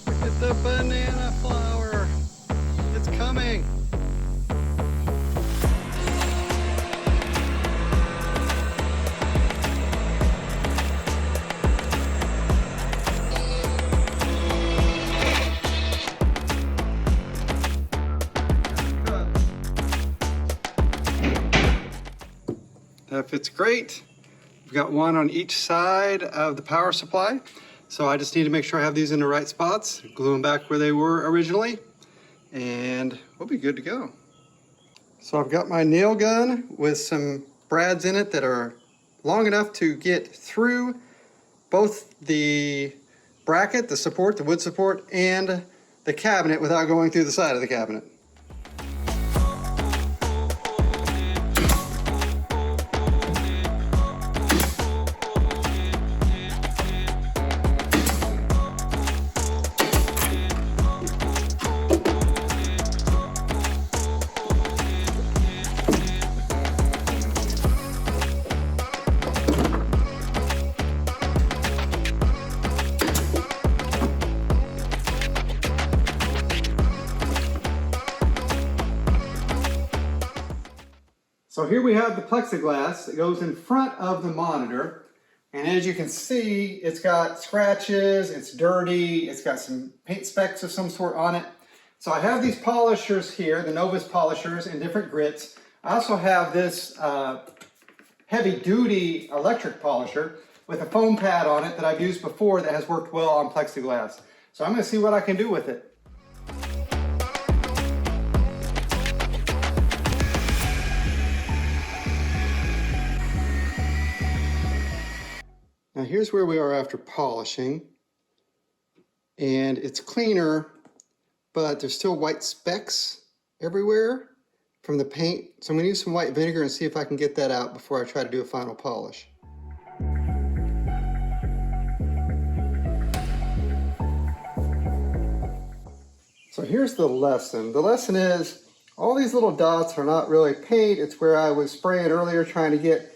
Look at the banana flower. It's coming. That fits great. We've got one on each side of the power supply. So I just need to make sure I have these in the right spots, glue them back where they were originally, and we'll be good to go. So I've got my nail gun with some brads in it that are long enough to get through both the bracket, the support, the wood support, and the cabinet without going through the side of the cabinet. So here we have the plexiglass that goes in front of the monitor. And as you can see, it's got scratches, it's dirty, it's got some paint specks of some sort on it. So I have these polishers here, the Novus polishers in different grits. I also have this heavy-duty electric polisher with a foam pad on it that I've used before that has worked well on plexiglass. So I'm going to see what I can do with it. Now here's where we are after polishing, and it's cleaner, but there's still white specks everywhere from the paint. So I'm going to use some white vinegar and see if I can get that out before I try to do a final polish. So here's the lesson. The lesson is all these little dots are not really paint. It's where I was spraying earlier trying to get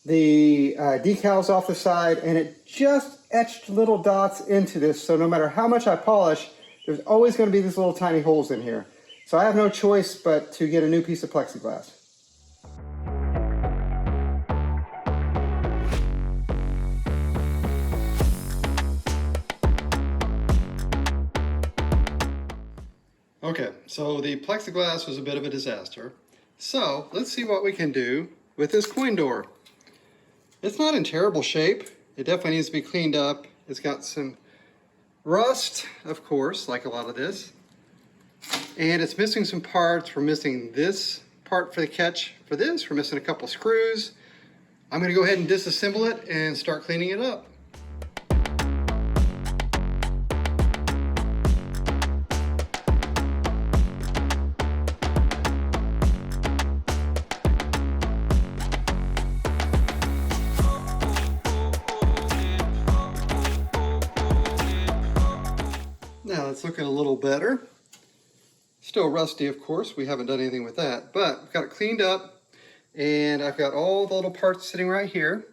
the decals off the side, and it just etched little dots into this. So no matter how much I polish, there's always going to be these little tiny holes in here. So I have no choice but to get a new piece of plexiglass. Okay, so the plexiglass was a bit of a disaster. So let's see what we can do with this coin door. It's not in terrible shape. It definitely needs to be cleaned up. It's got some rust, of course, like a lot of this. And it's missing some parts. We're missing this part for the catch for this. We're missing a couple screws. I'm going to go ahead and disassemble it and start cleaning it up. Now it's looking a little better. Still rusty, of course. We haven't done anything with that, but we've got it cleaned up, and I've got all the little parts sitting right here.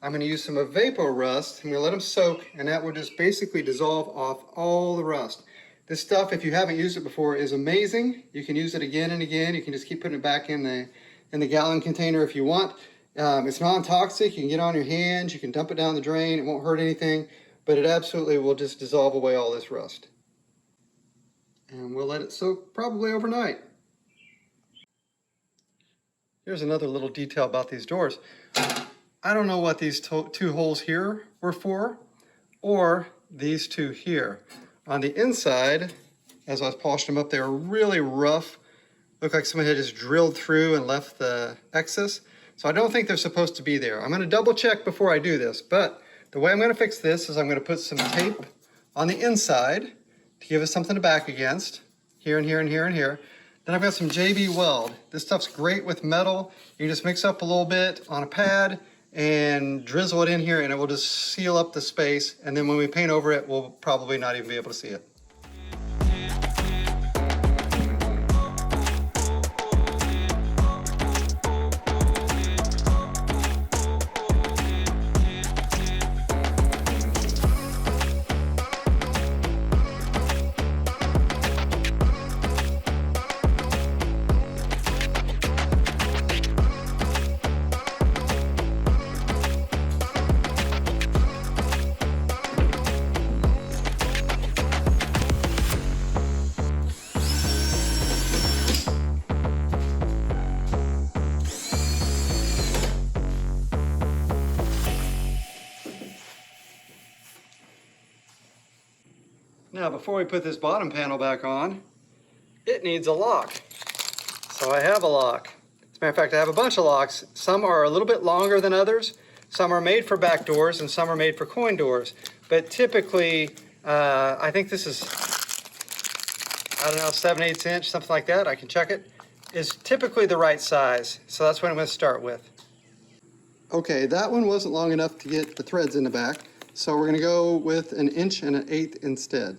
I'm going to use some Vapor Rust. I'm going to let them soak, and that will just basically dissolve off all the rust. This stuff, if you haven't used it before, is amazing. You can use it again and again. You can just keep putting it back in the gallon container if you want. It's non-toxic. You can get it on your hands. You can dump it down the drain. It won't hurt anything, but it absolutely will just dissolve away all this rust. And we'll let it soak probably overnight. Here's another little detail about these doors. I don't know what these two holes here were for, or these two here. On the inside, as I was polishing them up, they were really rough. Looked like someone had just drilled through and left the excess. So I don't think they're supposed to be there. I'm going to double check before I do this, but the way I'm going to fix this is I'm going to put some tape on the inside to give us something to back against, here and here and here and here. Then I've got some JB Weld. This stuff's great with metal. You just mix up a little bit on a pad and drizzle it in here, and it will just seal up the space. And then when we paint over it, we'll probably not even be able to see it. Now, before we put this bottom panel back on, it needs a lock. So I have a lock. As a matter of fact, I have a bunch of locks. Some are a little bit longer than others. Some are made for back doors and some are made for coin doors. But typically, I think this is, I don't know, 7/8 inch, something like that. I can check it. Is typically the right size. So that's what I'm going to start with. Okay, that one wasn't long enough to get the threads in the back. So we're going to go with 1 1/8 inches instead.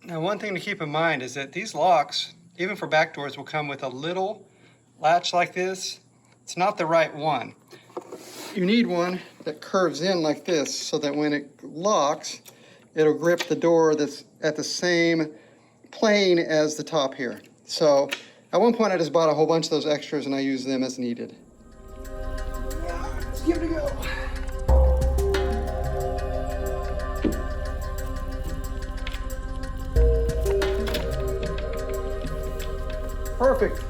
Now, one thing to keep in mind is that these locks even for back doors, will come with a little latch like this. It's not the right one. You need one that curves in like this so that when it locks, it'll grip the door that's at the same plane as the top here. So at one point I just bought a whole bunch of those extras and I use them as needed. Let's give it a go. Perfect.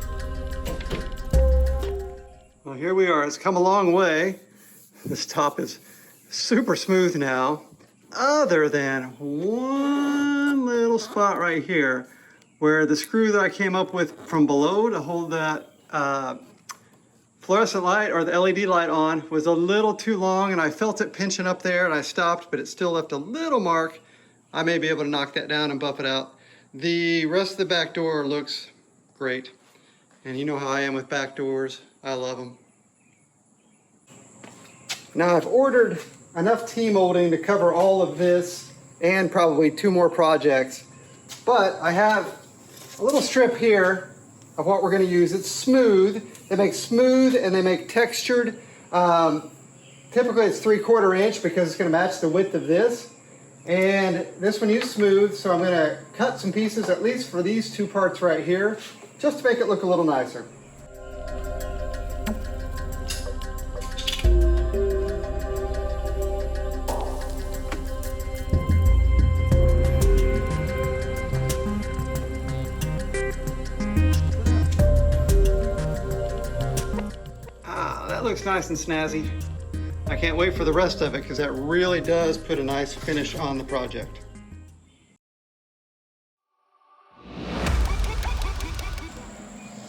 Well, here we are. It's come a long way. This top is super smooth now, other than one little spot right here where the screw that I came up with from below to hold that fluorescent light or the LED light on was a little too long, and I felt it pinching up there and I stopped, but it still left a little mark. I may be able to knock that down and buff it out. The rest of the back door looks great. And you know how I am with back doors. I love them. Now I've ordered enough T-molding to cover all of this and probably 2 more projects. But I have a little strip here of what we're going to use. It's smooth. They make smooth and they make textured. Typically it's 3/4 inch because it's going to match the width of this. And this one is smooth, so I'm going to cut some pieces at least for these 2 parts right here, just to make it look a little nicer. That looks nice and snazzy. I can't wait for the rest of it because that really does put a nice finish on the project.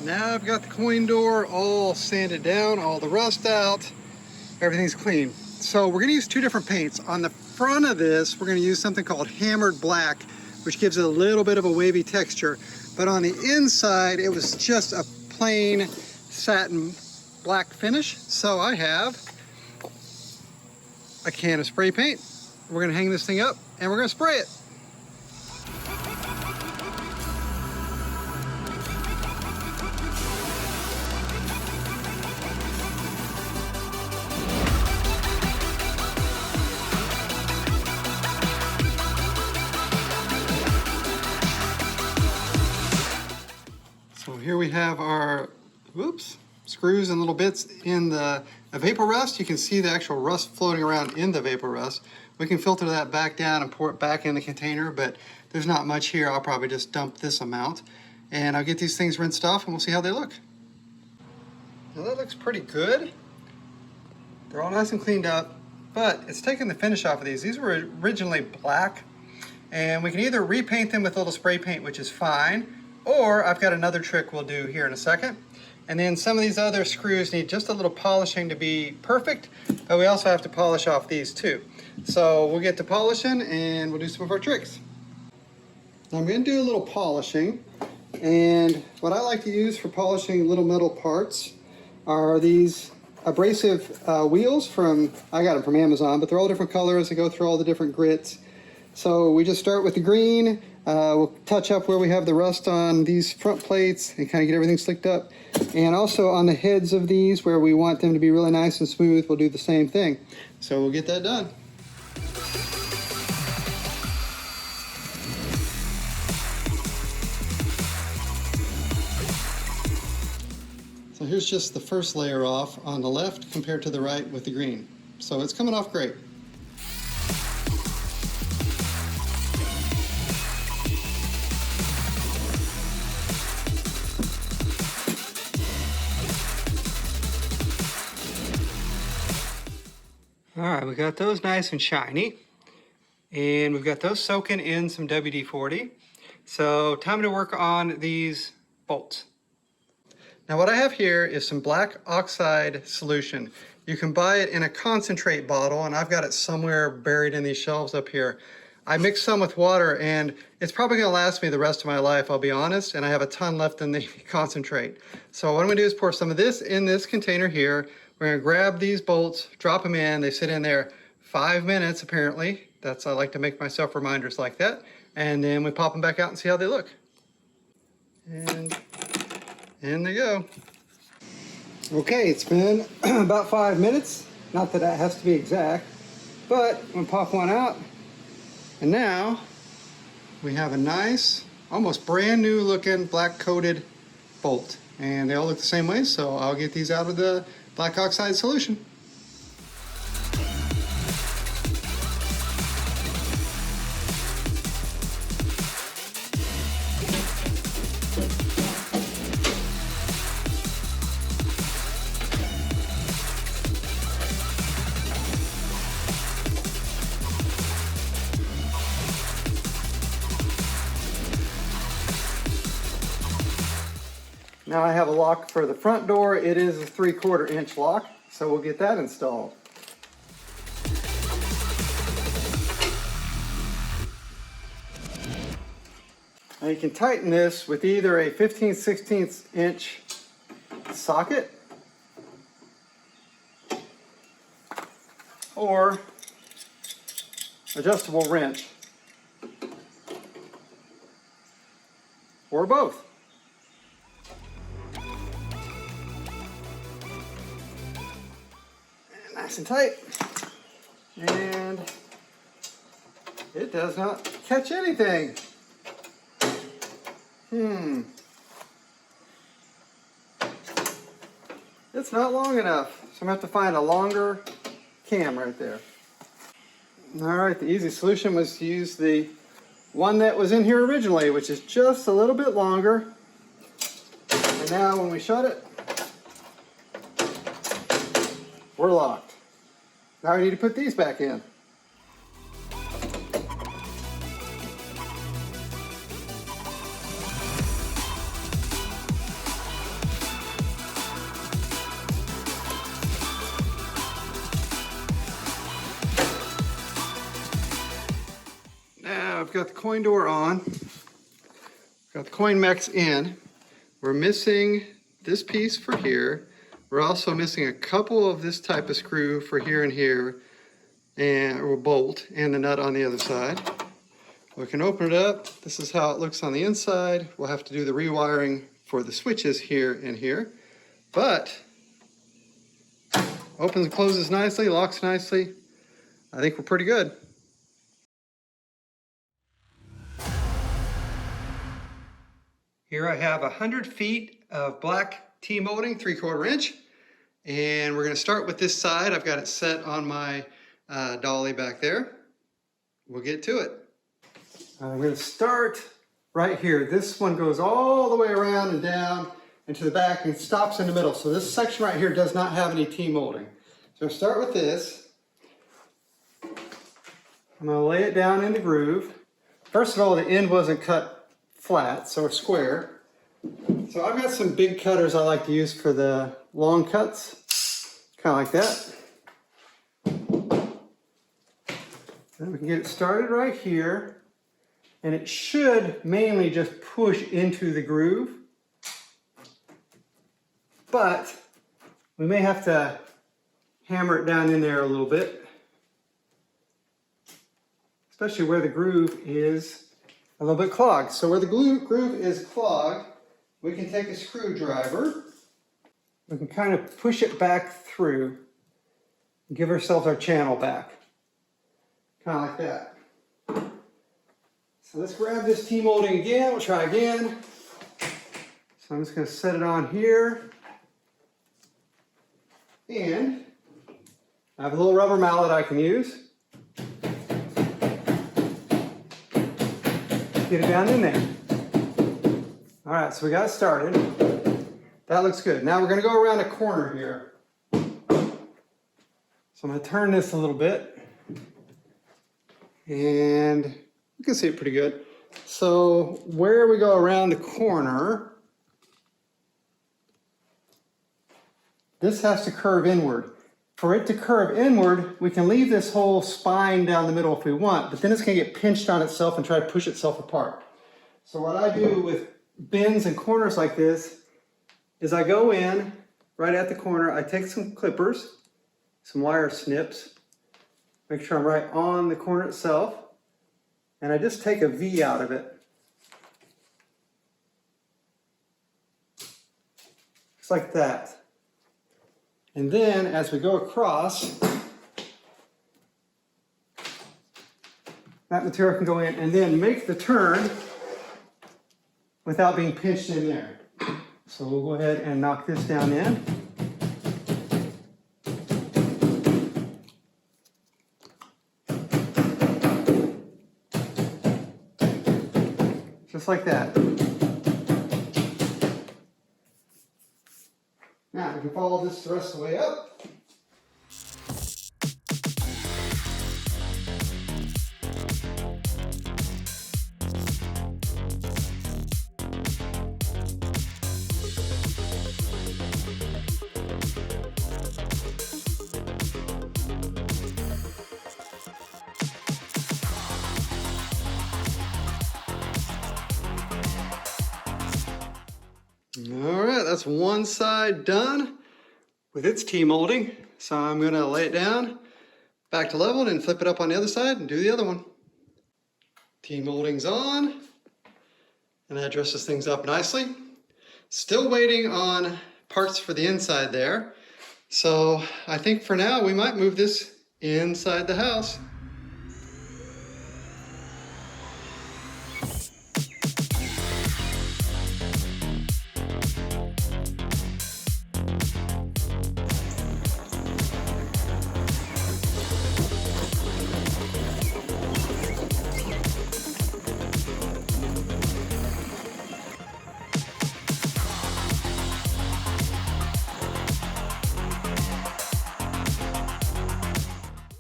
Now I've got the coin door all sanded down, all the rust out, everything's clean. So we're gonna use 2 different paints. On the front of this, we're gonna use something called hammered black, which gives it a little bit of a wavy texture. But on the inside, it was just a plain satin black finish. So I have a can of spray paint. We're gonna hang this thing up and we're gonna spray it. So here we have our, screws and little bits in the vapor rust. You can see the actual rust floating around in the vapor rust. We can filter that back down and pour it back in the container, but there's not much here. I'll probably just dump this amount and I'll get these things rinsed off and we'll see how they look. Now that looks pretty good. They're all nice and cleaned up, but it's taking the finish off of these. These were originally black, and we can either repaint them with a little spray paint, which is fine, or I've got another trick we'll do here in a second. And then some of these other screws need just a little polishing to be perfect, but we also have to polish off these too. So we'll get to polishing and we'll do some of our tricks. Now I'm going to do a little polishing, and what I like to use for polishing little metal parts are these abrasive wheels I got them from Amazon, but they're all different colors. They go through all the different grits. So we just start with the green. We'll touch up where we have the rust on these front plates and kind of get everything slicked up. And also on the heads of these where we want them to be really nice and smooth, we'll do the same thing. So we'll get that done. So here's just the first layer off on the left compared to the right with the green. So it's coming off great. All right, we got those nice and shiny, and we've got those soaking in some WD-40. So time to work on these bolts. Now what I have here is some black oxide solution. You can buy it in a concentrate bottle, and I've got it somewhere buried in these shelves up here. I mixed some with water, and it's probably gonna last me the rest of my life, I'll be honest, and I have a ton left in the concentrate. So what I'm gonna do is pour some of this in this container here. We're gonna grab these bolts, drop them in. They sit in there 5 minutes apparently. I like to make myself reminders like that. And then we pop them back out and see how they look. And in they go. Okay, it's been about 5 minutes. Not that that has to be exact, but I'm gonna pop one out. And now we have a nice, almost brand new looking black coated bolt. And they all look the same way, so I'll get these out of the black oxide solution. Now I have a lock for the front door. It is a 3/4 inch lock, so we'll get that installed. Now you can tighten this with either a 15/16 inch socket or adjustable wrench, or both. Nice and tight, and it does not catch anything. It's not long enough, so I'm gonna have to find a longer cam right there. All right, the easy solution was to use the one that was in here originally, which is just a little bit longer. And now when we shut it, we're locked. Now we need to put these back in. Now I've got the coin door on. Got the coin mechs in. We're missing this piece for here. We're also missing a couple of this type of screw for here and here, or bolt, and the nut on the other side. We can open it up. This is how it looks on the inside. We'll have to do the rewiring for the switches here and here, but opens and closes nicely, locks nicely. I think we're pretty good. Here I have 100 feet of black T-molding, 3/4 inch. And we're going to start with this side. I've got it set on my dolly back there. We'll get to it. I'm going to start right here. This one goes all the way around and down and to the back and stops in the middle. So this section right here does not have any T-molding. So I'll start with this. I'm going to lay it down in the groove. First of all, the end wasn't cut flat, so square. So I've got some big cutters I like to use for the long cuts, kind of like that. Then we can get it started right here, and it should mainly just push into the groove, but we may have to hammer it down in there a little bit, especially where the groove is a little bit clogged. So where the groove is clogged, we can take a screwdriver, we can kind of push it back through and give ourselves our channel back. Kind of like that. So let's grab this T-molding again, we'll try again. So I'm just going to set it on here. And I have a little rubber mallet I can use. Get it down in there. All right, so we got it started. That looks good. Now we're going to go around a corner here. So I'm going to turn this a little bit. And you can see it pretty good. So where we go around the corner, this has to curve inward. For it to curve inward, we can leave this whole spine down the middle if we want, but then it's going to get pinched on itself and try to push itself apart. So what I do with bends and corners like this is I go in right at the corner, I take some clippers, some wire snips, make sure I'm right on the corner itself, and I just take a V out of it. Just like that. And then as we go across, that material can go in and then make the turn without being pinched in there. So we'll go ahead and knock this down in. Just like that. Now we can follow this the rest of the way up. All right, that's one side done with its T-molding. So I'm gonna lay it down, back to level, and flip it up on the other side and do the other one. T-molding's on, and that dresses things up nicely. Still waiting on parts for the inside there. So I think for now we might move this inside the house.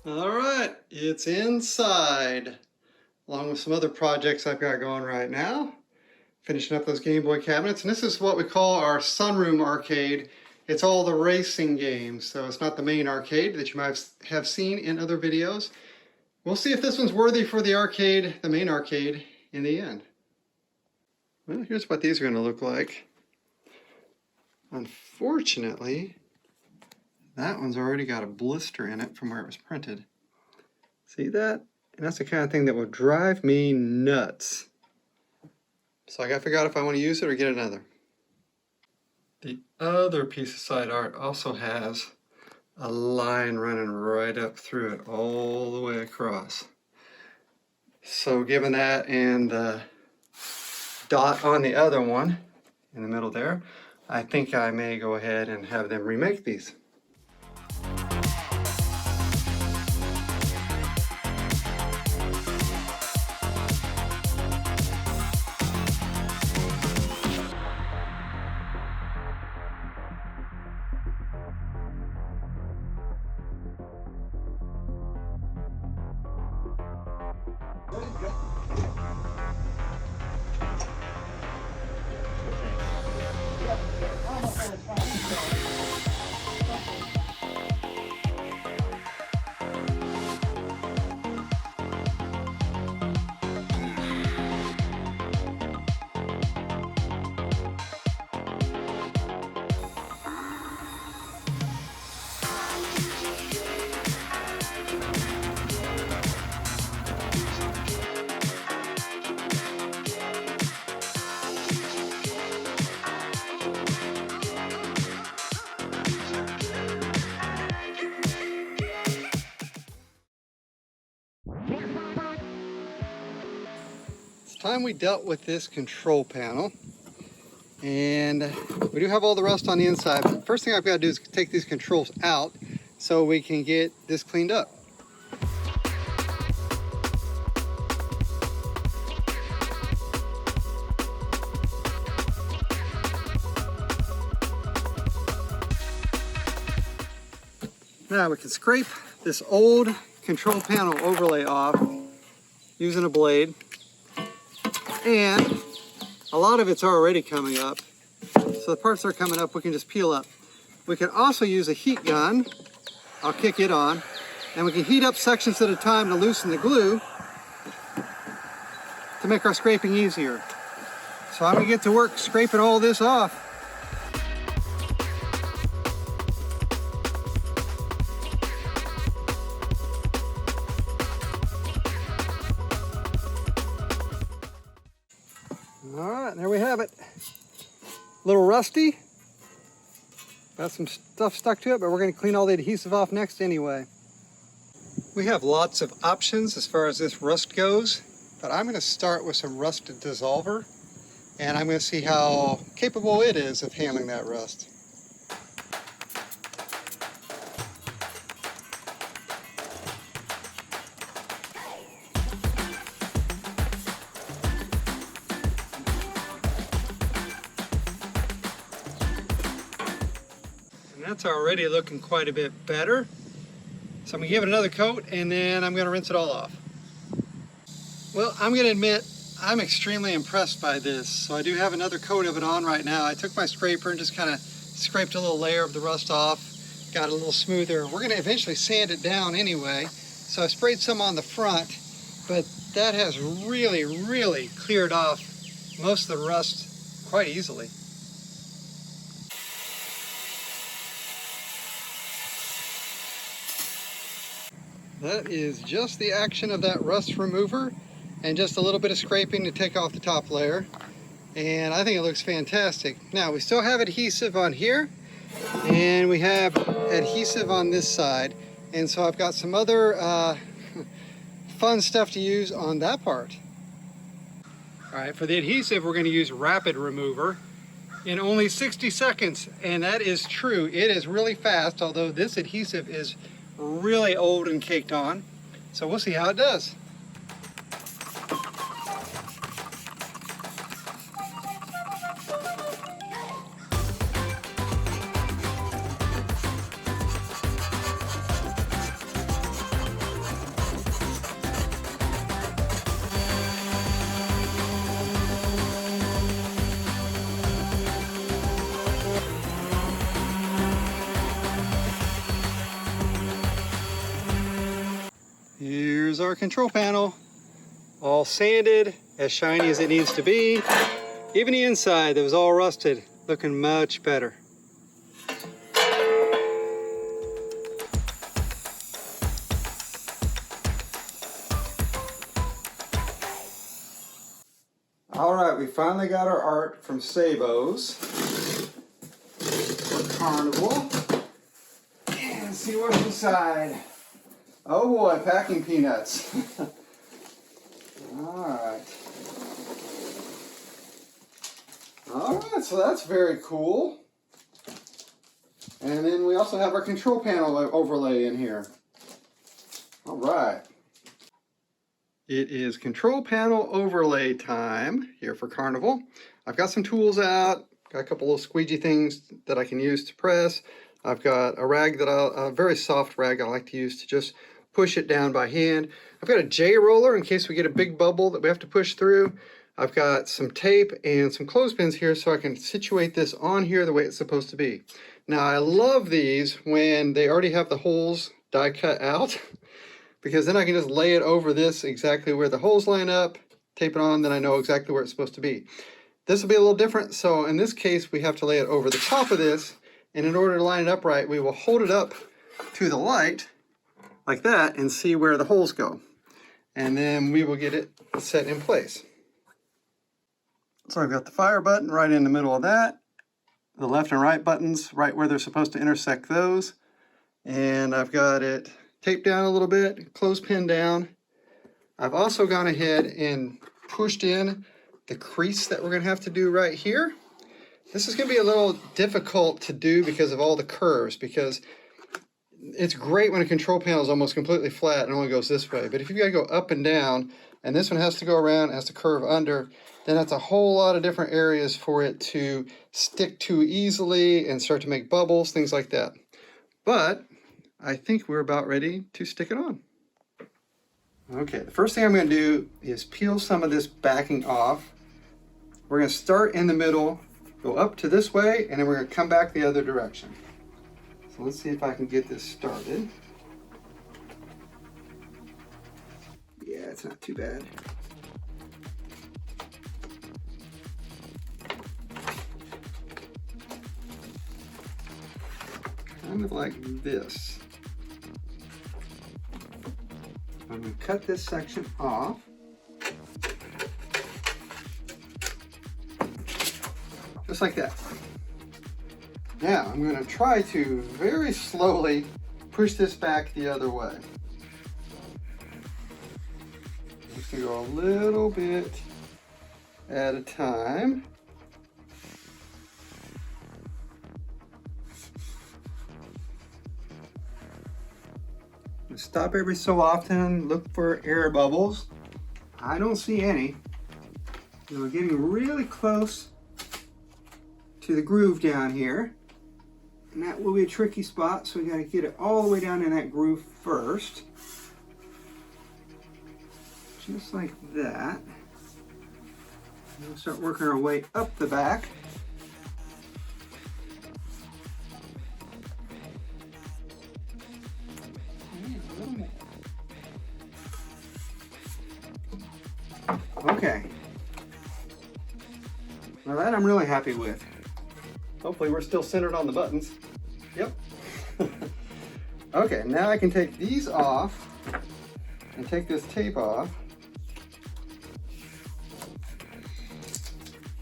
All right, it's inside, along with some other projects I've got going right now. Finishing up those Game Boy cabinets, and this is what we call our sunroom arcade. It's all the racing games, so it's not the main arcade that you might have seen in other videos. We'll see if this one's worthy for the arcade, the main arcade, in the end. Well, here's what these are going to look like. Unfortunately, that one's already got a blister in it from where it was printed. See that? And that's the kind of thing that will drive me nuts. So I gotta figure out if I want to use it or get another. The other piece of side art also has a line running right up through it all the way across. So given that and the dot on the other one in the middle there, I think I may go ahead and have them remake these. Time we dealt with this control panel, and we do have all the rust on the inside, but first thing I've got to do is take these controls out so we can get this cleaned up. Now we can scrape this old control panel overlay off using a blade. And a lot of it's already coming up. So the parts that are coming up, we can just peel up. We can also use a heat gun. I'll kick it on. And we can heat up sections at a time to loosen the glue to make our scraping easier. So I'm gonna get to work scraping all this off. All right, there we have it. A little rusty, Got some stuff stuck to it, but we're going to clean all the adhesive off next anyway. We have lots of options as far as this rust goes, but I'm going to start with some rust dissolver, and I'm going to see how capable it is of handling that rust. And that's already looking quite a bit better. So I'm going to give it another coat, and then I'm going to rinse it all off. Well, I'm going to admit I'm extremely impressed by this. So I do have another coat of it on right now. I took my scraper and just kind of scraped a little layer of the rust off, got it a little smoother. We're going to eventually sand it down anyway. So I sprayed some on the front, but that has really cleared off most of the rust quite easily. That is just the action of that rust remover and just a little bit of scraping to take off the top layer. And I think it looks fantastic. Now we still have adhesive on here and we have adhesive on this side. And so I've got some other fun stuff to use on that part. All right, for the adhesive, we're going to use rapid remover in only 60 seconds. And that is true. It is really fast, although this adhesive is really old and caked on. So we'll see how it does. Here's our control panel, all sanded, as shiny as it needs to be. Even the inside that was all rusted, looking much better. All right, we finally got our art from Sabos for Carnival. And see what's inside. Oh boy, packing peanuts. Alright, so that's very cool. And then we also have our control panel overlay in here. Alright. It is control panel overlay time here for Carnival. I've got some tools out, got a couple of squeegee things that I can use to press. I've got a rag a very soft rag I like to use to just push it down by hand. I've got a J roller in case we get a big bubble that we have to push through. I've got some tape and some clothespins here so I can situate this on here the way it's supposed to be. Now I love these when they already have the holes die cut out because then I can just lay it over this exactly where the holes line up, tape it on, then I know exactly where it's supposed to be. This will be a little different, so in this case we have to lay it over the top of this, and in order to line it up right, we will hold it up to the light like that and see where the holes go. And then we will get it set in place. So I've got the fire button right in the middle of that. The left and right buttons right where they're supposed to intersect those. And I've got it taped down a little bit, clothespin down. I've also gone ahead and pushed in the crease that we're gonna have to do right here. This is gonna be a little difficult to do because of all the curves, because it's great when a control panel is almost completely flat and only goes this way, but if you've got to go up and down, and this one has to go around, has to curve under, then that's a whole lot of different areas for it to stick to easily and start to make bubbles, things like that. But I think we're about ready to stick it on. Okay, the first thing I'm going to do is peel some of this backing off. We're going to start in the middle, go up to this way, and then we're going to come back the other direction. So let's see if I can get this started. Yeah, it's not too bad. Kind of like this. I'm going to cut this section off. Just like that. Now I'm going to try to very slowly push this back the other way. I'm just going to go a little bit at a time. Stop every so often, look for air bubbles. I don't see any. We're getting really close to the groove down here. And that will be a tricky spot, so we got to get it all the way down in that groove first. Just like that. And we'll start working our way up the back. Okay. Well, that I'm really happy with. Hopefully we're still centered on the buttons. Yep. Okay, now I can take these off and take this tape off.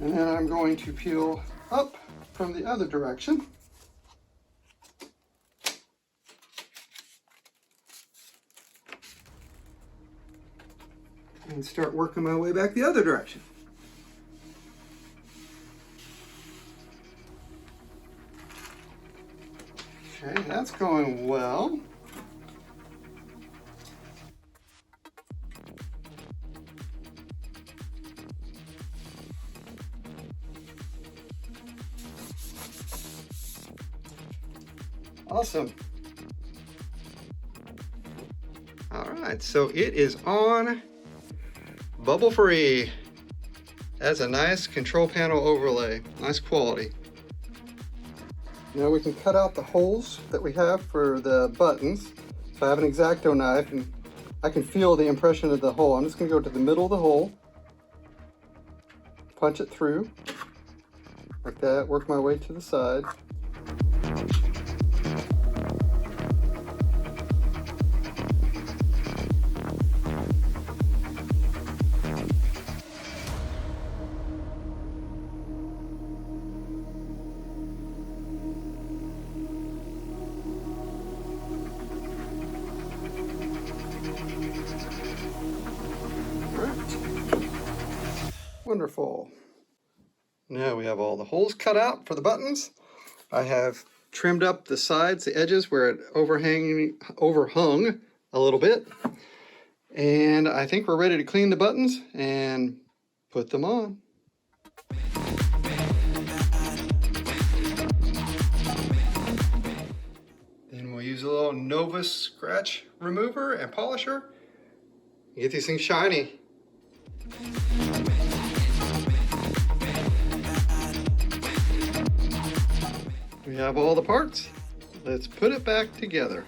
And then I'm going to peel up from the other direction. And start working my way back the other direction. Okay, that's going well. Awesome. All right, so it is on bubble free. That's a nice control panel overlay, nice quality. Now we can cut out the holes that we have for the buttons. So I have an X-Acto knife and I can feel the impression of the hole. I'm just going to go to the middle of the hole, punch it through like that, work my way to the side. Wonderful. Now we have all the holes cut out for the buttons. I have trimmed up the sides, the edges where it overhung a little bit. And I think we're ready to clean the buttons and put them on. Then we'll use a little Nova scratch remover and polisher. Get these things shiny. We have all the parts. Let's put it back together.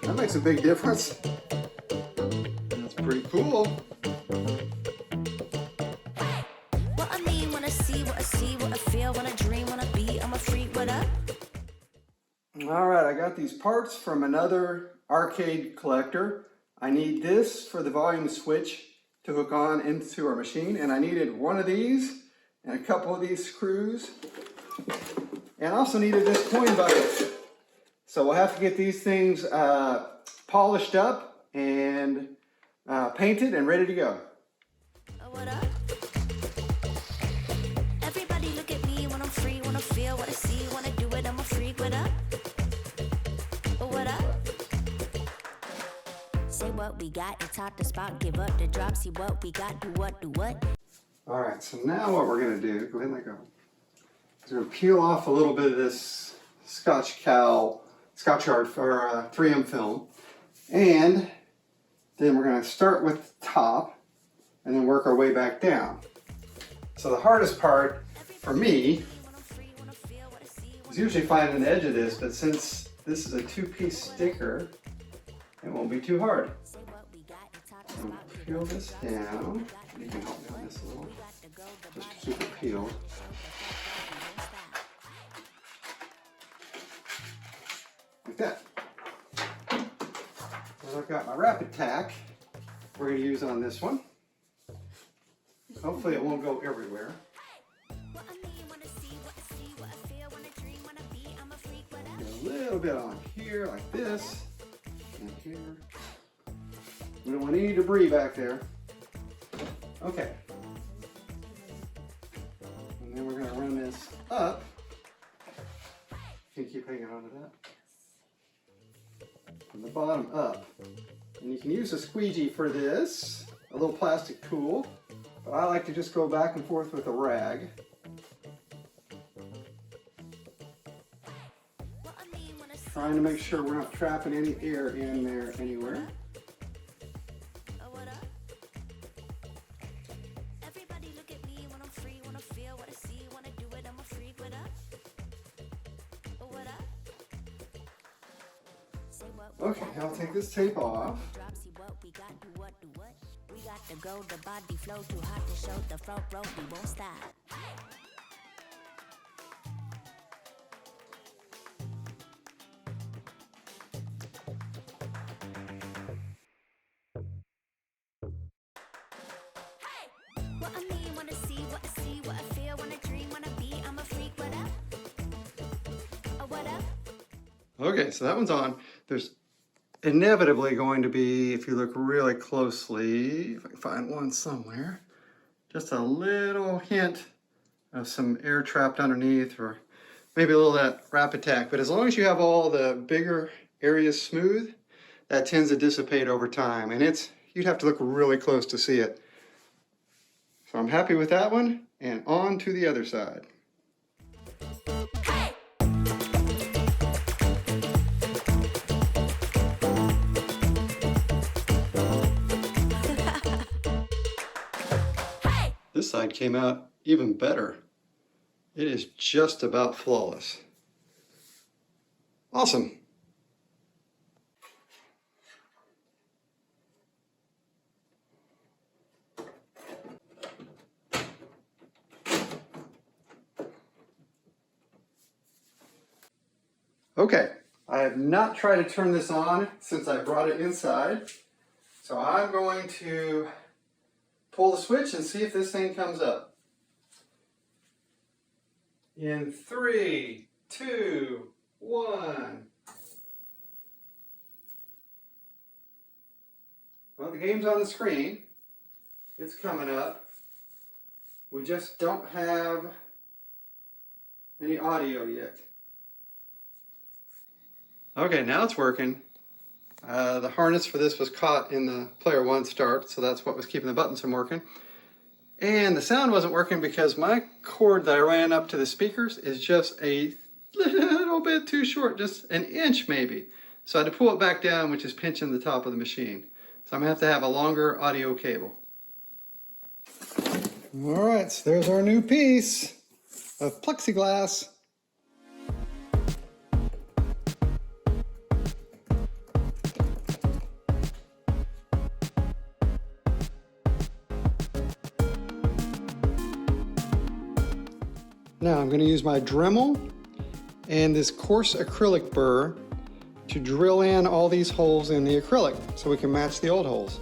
That makes a big difference. That's pretty cool. What I mean when I see, what I feel, when I dream, when I be, I'm a freak, what up? All right, I got these parts from another arcade collector. I need this for the volume switch to hook on into our machine, and I needed one of these and a couple of these screws, and I also needed this coin bucket. So we'll have to get these things polished up and painted and ready to go. What up? Everybody look at me when I'm free, when I feel, what I see, when I do it, I'm a freak, what up? What up? Say what we got, it's hot to spot, give up the drop, see what we got, do what? All right, so now what we're gonna do, go ahead and let go. Is we're gonna peel off a little bit of this Scotch Yard for 3M film, and then we're gonna start with the top and then work our way back down. So the hardest part for me was usually finding the edge of this, but since this is a two-piece sticker, it won't be too hard. So peel this down. You can help me on this a little, just to keep it peeled. Like that. And I've got my rapid tack we're going to use on this one. Hopefully it won't go everywhere. Get a little bit on here, like this, and here. We don't want any debris back there. Okay. And then we're going to run this up. Can you keep hanging on to that? From the bottom up. And you can use a squeegee for this, a little plastic tool. But I like to just go back and forth with a rag. Trying to make sure we're not trapping any air in there anywhere. Okay, I'll take this tape off. Okay, so that one's on. There's inevitably going to be, if you look really closely, if I can find one somewhere, just a little hint of some air trapped underneath, or maybe a little of that rapid tack. But as long as you have all the bigger areas smooth, that tends to dissipate over time. And you'd have to look really close to see it. So I'm happy with that one, and on to the other side. This side came out even better. It is just about flawless. Awesome. Okay, I have not tried to turn this on since I brought it inside. So I'm going to pull the switch and see if this thing comes up. In 3, 2, 1. Well, the game's on the screen. It's coming up. We just don't have any audio yet. Okay, now it's working. The harness for this was caught in the player 1 start, so that's what was keeping the buttons from working. And the sound wasn't working because my cord that I ran up to the speakers is just a little bit too short, just an inch maybe. So I had to pull it back down, which is pinching the top of the machine. So I'm going to have a longer audio cable. All right, so there's our new piece of plexiglass. Now I'm going to use my Dremel and this coarse acrylic burr to drill in all these holes in the acrylic so we can match the old holes.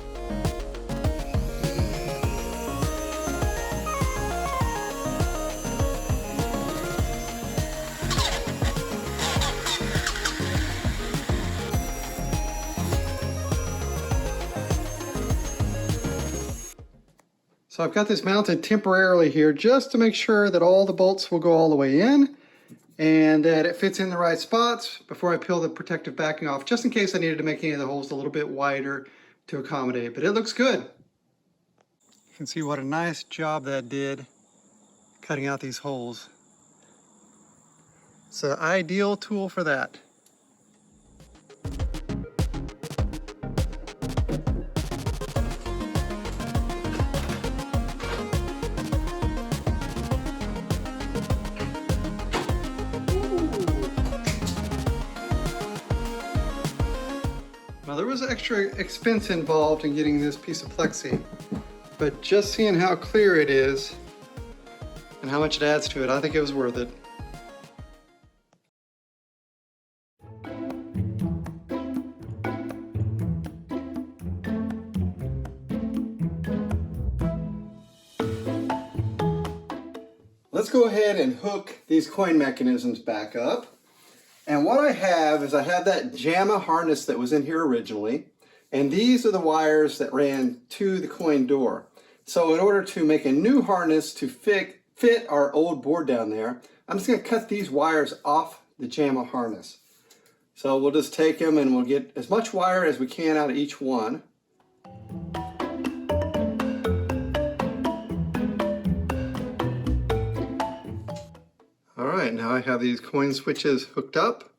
So I've got this mounted temporarily here just to make sure that all the bolts will go all the way in and that it fits in the right spots before I peel the protective backing off, just in case I needed to make any of the holes a little bit wider to accommodate. But it looks good. You can see what a nice job that did cutting out these holes. It's an ideal tool for that. Well, there was extra expense involved in getting this piece of plexi, but just seeing how clear it is and how much it adds to it, I think it was worth it. Let's go ahead and hook these coin mechanisms back up. And what I have is I have that JAMA harness that was in here originally, and these are the wires that ran to the coin door. So in order to make a new harness to fit our old board down there, I'm just going to cut these wires off the JAMA harness. So we'll just take them and we'll get as much wire as we can out of each one. Alright, now I have these coin switches hooked up,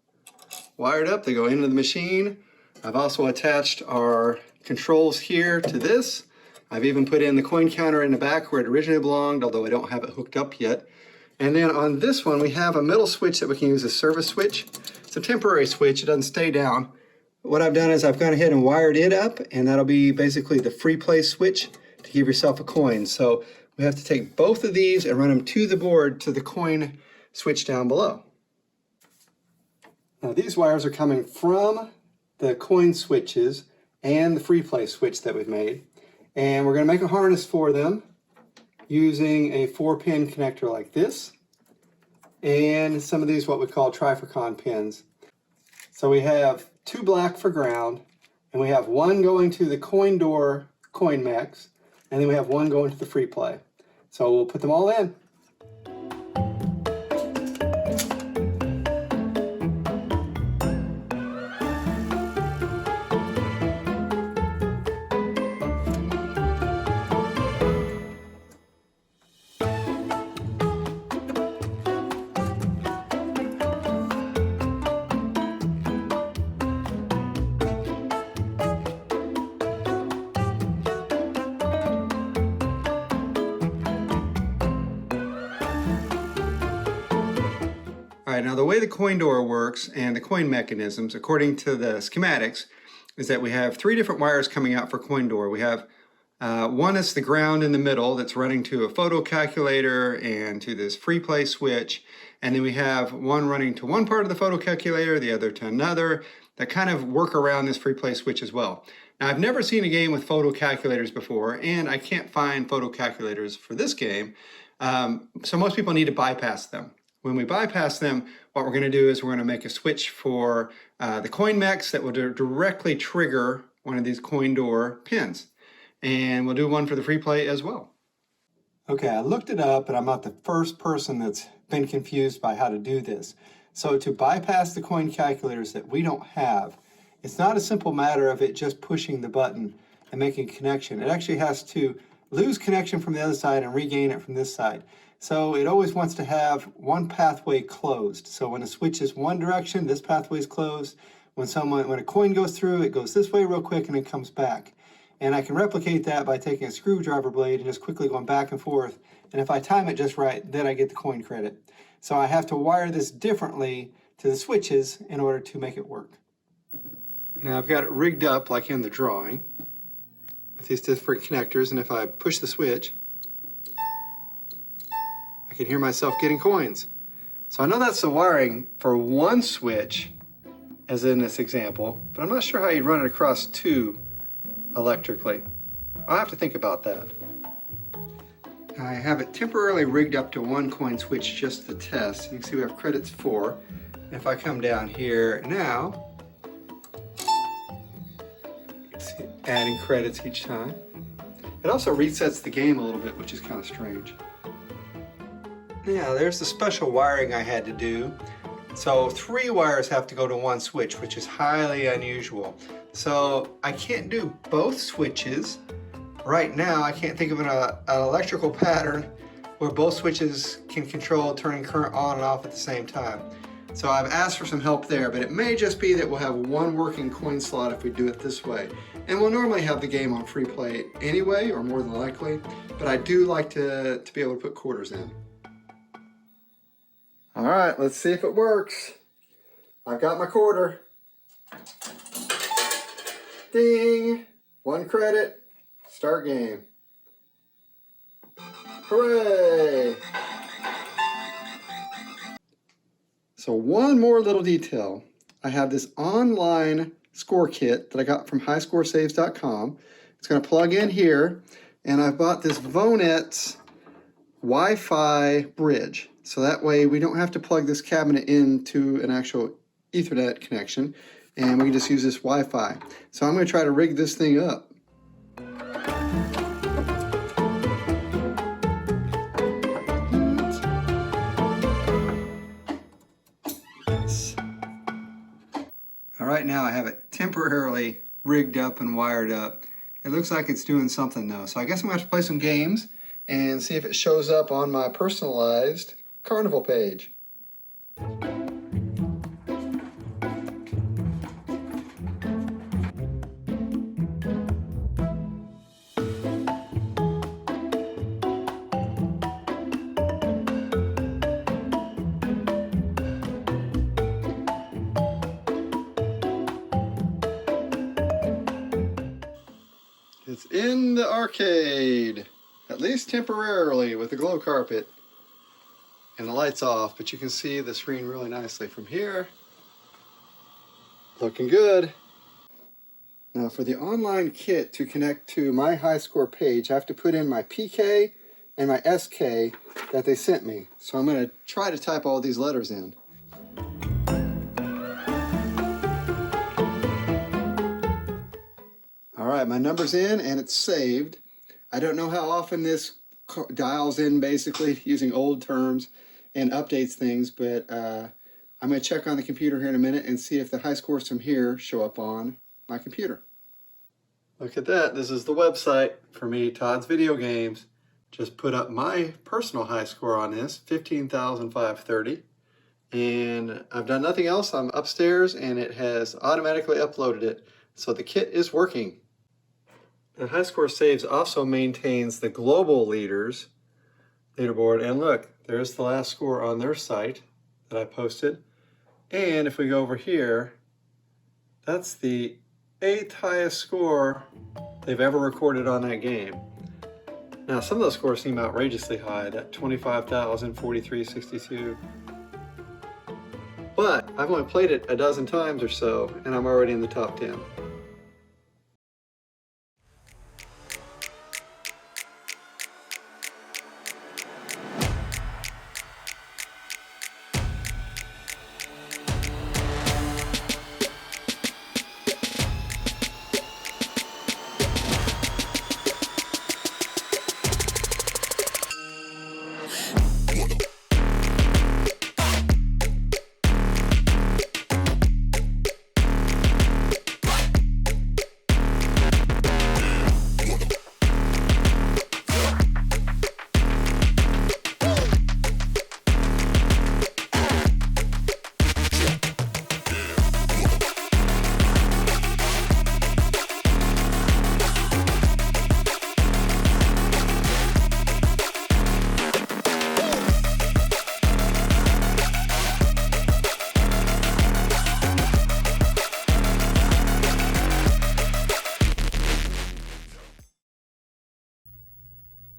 wired up, they go into the machine. I've also attached our controls here to this. I've even put in the coin counter in the back where it originally belonged, although I don't have it hooked up yet. And then on this one we have a middle switch that we can use as service switch. It's a temporary switch, it doesn't stay down. What I've done is I've gone ahead and wired it up, and that'll be basically the free play switch to give yourself a coin. So we have to take both of these and run them to the board to the coin switch down below. Now these wires are coming from the coin switches and the free play switch that we've made, and we're going to make a harness for them using a 4-pin connector like this and some of these what we call trifurcon pins. So we have 2 black for ground, and we have 1 going to the coin door coin mechs, and then we have 1 going to the free play. So we'll put them all in. Alright, now the way the coin door works and the coin mechanisms, according to the schematics, is that we have 3 different wires coming out for coin door. We have one is the ground in the middle that's running to a photo calculator and to this free play switch, and then we have one running to one part of the photo calculator, the other to another, that kind of work around this free play switch as well. Now I've never seen a game with photo calculators before, and I can't find photo calculators for this game, so most people need to bypass them. When we bypass them, what we're going to do is we're going to make a switch for the coin mechs that will directly trigger one of these coin door pins. And we'll do one for the free play as well. Okay, I looked it up, and I'm not the first person that's been confused by how to do this. So to bypass the coin calculators that we don't have, it's not a simple matter of it just pushing the button and making a connection. It actually has to lose connection from the other side and regain it from this side. So it always wants to have one pathway closed. So when a switch is one direction, this pathway is closed. When a coin goes through, it goes this way real quick and it comes back. And I can replicate that by taking a screwdriver blade and just quickly going back and forth. And if I time it just right, then I get the coin credit. So I have to wire this differently to the switches in order to make it work. Now I've got it rigged up like in the drawing with these different connectors, and if I push the switch, I can hear myself getting coins. So I know that's the wiring for one switch, as in this example, but I'm not sure how you'd run it across 2 electrically. I'll have to think about that. I have it temporarily rigged up to 1 coin switch just to test. You can see we have credits 4. And if I come down here now, see adding credits each time. It also resets the game a little bit, which is kind of strange. Yeah, there's the special wiring I had to do. So 3 wires have to go to 1 switch, which is highly unusual. So I can't do both switches. Right now, I can't think of an electrical pattern where both switches can control turning current on and off at the same time. So I've asked for some help there, but it may just be that we'll have 1 working coin slot if we do it this way. And we'll normally have the game on free play anyway, or more than likely, but I do like to be able to put quarters in. All right, let's see if it works. I've got my quarter. Ding! 1 credit. Start game. Hooray! So one more little detail. I have this online score kit that I got from highscoresaves.com. It's going to plug in here, and I've bought this Vonet's Wi-Fi bridge. So that way we don't have to plug this cabinet into an actual Ethernet connection, and we can just use this Wi-Fi. So I'm going to try to rig this thing up. All right, now I have it temporarily rigged up and wired up. It looks like it's doing something though. So I guess I'm going to have to play some games and see if it shows up on my personalized Carnival page. It's in the arcade, at least temporarily, with the glow carpet and the lights off, but you can see the screen really nicely from here. Looking good. Now for the online kit to connect to my high score page, I have to put in my PK and my SK that they sent me. So I'm going to try to type all these letters in. Alright, my number's in and it's saved. I don't know how often this dials in, basically using old terms and updates things, but I'm going to check on the computer here in a minute and see if the high scores from here show up on my computer. Look at that. This is the website for me, Todd's Video Games. Just put up my personal high score on this, 15,530. And I've done nothing else. I'm upstairs and it has automatically uploaded it. So the kit is working. The High Score Saves also maintains the global leaderboard, and look, there's the last score on their site that I posted. And if we go over here, that's the 8th highest score they've ever recorded on that game. Now some of those scores seem outrageously high, that 25,000, 43.62. But I've only played it a dozen times or so, and I'm already in the top 10.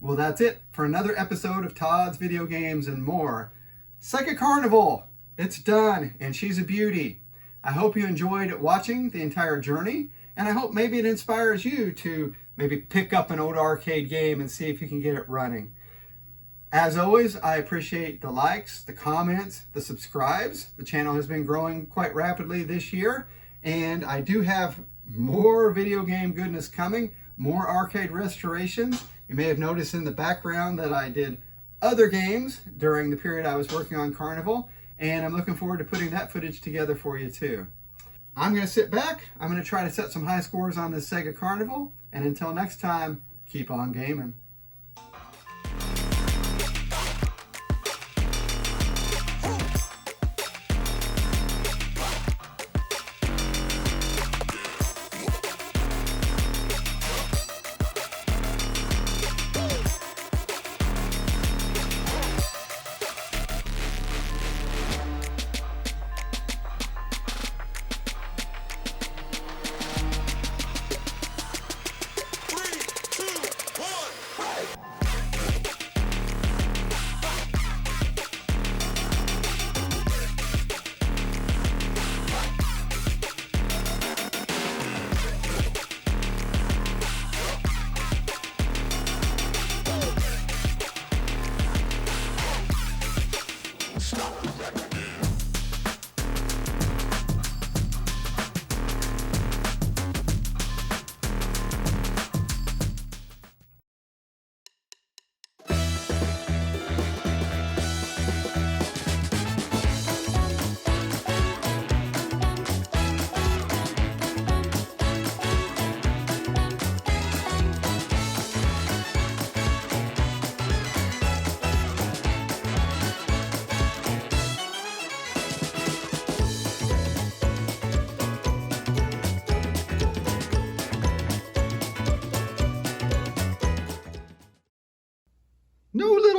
Well, that's it for another episode of Todd's Video Games and More. Sega Carnival, it's done, and she's a beauty. I hope you enjoyed watching the entire journey, and I hope maybe it inspires you to maybe pick up an old arcade game and see if you can get it running. As always, I appreciate the likes, the comments, the subscribes. The channel has been growing quite rapidly this year, and I do have more video game goodness coming, more arcade restorations. You may have noticed in the background that I did other games during the period I was working on Carnival, and I'm looking forward to putting that footage together for you too. I'm going to sit back, I'm going to try to set some high scores on this Sega Carnival, and until next time, keep on gaming.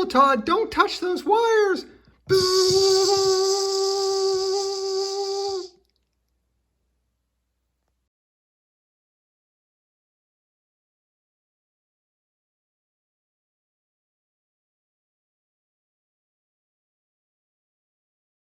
careful, Todd. Don't touch those wires. Bzzz.